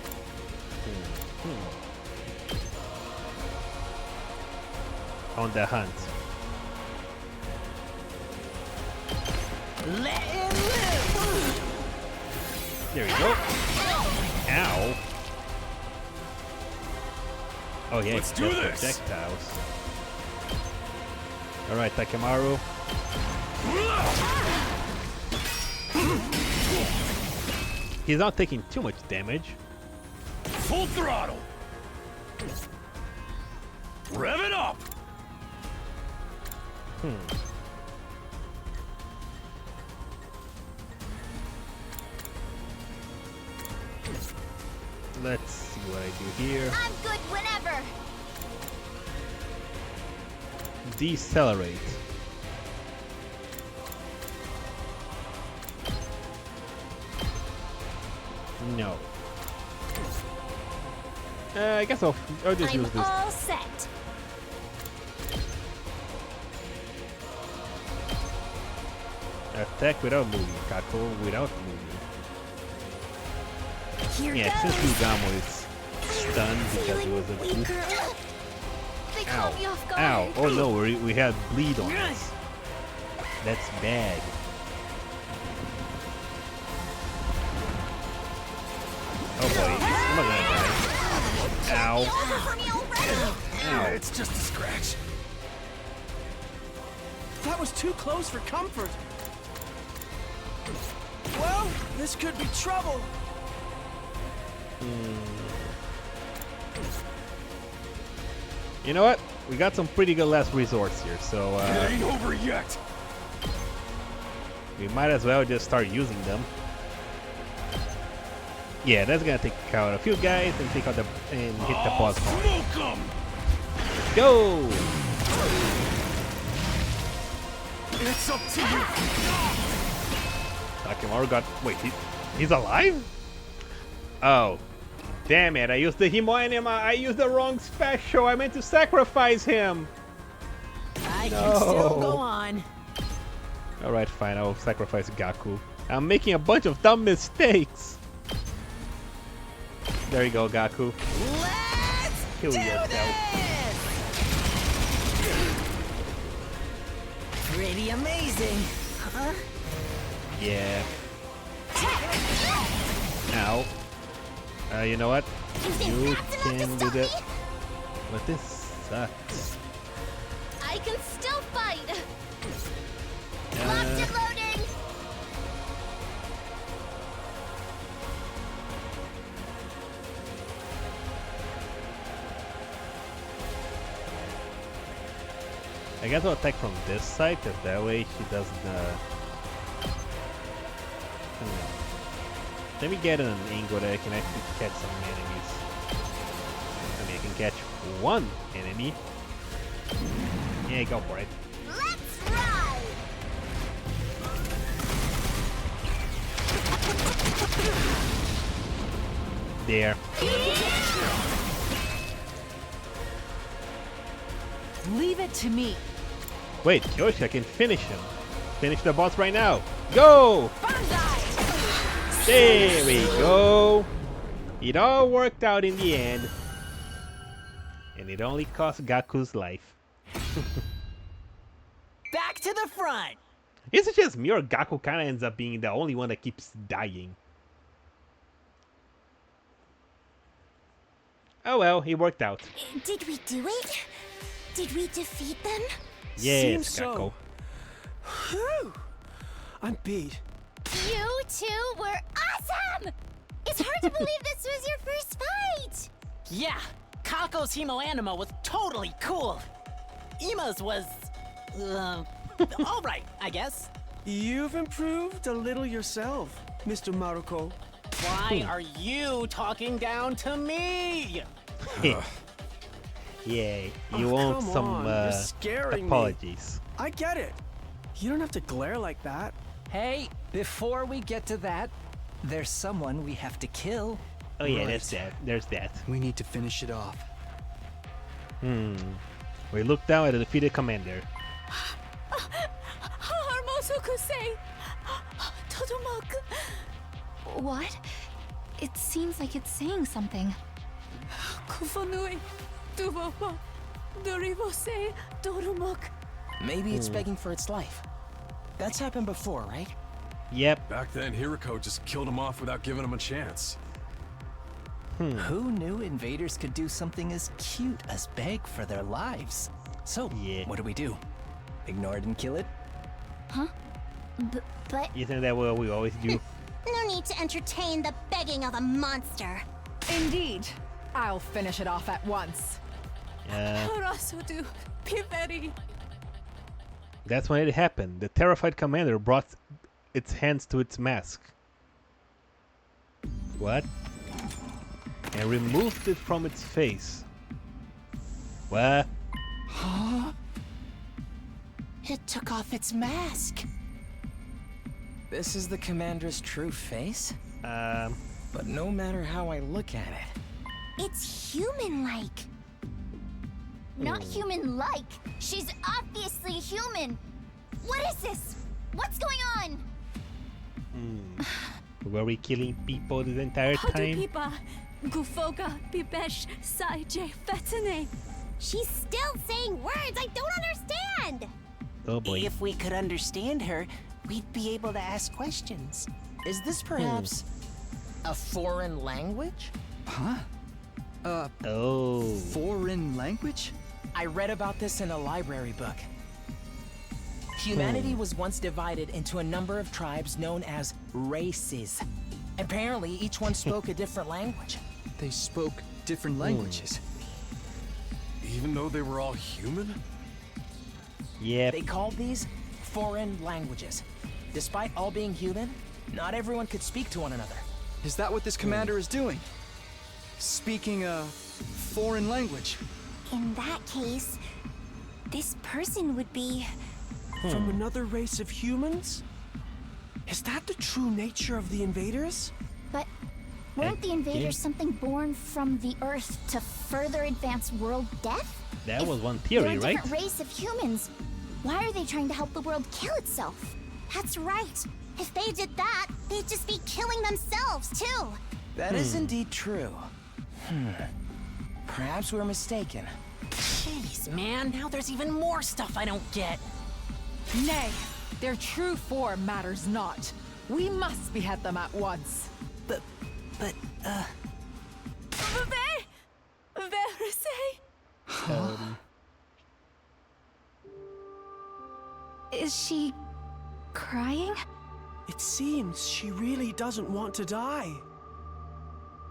on the hunt. Let him live. There we go. Ow. Oh yeah, Let's it's do just this. projectiles. Alright, Takemaru. He's not taking too much damage. Full throttle! Rev it up! Let's see what I do here. I'm good whenever. Decelerate. No. I guess I'll just I'm use this. all set. Attack without moving. Kako without moving. Here Yeah, goes. since Lugamo is stunned because it was a Feeling goof. weaker. They Ow. caught me off guard. Ow. Oh no, we had bleed on us. That's bad. Oh boy, I'm not gonna die. Ow. Over for me already. Yeah, it's just a scratch. That was too close for comfort. Well, this could be trouble. You know what? We got some pretty good last resorts here, so It ain't over yet. We might as well just start using them. Yeah, that's gonna take out a few guys and take out the and hit the boss hard. Let's go! It's up to you. Takimaru got. Wait, he's alive? Oh, damn it! I used the Himo Anima. I used the wrong special. I meant to sacrifice him. I can still go on. All right, fine. I'll sacrifice Gaku. I'm making a bunch of dumb mistakes. There you go, Gaku. Let's Kill do yourself. this! Pretty amazing, huh? Yeah. Now, you know what? You can do that. But this sucks. I can still fight. Locked and loading. I guess I'll attack from this side, because that way she doesn't. Let me get an angle that I can actually catch some enemies. I mean, I can catch one enemy. Yeah, go for it. Let's ride. There. Leave it to me. Wait, Yoshi, I can finish him. Finish the boss right now. Go! There we go. It all worked out in the end. And it only cost Gaku's life. Back to the front. Is it just me or Gaku kinda ends up being the only one that keeps dying? Oh well, it worked out. Did we do it? Did we defeat them? Yes, Seems Kako. so. Whew. I'm beat. You two were awesome! It's hard to believe this was your first fight! Yeah, Kako's Himo Anima was totally cool. Ima's was, all right, I guess. You've improved a little yourself, Mr. Maruko. Why are you talking down to me? Yeah, Oh, you want come some on, you're scaring me. apologies. I get it. You don't have to glare like that. Hey, before we get to that, there's someone we have to kill. Oh yeah, Right. there's that. There's that. We need to finish it off. We look down at the defeated commander. Hermoso-kusei! Todomoku! What? It seems like it's saying something. Kufanui, Duvopa, Dorivose, Dorumok. Maybe it's begging for its life. That's happened before, right? Yep. Back then, Hiriko just killed him off without giving him a chance. Who knew invaders could do something as cute as beg for their lives? So, Yeah. what do? Ignore it and kill it? Huh? But Isn't that what we always do? No need to entertain the begging of a monster. Indeed. I'll finish it off at once. Harasodu, Piveri. That's when it happened. The terrified commander brought its hands to its mask. What? And removed it from its face. What? Huh? It took off its mask. This is the commander's true face? But no matter how I look at it, It's human-like. Not human-like. She's obviously human. What is this? What's going on? Were we killing people this entire time? Hadupipa, Gufoga, Bibesh, Saije, Fetene. She's still saying words I don't understand. Oh boy. If we could understand her, we'd be able to ask questions. is this perhaps A foreign language? Huh? Oh. Foreign language? I read about this in a library book. Humanity was once divided into a number of tribes known as races. Apparently, each one spoke a different language. They spoke different languages. Even though they were all human? Yep. They called these foreign languages. Despite all being human, not everyone could speak to one another. Is that what this commander is doing? Speaking a foreign language? In that case, this person would be... From another race of humans? Is that the true nature of the invaders? But weren't the invaders something born from the Earth to further advance world death? That was one They're theory, a right? different race of humans. Why are they trying to help the world kill itself? That's right. If they did that, they'd just be killing themselves, too. That is indeed true. Perhaps we're mistaken. Jeez, man, now there's even more stuff I don't get. Nay, their true form matters not. We must behead them at once. But, Is she crying? It seems she really doesn't want to die.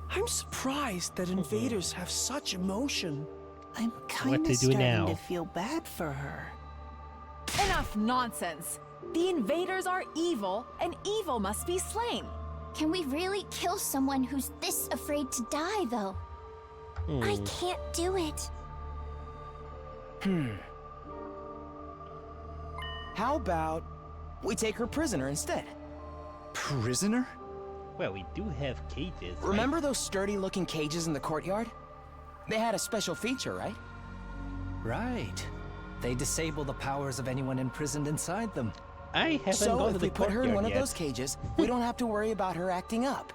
I'm surprised that invaders have such emotion. I'm What kind to of do starting now? to feel bad for her. Enough nonsense. The invaders are evil, and evil must be slain. Can we really kill someone who's this afraid to die, though? I can't do it. How about we take her prisoner instead? Prisoner? Well, we do have cages. right? Remember those sturdy-looking cages in the courtyard? They had a special feature, right? Right. They disable the powers of anyone imprisoned inside them. I haven't So gone to if the we put her in courtyard one of yet. those cages, we don't have to worry about her acting up.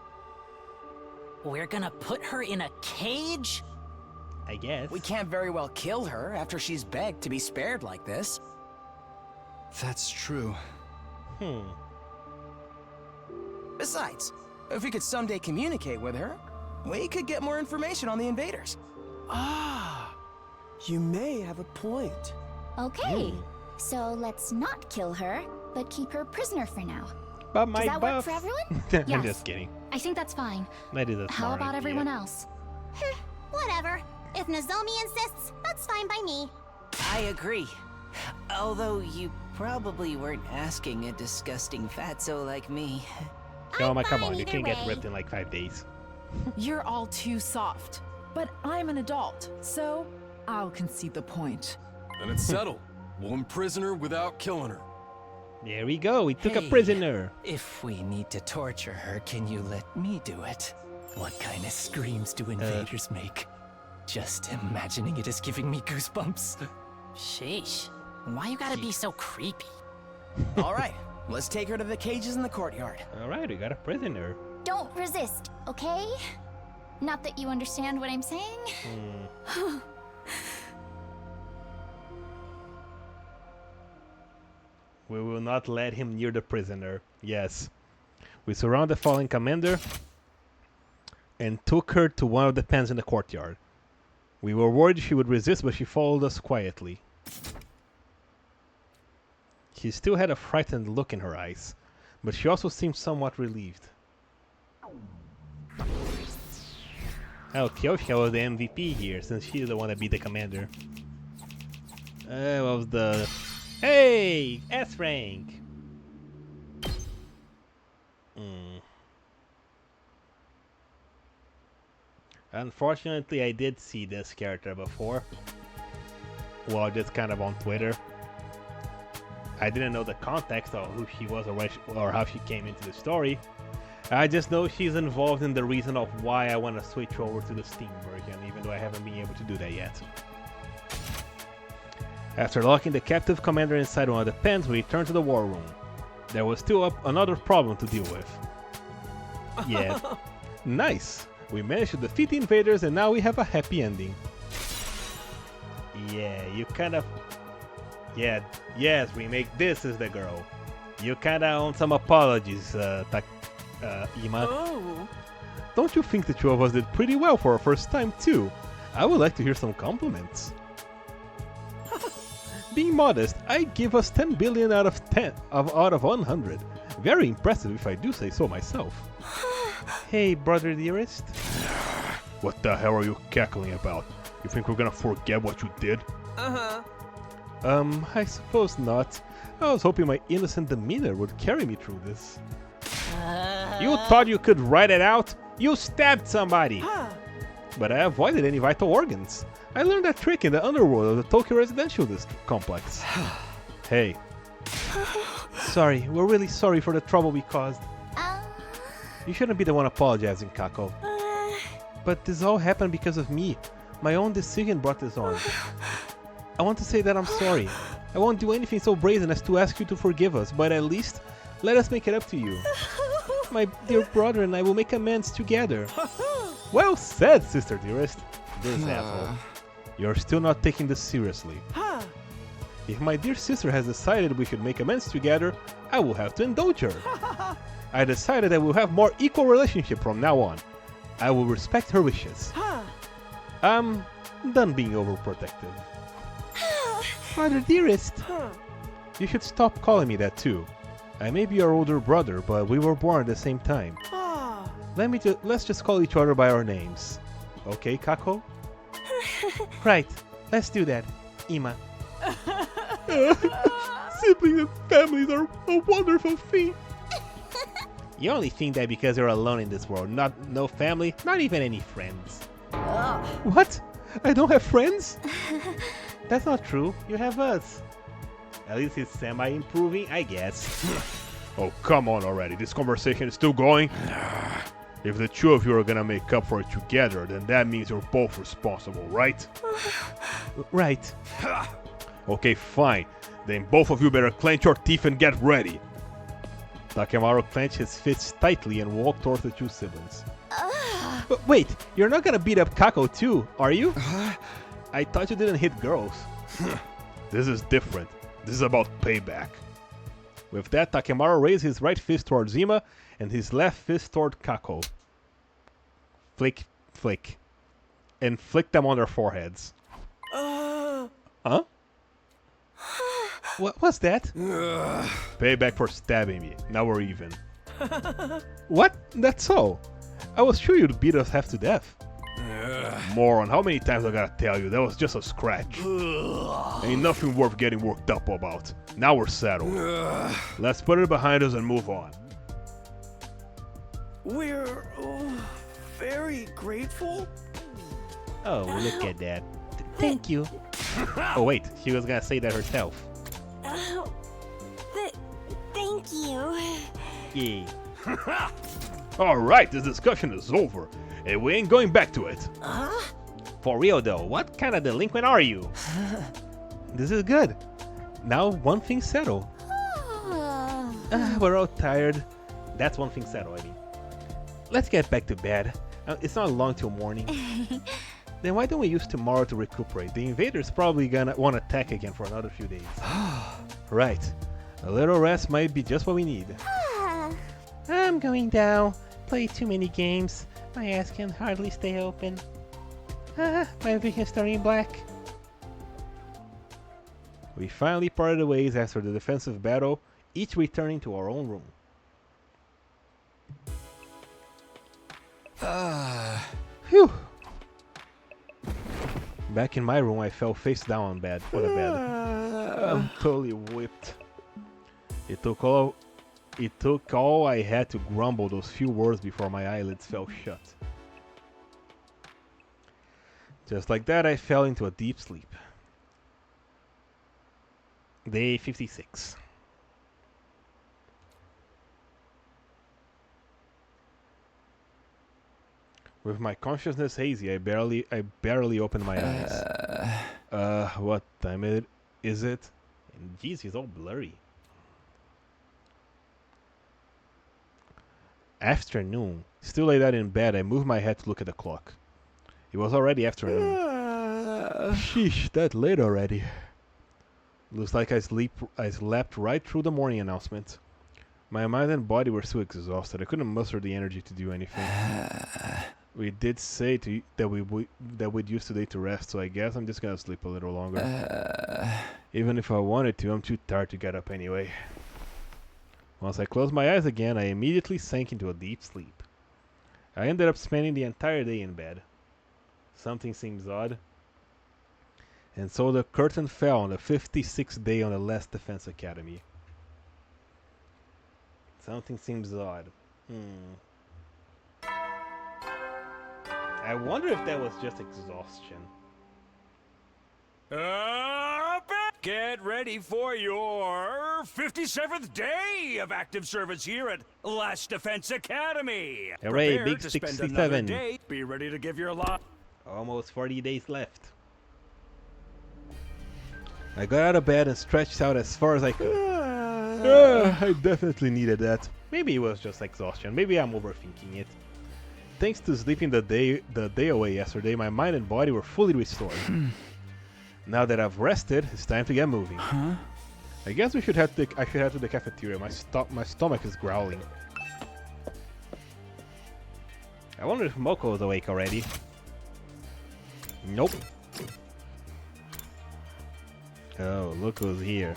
We're gonna put her in a cage? I guess. We can't very well kill her after she's begged to be spared like this. That's true. Besides, if we could someday communicate with her, we could get more information on the invaders. Ah, you may have a point. Okay, so let's not kill her, but keep her prisoner for now. But my Does that work buff. for everyone? I'm Yes. just kidding. I think that's fine. That is a How smart about idea. everyone else? Whatever. If Nozomi insists, that's fine by me. I agree. Although you probably weren't asking a disgusting fatso like me. Come on, fine you either can't get way. ripped in like 5 days. You're all too soft. But I'm an adult, so I'll concede the point. Then it's settled. One prisoner without killing her. There we go. We took a Hey. prisoner. If we need to torture her, can you let me do it? What kind of screams do invaders make? Just imagining it is giving me goosebumps. Sheesh. Why you gotta be so creepy? All right, let's take her to the cages in the courtyard. All right, we got a prisoner. Don't resist, okay? Not that you understand what I'm saying. We will not let him near the prisoner. Yes. We surround the fallen commander and took her to one of the pens in the courtyard. We were worried she would resist, but she followed us quietly. She still had a frightened look in her eyes, but she also seemed somewhat relieved. Oh, Kyoshka was the MVP here, since she's the one that beat the commander. What was the... Hey! S rank! Unfortunately, I did see this character before. Well, just kind of on Twitter. I didn't know the context of who she was or how she came into the story. I just know she's involved in the reason of why I want to switch over to the Steam version, even though I haven't been able to do that yet. After locking the captive commander inside one of the pens, we returned to the war room. There was still another problem to deal with. Yeah. Nice! We managed to defeat the invaders and now we have a happy ending. Yeah, you kind of... Yeah, yes, Remake, this is the girl. You kinda own some apologies, Ima. Oh. Don't you think the two of us did pretty well for our first time too? I would like to hear some compliments. Being modest, I give us 10 billion out of 100. Very impressive if I do say so myself. Hey, brother dearest. What the hell are you cackling about? You think we're gonna forget what you did? Uh-huh. I suppose not. I was hoping my innocent demeanor would carry me through this. You thought you could write it out? You stabbed somebody! But I avoided any vital organs. I learned that trick in the underworld of the Tokyo residential complex. Hey. Sorry, we're really sorry for the trouble we caused. You shouldn't be the one apologizing, Kako. But this all happened because of me. My own decision brought this on. I want to say that I'm sorry. I won't do anything so brazen as to ask you to forgive us, but at least let us make it up to you. My dear brother and I will make amends together. Well said, sister dearest. This asshole. You're still not taking this seriously. If my dear sister has decided we should make amends together, I will have to indulge her. I decided that we'll have more equal relationship from now on. I will respect her wishes. I'm done being overprotective. Mother dearest. You should stop calling me that too. I may be your older brother, but we were born at the same time. Let's just call each other by our names. Okay, Kako? Right. Let's do that. Ima. Siblings and families are a wonderful thing. You only think that because you're alone in this world. No family, not even any friends. What? I don't have friends? That's not true. You have us. At least it's semi-improving, I guess. Oh, come on already. This conversation is still going? If the two of you are gonna make up for it together, then that means you're both responsible, right? Right. Okay, fine. Then both of you better clench your teeth and get ready. Takemaru clenched his fists tightly and walked towards the two siblings. But wait, you're not gonna beat up Kako too, are you? I thought you didn't hit girls. This is different. This is about payback. With that, Takemaru raised his right fist towards Ima and his left fist toward Kako. Flick, flick. And flick them on their foreheads. Huh? What was that? Payback for stabbing me. Now we're even. What? That's all. I was sure you'd beat us half to death. Moron, how many times I gotta tell you? That was just a scratch. Ain't nothing worth getting worked up about. Now we're settled. Let's put it behind us and move on. We're very grateful. Oh, look at that. Thank you. Oh wait, she was gonna say that herself. Thank you. Yay. Alright, this discussion is over, and we ain't going back to it. For real though, what kind of delinquent are you? This is good. Now one thing settled. We're all tired. That's one thing settled, I mean. Let's get back to bed. It's not long till morning. Then why don't we use tomorrow to recuperate? The invader's probably gonna want to attack again for another few days. Right. A little rest might be just what we need. I'm going down. Play too many games. My ass can hardly stay open. My vision's turning black. We finally parted ways after the defensive battle, each returning to our own room. Phew. Back in my room, I fell face down on the bed. I'm totally whipped. It took all I had to grumble those few words before my eyelids fell shut. Just like that, I fell into a deep sleep. Day 56. With my consciousness hazy, I barely opened my eyes. What time is it? And geez, he's all blurry. Afternoon. Still laid out in bed, I moved my head to look at the clock. It was already afternoon. Sheesh, that late already. Looks like I slept right through the morning announcement. My mind and body were so exhausted, I couldn't muster the energy to do anything. We did say that we'd use today to rest, so I guess I'm just gonna sleep a little longer. Even if I wanted to, I'm too tired to get up anyway. Once I closed my eyes again, I immediately sank into a deep sleep. I ended up spending the entire day in bed. Something seems odd. And so the curtain fell on the 56th day on the Last Defense Academy. Something seems odd. I wonder if that was just exhaustion. Get ready for your 57th day of active service here at Last Defense Academy. Hooray, Prepare big to spend 67. another day. Be ready to give your lot. Almost 40 days left. I got out of bed and stretched out as far as I could. I definitely needed that. Maybe it was just exhaustion. Maybe I'm overthinking it. Thanks to sleeping the day away yesterday, my mind and body were fully restored. Now that I've rested, it's time to get moving. I guess I should head to the cafeteria. My stomach is growling. I wonder if Moko is awake already. Nope. Oh, look who's here.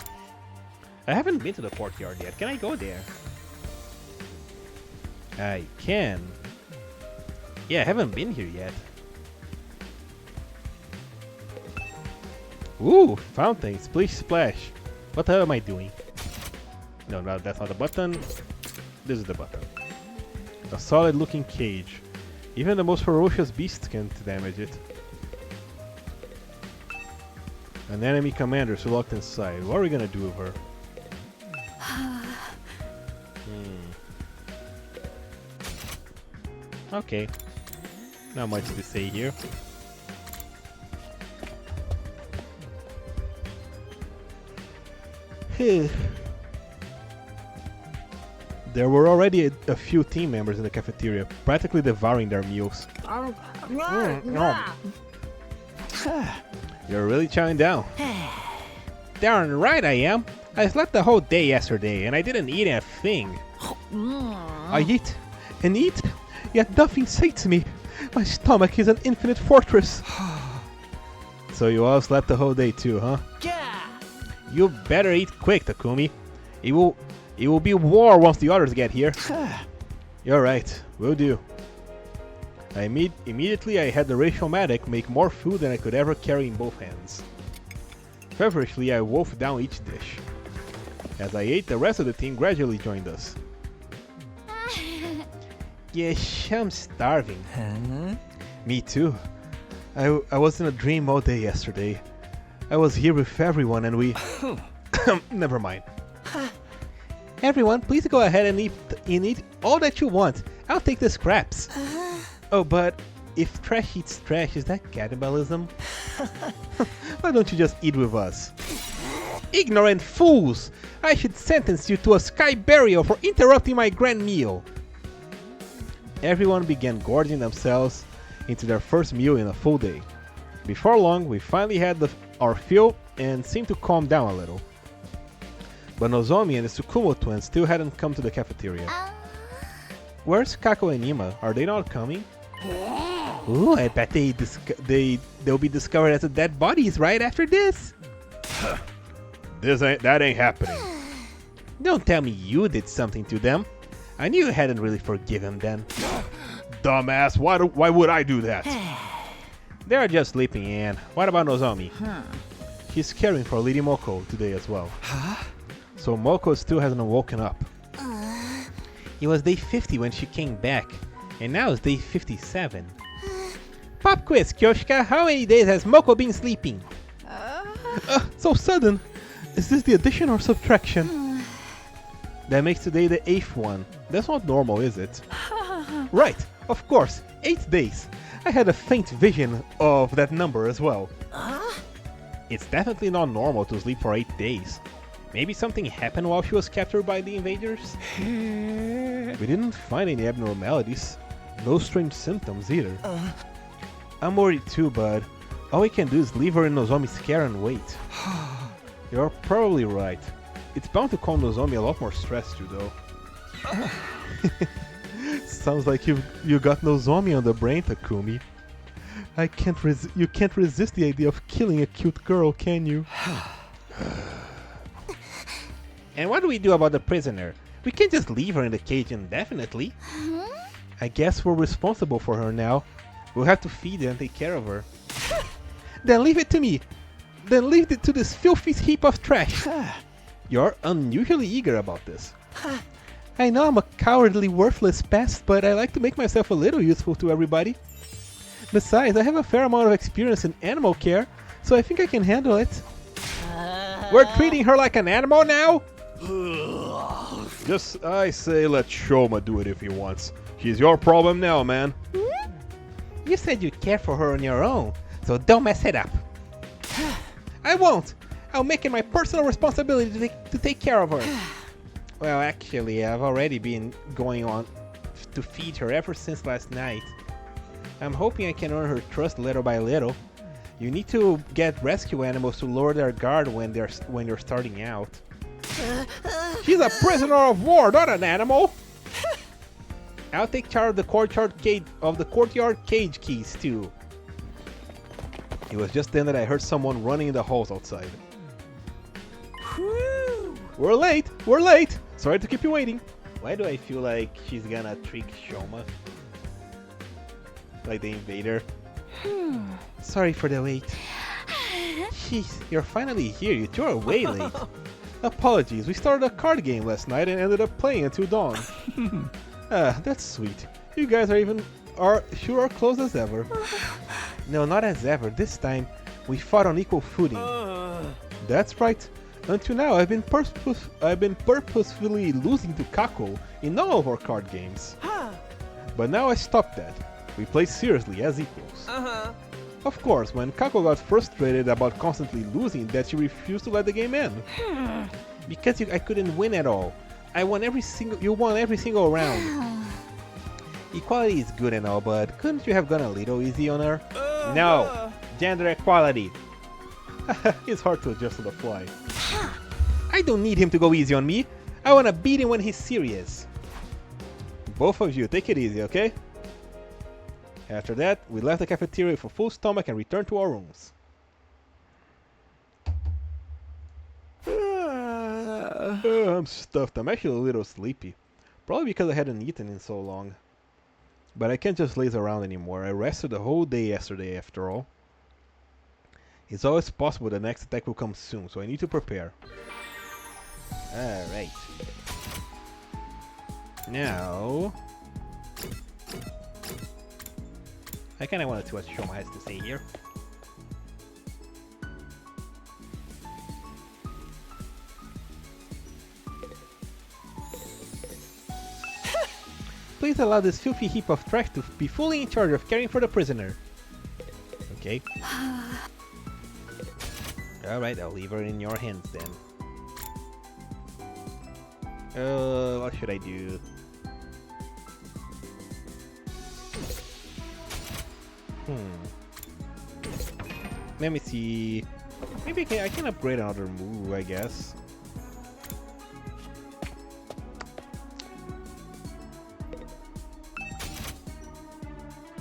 I haven't been to the courtyard yet. Can I go there? I can. Yeah, I haven't been here yet. Ooh, fountain, splish splash. What the hell am I doing? No, that's not the button. This is the button. A solid looking cage. Even the most ferocious beasts can't damage it. An enemy commander is locked inside. What are we gonna do with her? Okay. Not much to say here. There were already a few team members in the cafeteria, practically devouring their meals. You're really chowing down. Darn right I am. I slept the whole day yesterday and I didn't eat a thing. I eat and eat, yet nothing sates me. My stomach is an infinite fortress. So you all slept the whole day too, huh? You better eat quick, Takumi. It will be war once the others get here. You're right, will do. Immediately I had the racial medic make more food than I could ever carry in both hands. Feverishly I wolfed down each dish. As I ate, the rest of the team gradually joined us. Yes, I'm starving. Me too. I was in a dream all day yesterday. I was here with everyone and we... Never mind. Everyone, please go ahead and eat all that you want. I'll take the scraps. Oh, but if trash eats trash, is that cannibalism? Why don't you just eat with us? Ignorant fools! I should sentence you to a sky burial for interrupting my grand meal. Everyone began gorging themselves into their first meal in a full day. Before long, we finally had our fill and seemed to calm down a little. But Nozomi and the Tsukumo twins still hadn't come to the cafeteria. Where's Kako and Ima? Are they not coming? Ooh, I bet they'll be discovered as dead bodies right after this. That ain't happening. Don't tell me you did something to them. I knew you hadn't really forgiven them. Dumbass, why would I do that? They're just sleeping in. What about Nozomi? She's caring for Lady Moko today as well. So Moko still hasn't woken up. It was day 50 when she came back, and now it's day 57. Pop quiz, Kyoshika. How many days has Moko been sleeping? So sudden. Is this the addition or subtraction? That makes today the 8th one. That's not normal, is it? Right, of course, 8 days. I had a faint vision of that number as well. It's definitely not normal to sleep for 8 days. Maybe something happened while she was captured by the invaders? We didn't find any abnormalities. No strange symptoms either. I'm worried too, but all we can do is leave her in Nozomi's care and wait. You're probably right. It's bound to cause Nozomi a lot more stress too, though. Sounds like you got Nozomi on the brain, Takumi. You can't resist the idea of killing a cute girl, can you? And what do we do about the prisoner? We can't just leave her in the cage indefinitely. I guess we're responsible for her now. We'll have to feed her and take care of her. Then leave it to me. Then leave it to this filthy heap of trash. You're unusually eager about this. I know I'm a cowardly, worthless pest, but I like to make myself a little useful to everybody. Besides, I have a fair amount of experience in animal care, so I think I can handle it. We're treating her like an animal now? Just, I say, let Shoma do it if he wants. She's your problem now, man. You said you'd care for her on your own, so don't mess it up. I won't! I'll make it my personal responsibility to take care of her. Well, actually, I've already been going on to feed her ever since last night. I'm hoping I can earn her trust little by little. You need to get rescue animals to lower their guard when you're starting out. She's a prisoner of war, not an animal! I'll take charge of the courtyard cage keys too. It was just then that I heard someone running in the halls outside. We're late! We're late! Sorry to keep you waiting. Why do I feel like she's gonna trick Shoma? Like the invader. Sorry for the wait. Jeez, you're finally here. You two are way late. Apologies, we started a card game last night and ended up playing until dawn. That's sweet. You guys are close as ever. No, not as ever. This time, we fought on equal footing. That's right. Until now, I've been purposefully losing to Kako in all of our card games. But now I stopped that. We play seriously as equals. Of course, when Kako got frustrated about constantly losing, that she refused to let the game end. Because I couldn't win at all. You won every single round. Equality is good and all, but couldn't you have gone a little easy on her? No! Gender equality! It's hard to adjust on the fly. I don't need him to go easy on me. I wanna beat him when he's serious. Both of you, take it easy, okay? After that, we left the cafeteria with a full stomach and returned to our rooms. I'm stuffed. I'm actually a little sleepy. Probably because I hadn't eaten in so long. But I can't just laze around anymore. I rested the whole day yesterday after all. It's always possible the next attack will come soon, so I need to prepare. Alright. Now... I kinda wanna see what Shoma has to say here. Please allow this filthy heap of trash to be fully in charge of caring for the prisoner. Okay. Alright, I'll leave her in your hands then. What should I do? Let me see. Maybe I can upgrade another move, I guess.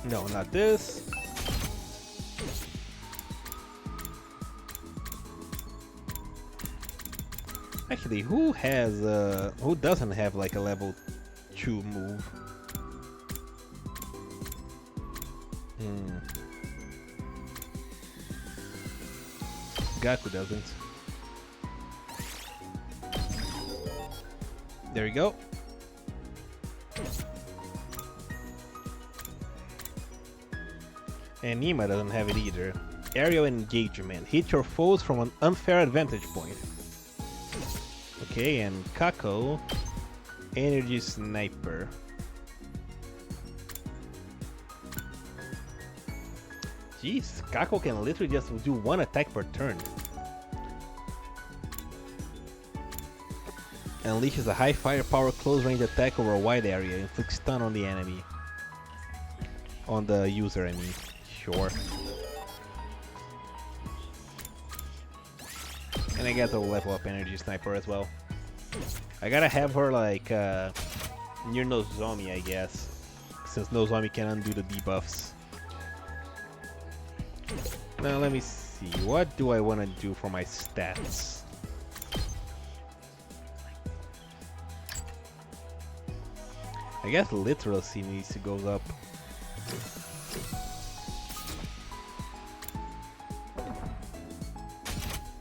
No, not this. Actually, who doesn't have like a level 2 move? Kako doesn't. There we go. And Nima doesn't have it either. Aerial engagement. Hit your foes from an unfair advantage point. Okay, and Kako. Energy sniper. Jeez, Kako can literally just do one attack per turn. Unleashes a high firepower close range attack over a wide area. Inflicts stun on the enemy. On the user, I mean. Sure. And I got to level up energy sniper as well. I gotta have her like near Nozomi, I guess. Since Nozomi can undo the debuffs. Now let me see, what do I want to do for my stats? I guess literacy needs to go up.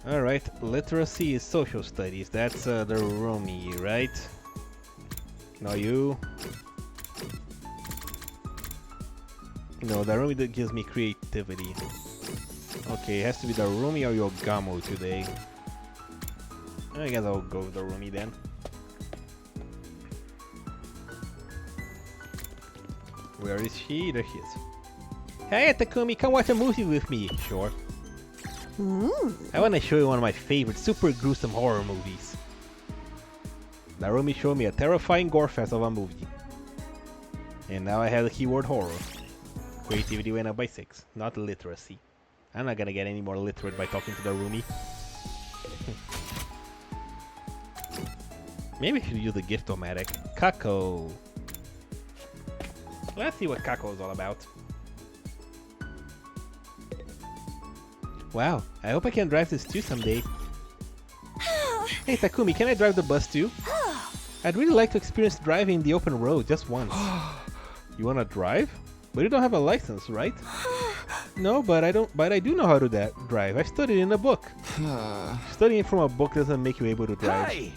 Alright, literacy is social studies. That's the roomie, right? No, you. No, the roomie that gives me creativity. Okay, it has to be the roomie or Yogamo today. I guess I'll go with the roomie then. Where is she? There she is. Hey Takumi, come watch a movie with me. Sure. I want to show you one of my favorite super gruesome horror movies. Narumi showed me a terrifying gore fest of a movie. And now I have the keyword horror. Creativity went up by 6, not literacy. I'm not gonna get any more literate by talking to the roomie. Maybe I should use the gift-o-matic. Kako! Let's see what Kako is all about. Wow, I hope I can drive this too someday. Hey Takumi, can I drive the bus too? I'd really like to experience driving the open road just once. You wanna drive? But you don't have a license, right? No, but I do know how to drive. I studied in a book. Studying from a book doesn't make you able to drive. Hey!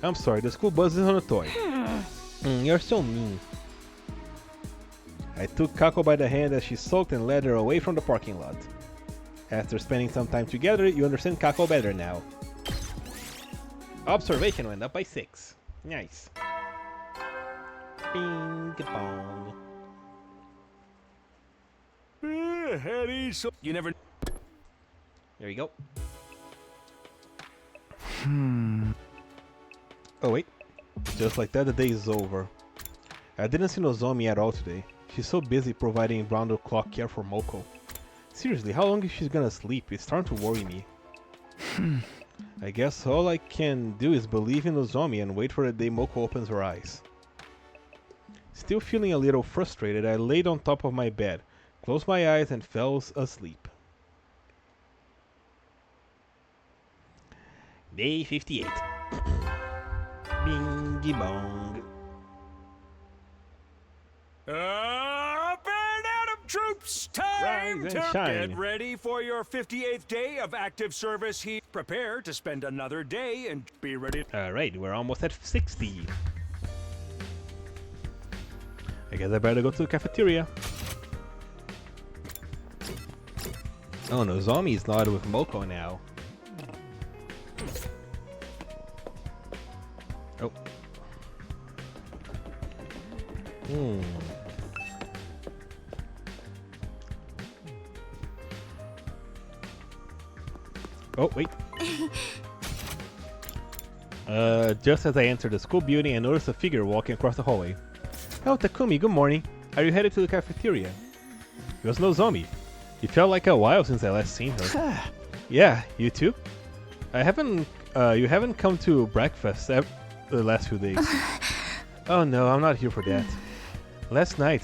I'm sorry, the school bus is on a toy. You're so mean. I took Kako by the hand as she sulked and led her away from the parking lot. After spending some time together, you understand Kako better now. Observation went up by 6. Nice. Bing bong. You never. There you go. Oh wait. Just like that, the day is over. I didn't see Nozomi at all today. She's so busy providing round-the-clock care for Moko. Seriously, how long is she gonna sleep? It's starting to worry me. I guess all I can do is believe in Nozomi and wait for the day Moko opens her eyes. Still feeling a little frustrated, I laid on top of my bed, closed my eyes and fell asleep. Day 58. Bingy bong. Up and at 'em, troops! Time Rise to and shine. get ready for your 58th day of active service here. Prepare to spend another day and be ready. Alright, we're almost at 60. I guess I better go to the cafeteria. Oh no, Zombie's not with Moko now. Oh. Oh, wait. Just as I entered the school building, I noticed a figure walking across the hallway. Oh, Takumi, good morning. Are you headed to the cafeteria? It was Nozomi. It felt like a while since I last seen her. Yeah, you too? You haven't come to breakfast the last few days. Oh no, I'm not here for that. Last night,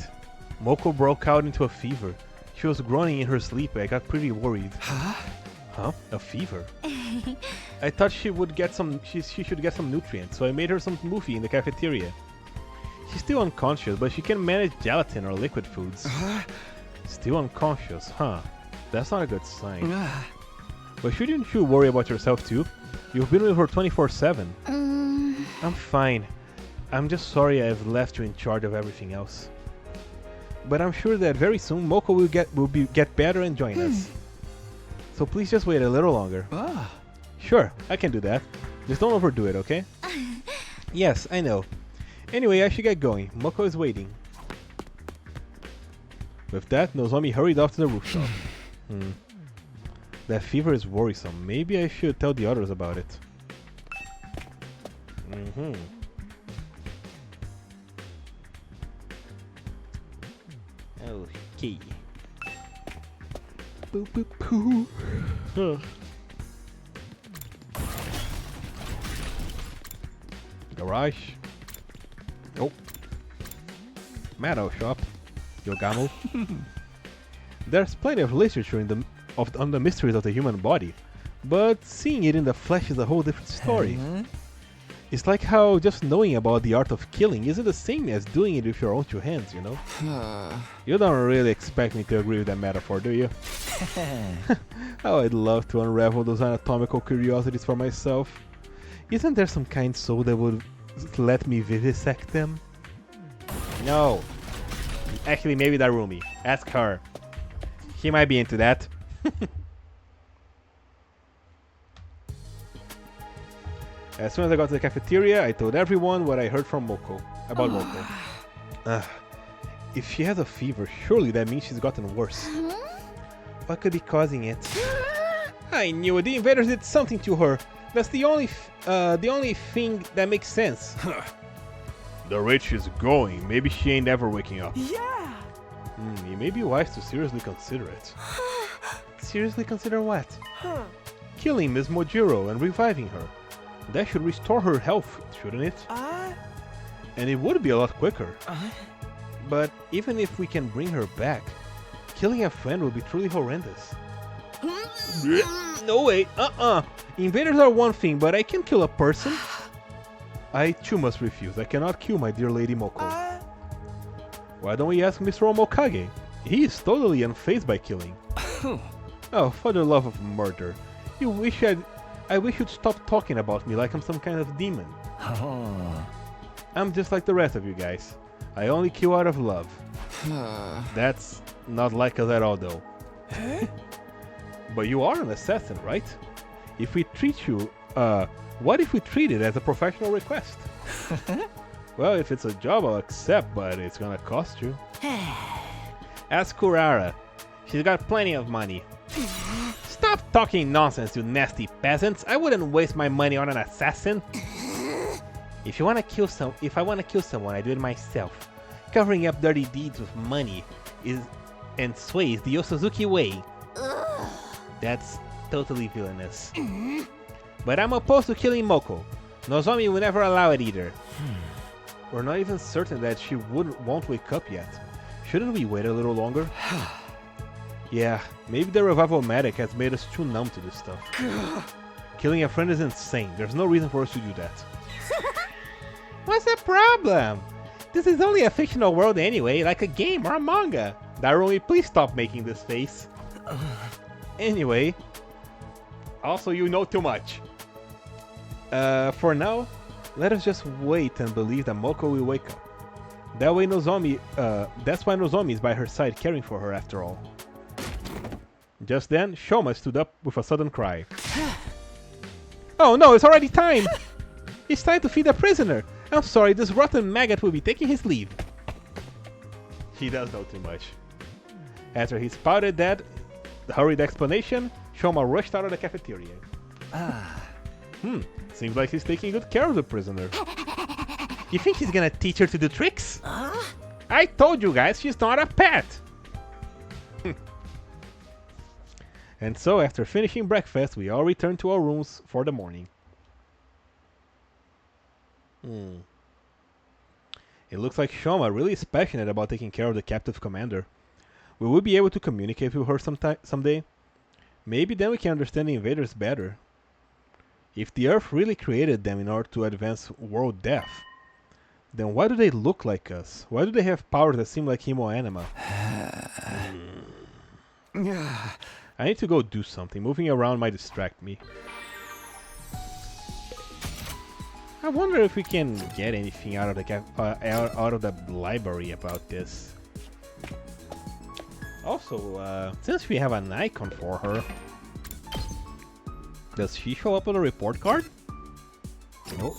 Moko broke out into a fever. She was groaning in her sleep. I got pretty worried. Huh? A fever? I thought she should get some nutrients, so I made her some smoothie in the cafeteria. She's still unconscious, but she can manage gelatin or liquid foods. Still unconscious, huh? That's not a good sign. But shouldn't you worry about yourself too? You've been with her 24/7. I'm fine. I'm just sorry I've left you in charge of everything else. But I'm sure that very soon Moko will get better and join us. So please just wait a little longer. Sure, I can do that. Just don't overdo it, okay? Yes, I know. Anyway, I should get going. Moko is waiting. With that, Nozomi hurried off to the rooftop. That fever is worrisome. Maybe I should tell the others about it. Okay. Boop boop poo. Garage. Nope. Meadow shop. Yogamo. There's plenty of literature on the mysteries of the human body, but seeing it in the flesh is a whole different story. It's like how just knowing about the art of killing isn't the same as doing it with your own two hands, you know? You don't really expect me to agree with that metaphor, do you? Oh, I'd love to unravel those anatomical curiosities for myself. Isn't there some kind soul that would let me vivisect them? No. Actually, maybe Darumi. Ask her. She might be into that. As soon as I got to the cafeteria, I told everyone what I heard from Moko. About Moko. If she has a fever, surely that means she's gotten worse. What could be causing it? I knew it. The invaders did something to her. That's the only thing that makes sense. The rate she's going, maybe she ain't ever waking up. Yeah! It may be wise to seriously consider it. Seriously consider what? Killing Miss Mojiro and reviving her. That should restore her health, shouldn't it? And it would be a lot quicker. But even if we can bring her back, killing a friend would be truly horrendous. No way, Invaders are one thing, but I can kill a person. I too must refuse. I cannot kill my dear Lady Moko. Why don't we ask Mr. Omokage? He is totally unfazed by killing. Oh, for the love of murder. I wish you'd stop talking about me like I'm some kind of demon. I'm just like the rest of you guys. I only kill out of love. That's not like us at all, though. But you are an assassin, right? If we treat you, what if we treat it as a professional request? Well, if it's a job, I'll accept, but it's gonna cost you. Ask Kurara. She's got plenty of money. Stop talking nonsense, you nasty peasants. I wouldn't waste my money on an assassin. If I want to kill someone, I do it myself. Covering up dirty deeds with money and sway is the Yosuzuki way. That's totally villainous. But I'm opposed to killing Moko. Nozomi will never allow it either. We're not even certain that she won't wake up yet. Shouldn't we wait a little longer? Yeah, maybe the revival medic has made us too numb to this stuff. Killing a friend is insane. There's no reason for us to do that. What's the problem? This is only a fictional world anyway, like a game or a manga. Darumi, please stop making this face. Anyway, also you know too much. For now, let us just wait and believe that Moko will wake up. That way Nozomi, that's why Nozomi is by her side caring for her after all. Just then, Shoma stood up with a sudden cry. Oh no, it's already time! It's time to feed the prisoner! I'm sorry, this rotten maggot will be taking his leave. He does know too much. After he spouted that hurried explanation, Shoma rushed out of the cafeteria. Seems like he's taking good care of the prisoner. You think he's gonna teach her to do tricks? I told you guys, she's not a pet! And so, after finishing breakfast, we all returned to our rooms for the morning. It looks like Shoma really is passionate about taking care of the captive commander. Will we be able to communicate with her someday? Maybe then we can understand the invaders better. If the Earth really created them in order to advance world death, then why do they look like us? Why do they have powers that seem like Himo-anima? I need to go do something. Moving around might distract me. I wonder if we can get anything out of the library about this. Also, since we have an icon for her, does she show up on a report card? No.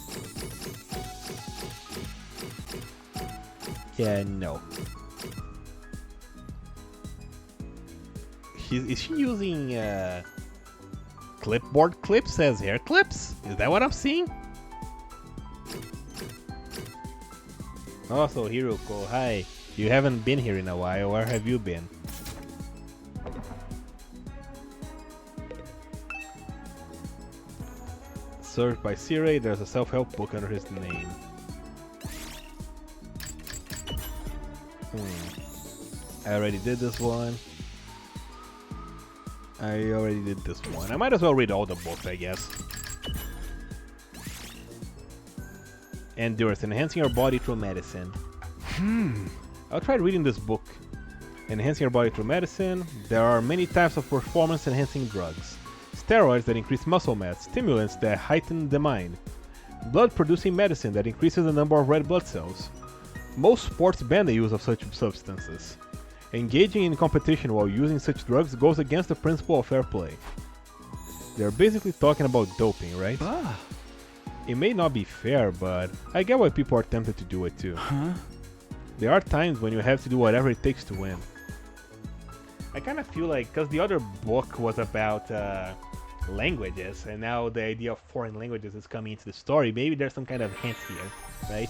Yeah, no. Is she using clipboard clips as hair clips? Is that what I'm seeing? Also, Hiruko, hi. You haven't been here in a while. Where have you been? Served by Sirei, there's a self-help book under his name. I already did this one. I already did this one. I might as well read all the books, I guess. Endurance, enhancing your body through medicine. I'll try reading this book. Enhancing your body through medicine. There are many types of performance-enhancing drugs. Steroids that increase muscle mass, stimulants that heighten the mind, blood-producing medicine that increases the number of red blood cells. Most sports ban the use of such substances. Engaging in competition while using such drugs goes against the principle of fair play. They're basically talking about doping, right? It may not be fair, but I get why people are tempted to do it too. There are times when you have to do whatever it takes to win. I kind of feel like, because the other book was about languages, and now the idea of foreign languages is coming into the story, maybe there's some kind of hint here, right?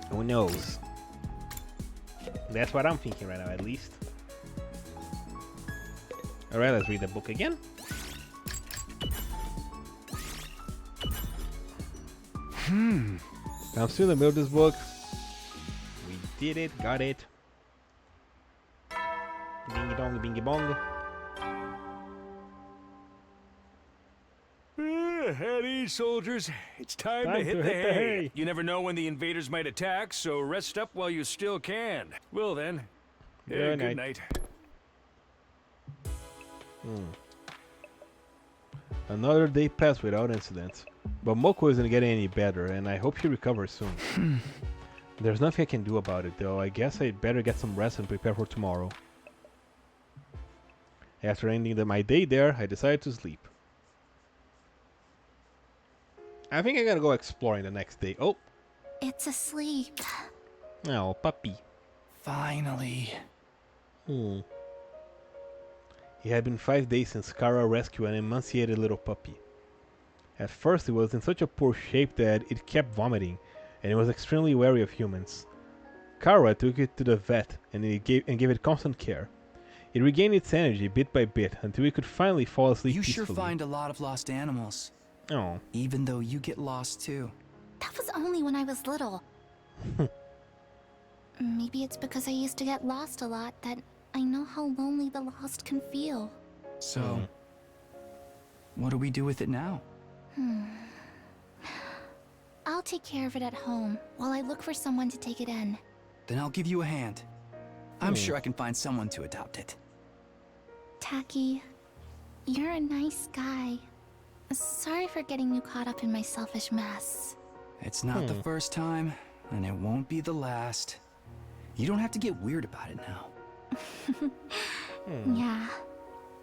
Who knows? That's what I'm thinking right now, at least. Alright, let's read the book again. I'm still in the middle of this book. We did it, got it. Bingy dong, bingy bong. At ease, soldiers. It's time to hit the hay. You never know when the invaders might attack, so rest up while you still can. Well then, good night. Another day passed without incident, but Moko isn't getting any better, and I hope she recovers soon. There's nothing I can do about it, though. I guess I'd better get some rest and prepare for tomorrow. After ending my day there, I decided to sleep. I think I'm gonna go exploring the next day. Oh! It's asleep. Oh, puppy. Finally. It had been 5 days since Kara rescued an emaciated little puppy. At first it was in such a poor shape that it kept vomiting, and it was extremely wary of humans. Kara took it to the vet and gave it constant care. It regained its energy bit by bit until it could finally fall asleep peacefully. You sure find a lot of lost animals. Oh. Even though you get lost too. That was only when I was little. Maybe it's because I used to get lost a lot that I know how lonely the lost can feel. So, what do we do with it now? I'll take care of it at home while I look for someone to take it in. Then I'll give you a hand. I'm sure I can find someone to adopt it. Taki, you're a nice guy. Sorry for getting you caught up in my selfish mess. It's not the first time, and it won't be the last. You don't have to get weird about it now. Yeah,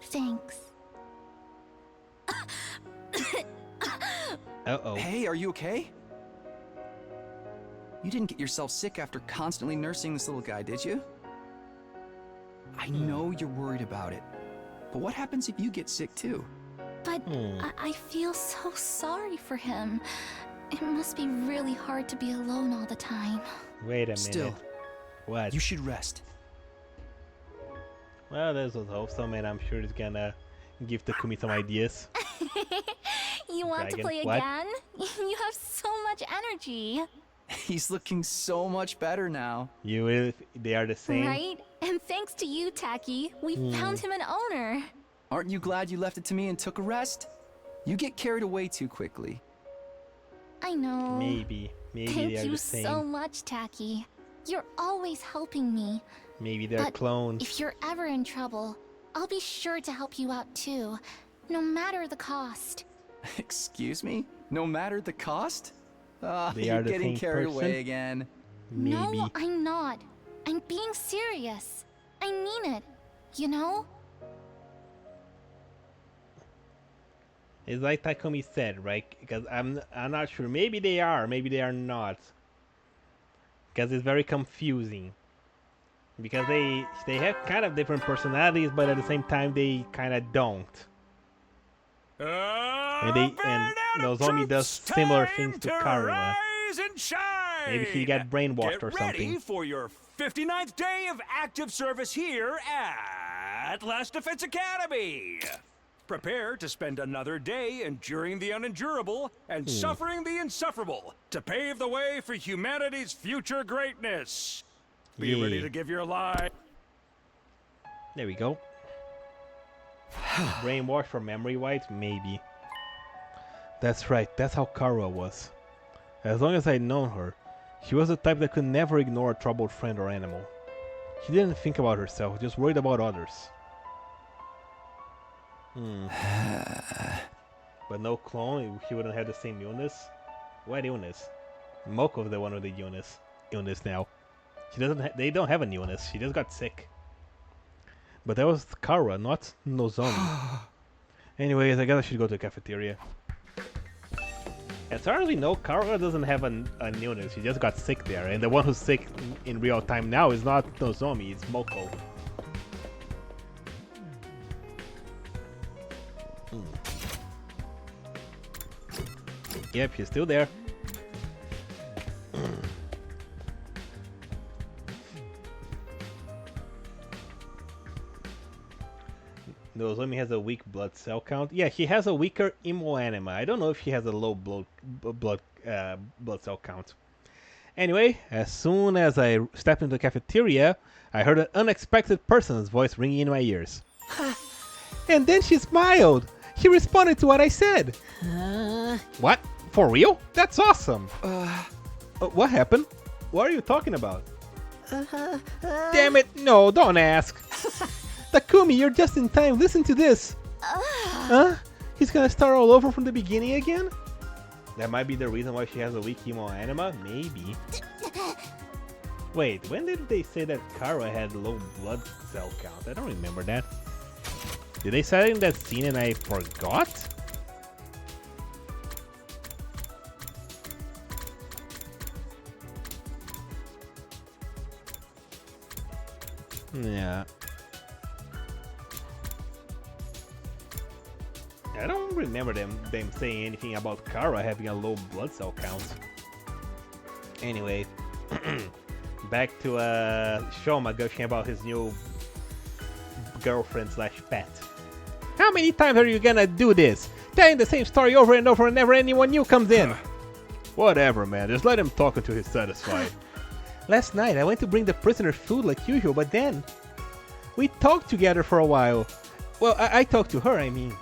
thanks. Uh-oh. Hey, are you okay? You didn't get yourself sick after constantly nursing this little guy, did you? I know you're worried about it, but what happens if you get sick too? But I feel so sorry for him. It must be really hard to be alone all the time. Wait a minute. Still, what? You should rest. Well, this was wholesome, and I'm sure it's gonna give Takumi some ideas. You want to play again? You have so much energy. He's looking so much better now. They are the same. Right? And thanks to you, Taki, we found him an owner. Aren't you glad you left it to me and took a rest? You get carried away too quickly. I know. Maybe Thank they are you the same. so much, Taki. You're always helping me. Maybe they're clones. If you're ever in trouble, I'll be sure to help you out too, no matter the cost. Excuse me? No matter the cost? You're getting carried away again. Maybe. No, I'm not. I'm being serious. I mean it. You know? It's like Takumi said, right? Because I'm not sure. Maybe they are. Maybe they are not. Because it's very confusing. Because they have kind of different personalities, but at the same time they kind of don't. And Nozomi does similar things to Karuma. Maybe he got brainwashed or something. Get ready for your 59th day of active service here at Last Defense Academy. Prepare to spend another day enduring the unendurable and suffering the insufferable to pave the way for humanity's future greatness. Be ready to give your life. There we go. Brainwash for memory wipes? Maybe. That's right, that's how Karua was. As long as I'd known her, She was the type that could never ignore a troubled friend or animal. She didn't think about herself, just worried about others. But no clone, he wouldn't have the same illness. What illness? Moko's the one with the illness now. She doesn't. They don't have an illness. She just got sick. But that was Kara, not Nozomi. Anyways, I guess I should go to the cafeteria. As far as we know, Kara doesn't have an illness. She just got sick there, and the one who's sick in real time now is not Nozomi. It's Moko. Yep, she's still there. Nozomi has a weak blood cell count. Yeah, she has a weaker hemoanima. I don't know if she has a low blood cell count. Anyway, as soon as I stepped into the cafeteria, I heard an unexpected person's voice ringing in my ears. And then she smiled. She responded to what I said. What? For real? That's awesome. What happened? What are you talking about? Damn it, no, don't ask. Takumi, you're just in time. Listen to this. Huh? He's gonna start all over from the beginning again? That might be the reason why she has a weak hemoanima? Maybe. Wait, when did they say that Kara had low blood cell count? I don't remember that. Did they say it in that scene and I forgot? Yeah. I don't remember them saying anything about Kara having a low blood cell count. Anyway, back to Shoma gushing about his new girlfriend / pet. How many times are you gonna do this? Telling the same story over and over and never anyone new comes in. Whatever, man. Just let him talk until he's satisfied. Last night I went to bring the prisoner food like usual, but then we talked together for a while. Well, I talked to her, I mean.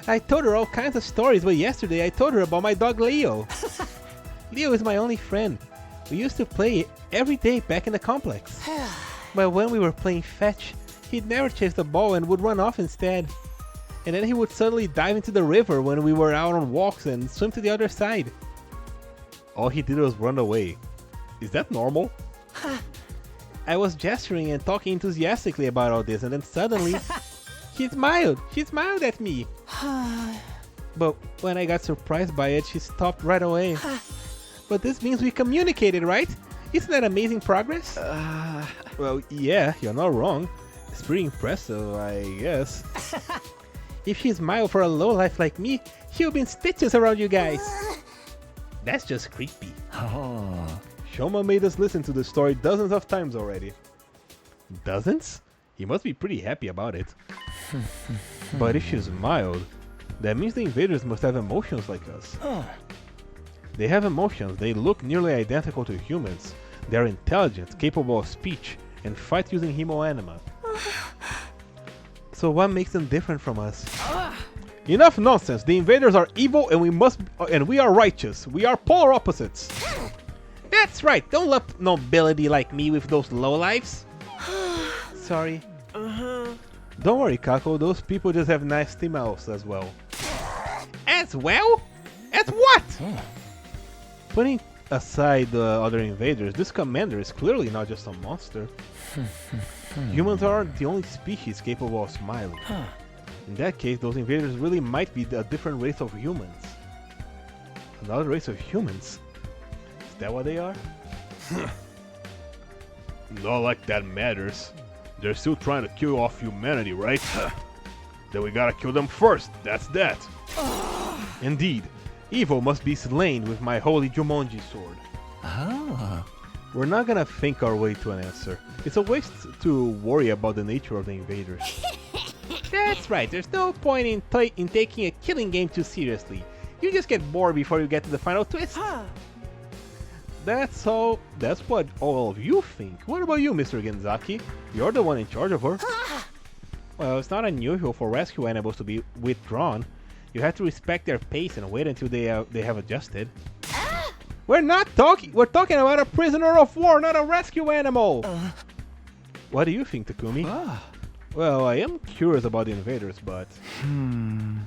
I told her all kinds of stories, but yesterday I told her about my dog Leo. Leo is my only friend. We used to play every day back in the complex. But when we were playing fetch, he'd never chase the ball and would run off instead. And then he would suddenly dive into the river when we were out on walks and swim to the other side. All he did was run away. Is that normal? I was gesturing and talking enthusiastically about all this, and then suddenly she smiled. She smiled at me. But when I got surprised by it, she stopped right away. But this means we communicated, right? Isn't that amazing progress? Well, yeah, you're not wrong. It's pretty impressive, I guess. If she smiled for a lowlife like me, she'll be in stitches around you guys. That's just creepy. Shoma made us listen to the story dozens of times already. Dozens? He must be pretty happy about it. But if she smiled, that means the invaders must have emotions like us. They have emotions. They look nearly identical to humans. They are intelligent, capable of speech, and fight using hemoanima. So what makes them different from us? Enough nonsense. The invaders are evil and we are righteous. We are polar opposites. That's right. Don't lump nobility like me with those lowlifes. Sorry. Don't worry, Kako. Those people just have nasty mouths as well. As well? As what? Putting aside the other invaders, this commander is clearly not just a monster. Humans aren't the only species capable of smiling. In that case, those invaders really might be a different race of humans. Another race of humans? Is that what they are? Not like that matters. They're still trying to kill off humanity, right? Then we gotta kill them first, that's that. Indeed, evil must be slain with my holy Jumonji sword. We're not gonna think our way to an answer. It's a waste to worry about the nature of the invaders. That's right, there's no point in taking a killing game too seriously. You just get bored before you get to the final twist. That's what all of you think. What about you, Mr. Genzaki? You're the one in charge of her. Well, it's not unusual for rescue animals to be withdrawn. You have to respect their pace and wait until they have adjusted. We're not talking. We're talking about a prisoner of war, not a rescue animal. What do you think, Takumi? Well, I am curious about the invaders, but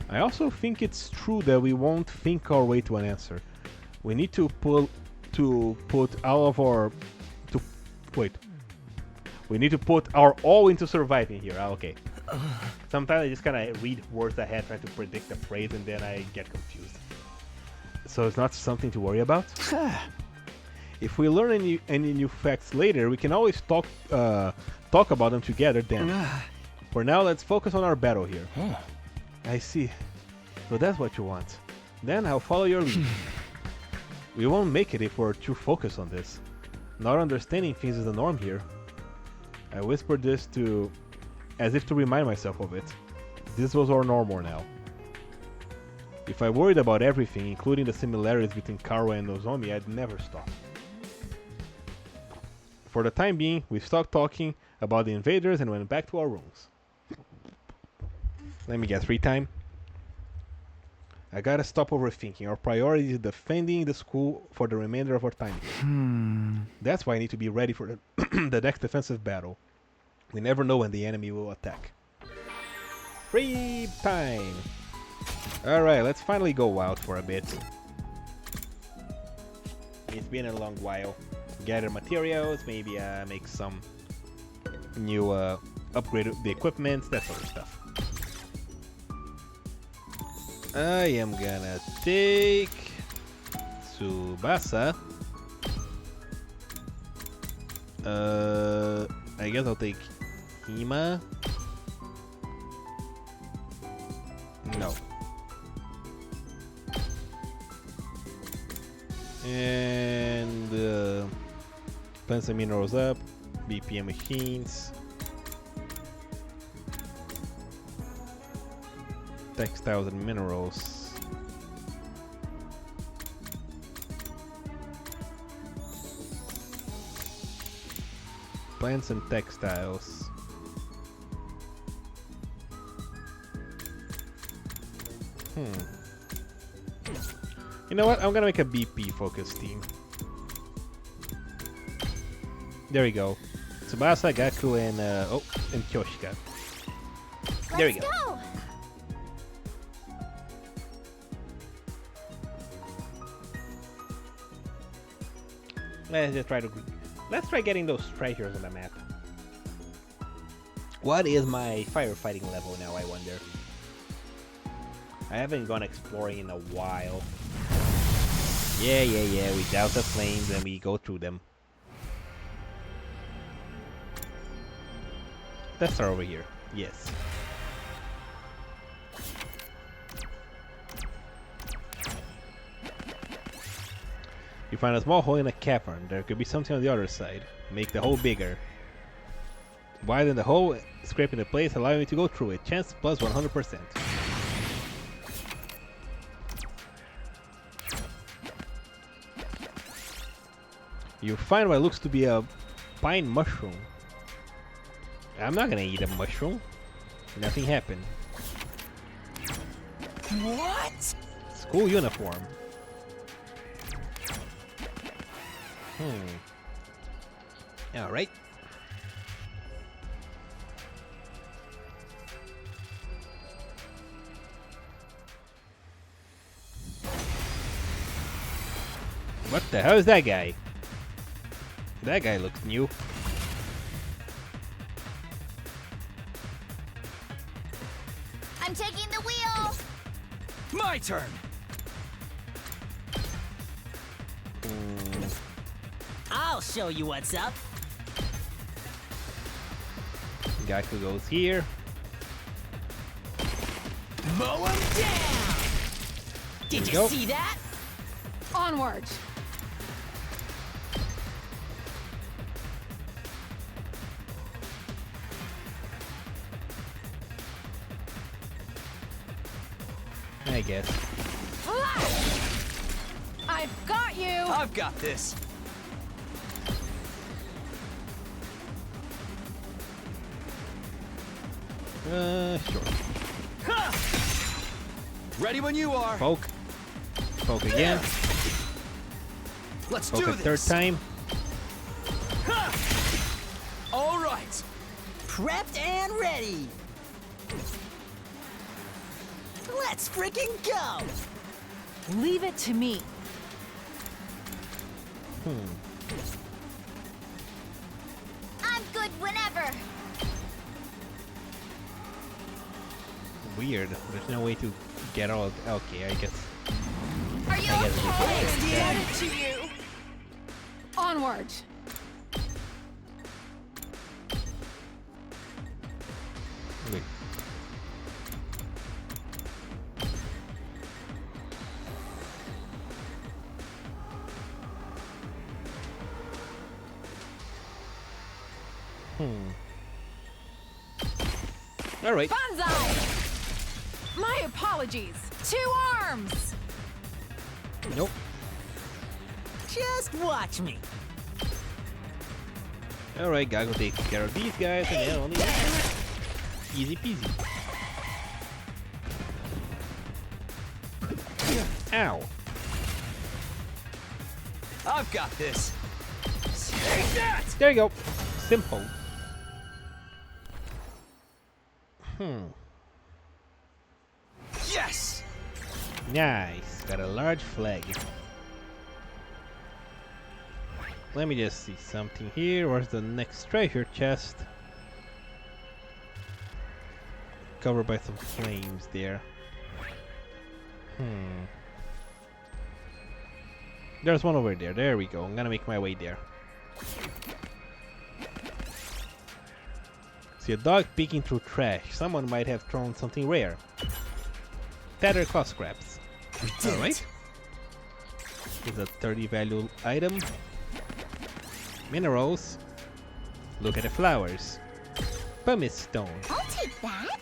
I also think it's true that we won't think our way to an answer. We need to put all of our We need to put our all into surviving here. Okay. Sometimes I just kind of read words ahead, trying to predict the phrase, and then I get confused. So it's not something to worry about. If we learn any new facts later, we can always talk about them together then. For now, let's focus on our battle here. I see. So that's what you want. Then I'll follow your lead. We won't make it if we're too focused on this. Not understanding things is the norm here. I whispered this as if to remind myself of it. This was our normal now. If I worried about everything, including the similarities between Karo and Nozomi, I'd never stop. For the time being, we stopped talking about the invaders and went back to our rooms. Let me guess, free time? I gotta stop overthinking. Our priority is defending the school for the remainder of our time here. That's why I need to be ready for the next defensive battle. We never know when the enemy will attack. Free time! Alright, let's finally go out for a bit. It's been a long while. Gather materials, maybe make some new upgrade the equipment, that sort of stuff. I am gonna take Tsubasa. I guess I'll take Hima. No. And plant some minerals up. BPM machines. Textiles and minerals. Plants and textiles. You know what? I'm gonna make a BP focused team. There we go. Tsubasa, Gaku, and and Kyoshika. There we go. Let's try getting those treasures on the map. What is my firefighting level now, I wonder? I haven't gone exploring in a while. Yeah, we douse the flames and we go through them. Let's start over here. Yes. You find a small hole in a cavern. There could be something on the other side. Make the hole bigger. Widen the hole, scrape into place, allowing me to go through it. Chance plus 100%. You find what looks to be a pine mushroom. I'm not gonna eat a mushroom. Nothing happened. What? School uniform. Alright. What the hell is that guy? That guy looks new. I'm taking the wheel! My turn! I'll show you what's up. Gaku goes here. Mow him down! Did you see that? Onward! I guess. I've got you! I've got this. Sure. Ready when you are. Poke. Poke again. Let's Okay, do third this. time. All right. Prepped and ready. Let's freaking go. Leave it to me. I'm good whenever. Weird. There's no way to get all. Okay, I guess. Are you I guess okay? Get it to you. Onward. Wait. All right. Banzai! My apologies. 2 arms. Nope. Just watch me. All right, gotta go take care of these guys, and then only easy peasy. Ow. I've got this. Take that! There you go. Simple. Yes. Nice. Got a large flag. Let me just see something here. Where's the next treasure chest? Covered by some flames there. There's one over there. There we go. I'm gonna make my way there. See a dog peeking through trash. Someone might have thrown something rare. Tattered cloth scraps. Alright. Here's a 30 value item. Minerals. Look at the flowers. Pumice stone. I'll take that.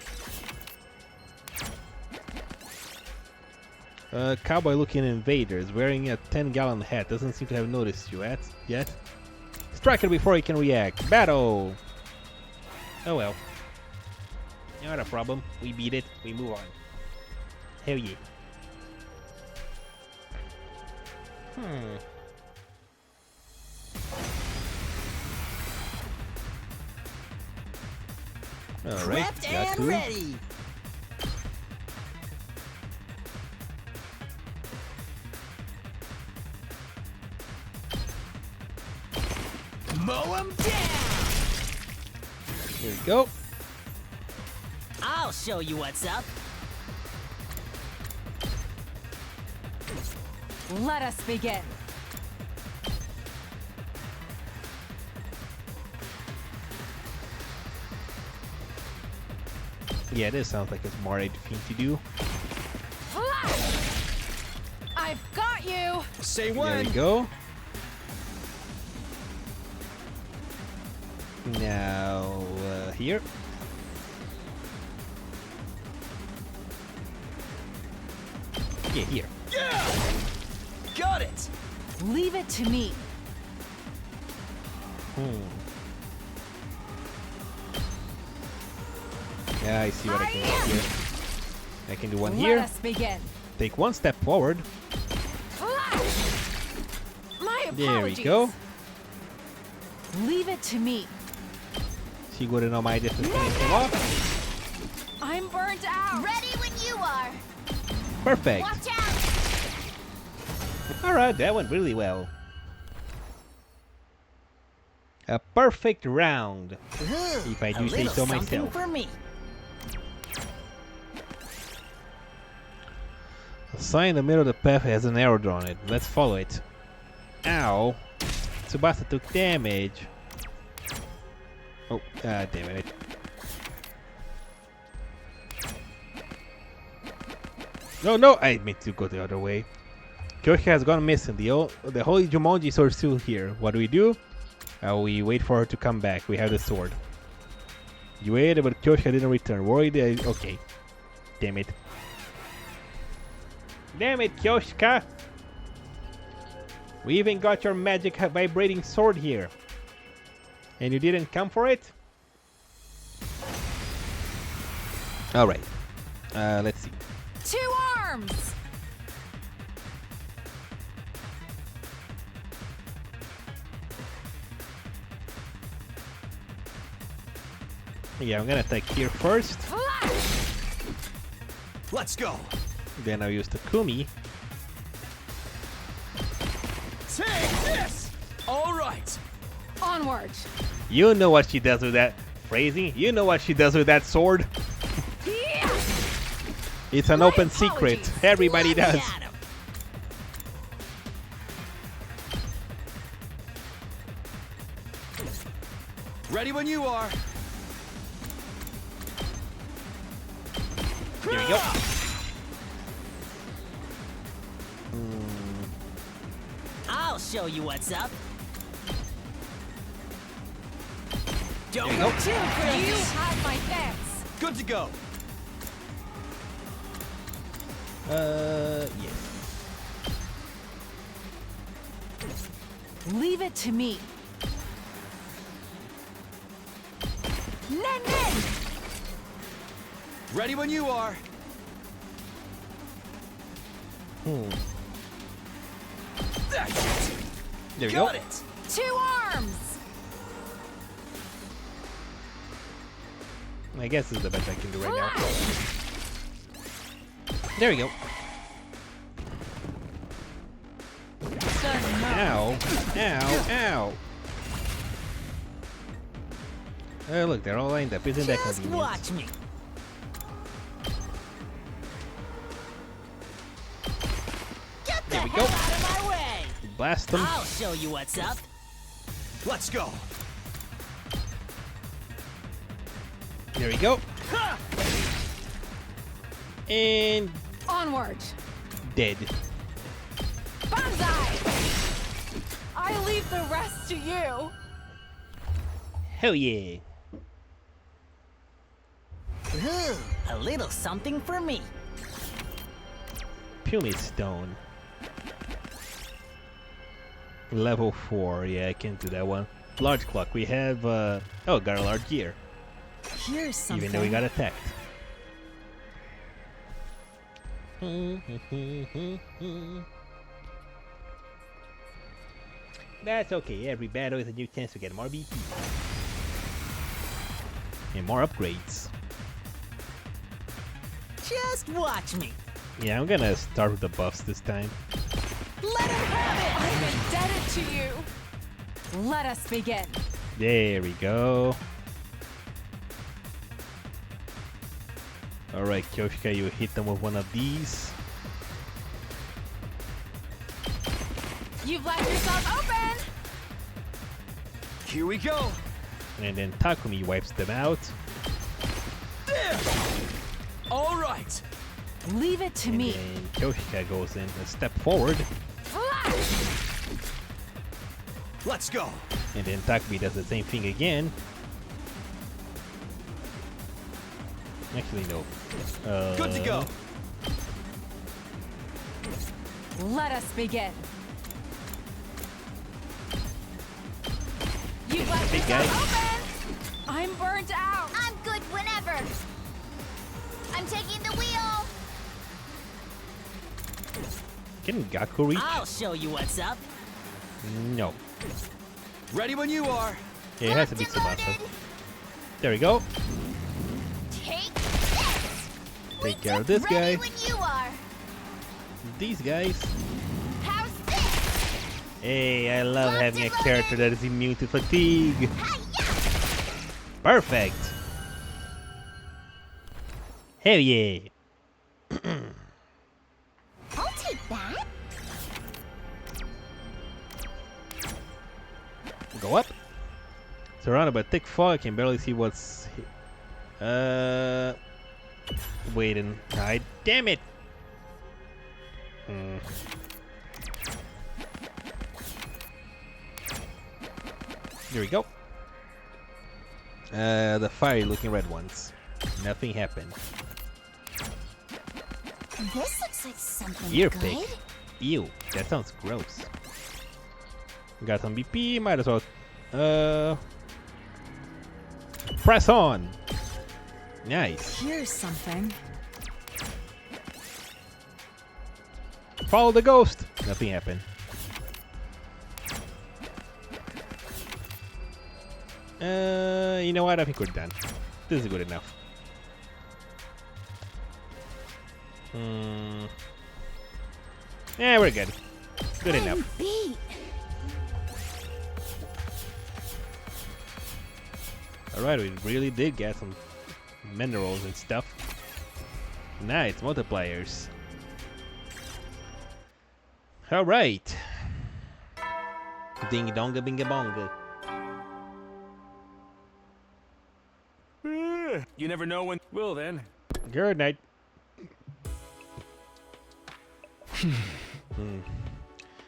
Cowboy looking invaders wearing a 10-gallon hat. Doesn't seem to have noticed you yet. Strike it before he can react. Battle! Oh well. Not a problem. We beat it. We move on. Hell yeah. Alright. Prepped and ready. Mow 'em down. Here we go. I'll show you what's up. Let us begin. Yeah, this sounds like a smart thing to do. I've got you. Say There when. we go. Now, here. Yeah, here. Yeah. Got it. Leave it to me. Yeah, I see what I can do here. I can do one Let here. us begin. Take one step forward. My apologies. There we go. Leave it to me. She wouldn't know my distance anything off. I'm burnt out. Ready when you are. Perfect. Watch out. Alright, that went really well. A perfect round. If I do say so myself. For me. A sign in the middle of the path has an arrow drawn it. Let's follow it. Ow. Tsubasa took damage. Oh, damn it. No, I meant to go the other way. Kyoshi has gone missing. The holy Jumonji sword is still here. What do? We wait for her to come back. We have the sword. You waited, but Kyoshi didn't return. Worried? Okay. Damn it. Damn it, Kyoshika! We even got your magic vibrating sword here. And you didn't come for it? Alright. Let's see. 2 arms. Yeah, I'm gonna attack here first. Let's go. Then I'll use the Kumi. Take this. All right. Onward. You know what she does with that phrasing. You know what she does with that sword. It's an open secret. Everybody does. Ready when you are. Here we go. I'll show you what's up. Don't There you go. go too crazy. You have my thanks. Good to go. Yes. Leave it to me. Nen! Ready when you are. There we Got go. it. 2 arms. I guess this is the best I can do right now. There we go. Ow. Ow. Ow. Oh, look, they're all lined up. Isn't that Just convenient? watch me. Get the There we hell go. out of my way. Blast them. I'll show you what's up. Let's go. There we go. And Onward. dead. Banzai. I leave the rest to you. Hell yeah. Ooh, a little something for me. Pumice Stone. Level 4. Yeah, I can't do that one. Large clock. We have, oh, got a large gear. Here's something. Even though we got attacked. That's okay. Every battle is a new chance to get more BP. And more upgrades. Just watch me. Yeah, I'm gonna start with the buffs this time. Let him have it. I'm indebted to you. Let us begin. There we go. Alright, Kyoshika, you hit them with one of these. You've left yourself open. Here we go. And then Takumi wipes them out. There. All right. Leave it to And me. then Kyoshika goes in a step forward. Let's go. And then Takumi does the same thing again. Actually, no. Good to go. Let us begin. You've left Big yourself guy. open. I'm burnt out. I'm good whenever. I'm taking the wheel. Can Gaku reach? I'll show you what's up. No. Ready when you are. Yeah, it has to be Tsubasa. There we go. Take this. Take care of this Ready guy. when you are. These guys. How's this? Hey, I love Locked having a and character that is immune to fatigue. Hi-ya! Perfect. Hell yeah. I'll take that. Go up. Surrounded by thick fog, I can barely see what's. Wait and hide. Damn it. Here we go. The fiery looking red ones. Nothing happened. This looks like something Ear good. pick. Ew, that sounds gross. Got some BP, might as well. Press on. Nice. Here's something. Follow the ghost. Nothing happened. You know what? I think we're done. This is good enough. Yeah, we're good. Good enough. Beat. Alright, we really did get some minerals and stuff. Nice, multipliers. Alright. Ding donga binga bonga. You never know when. Well then. Good night.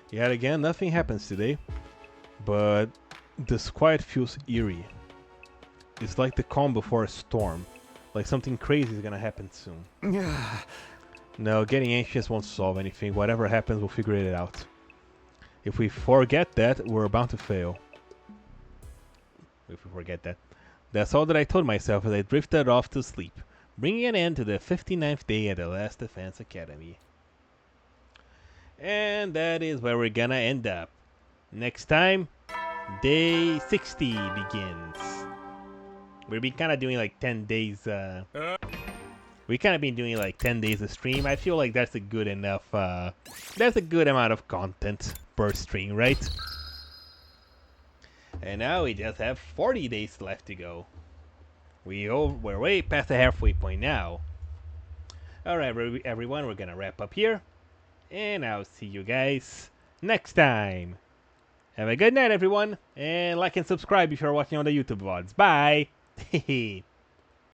Yet again, nothing happens today, but this quiet feels eerie. It's like the calm before a storm, like something crazy is gonna happen soon. No, getting anxious won't solve anything. Whatever happens, we'll figure it out. If we forget that, we're bound to fail. If we forget that. That's all that I told myself as I drifted off to sleep, bringing an end to the 59th day at the last Defense Academy. And that is where we're gonna end up. Next time, day 60 begins. We've been kind of doing like 10 days, we kind of been doing like 10 days of stream. I feel like that's a good enough, that's a good amount of content per stream, right? And now we just have 40 days left to go. We're way past the halfway point now. Alright, everyone, we're gonna wrap up here. And I'll see you guys next time. Have a good night, everyone. And like and subscribe if you're watching on the YouTube VODs. Bye!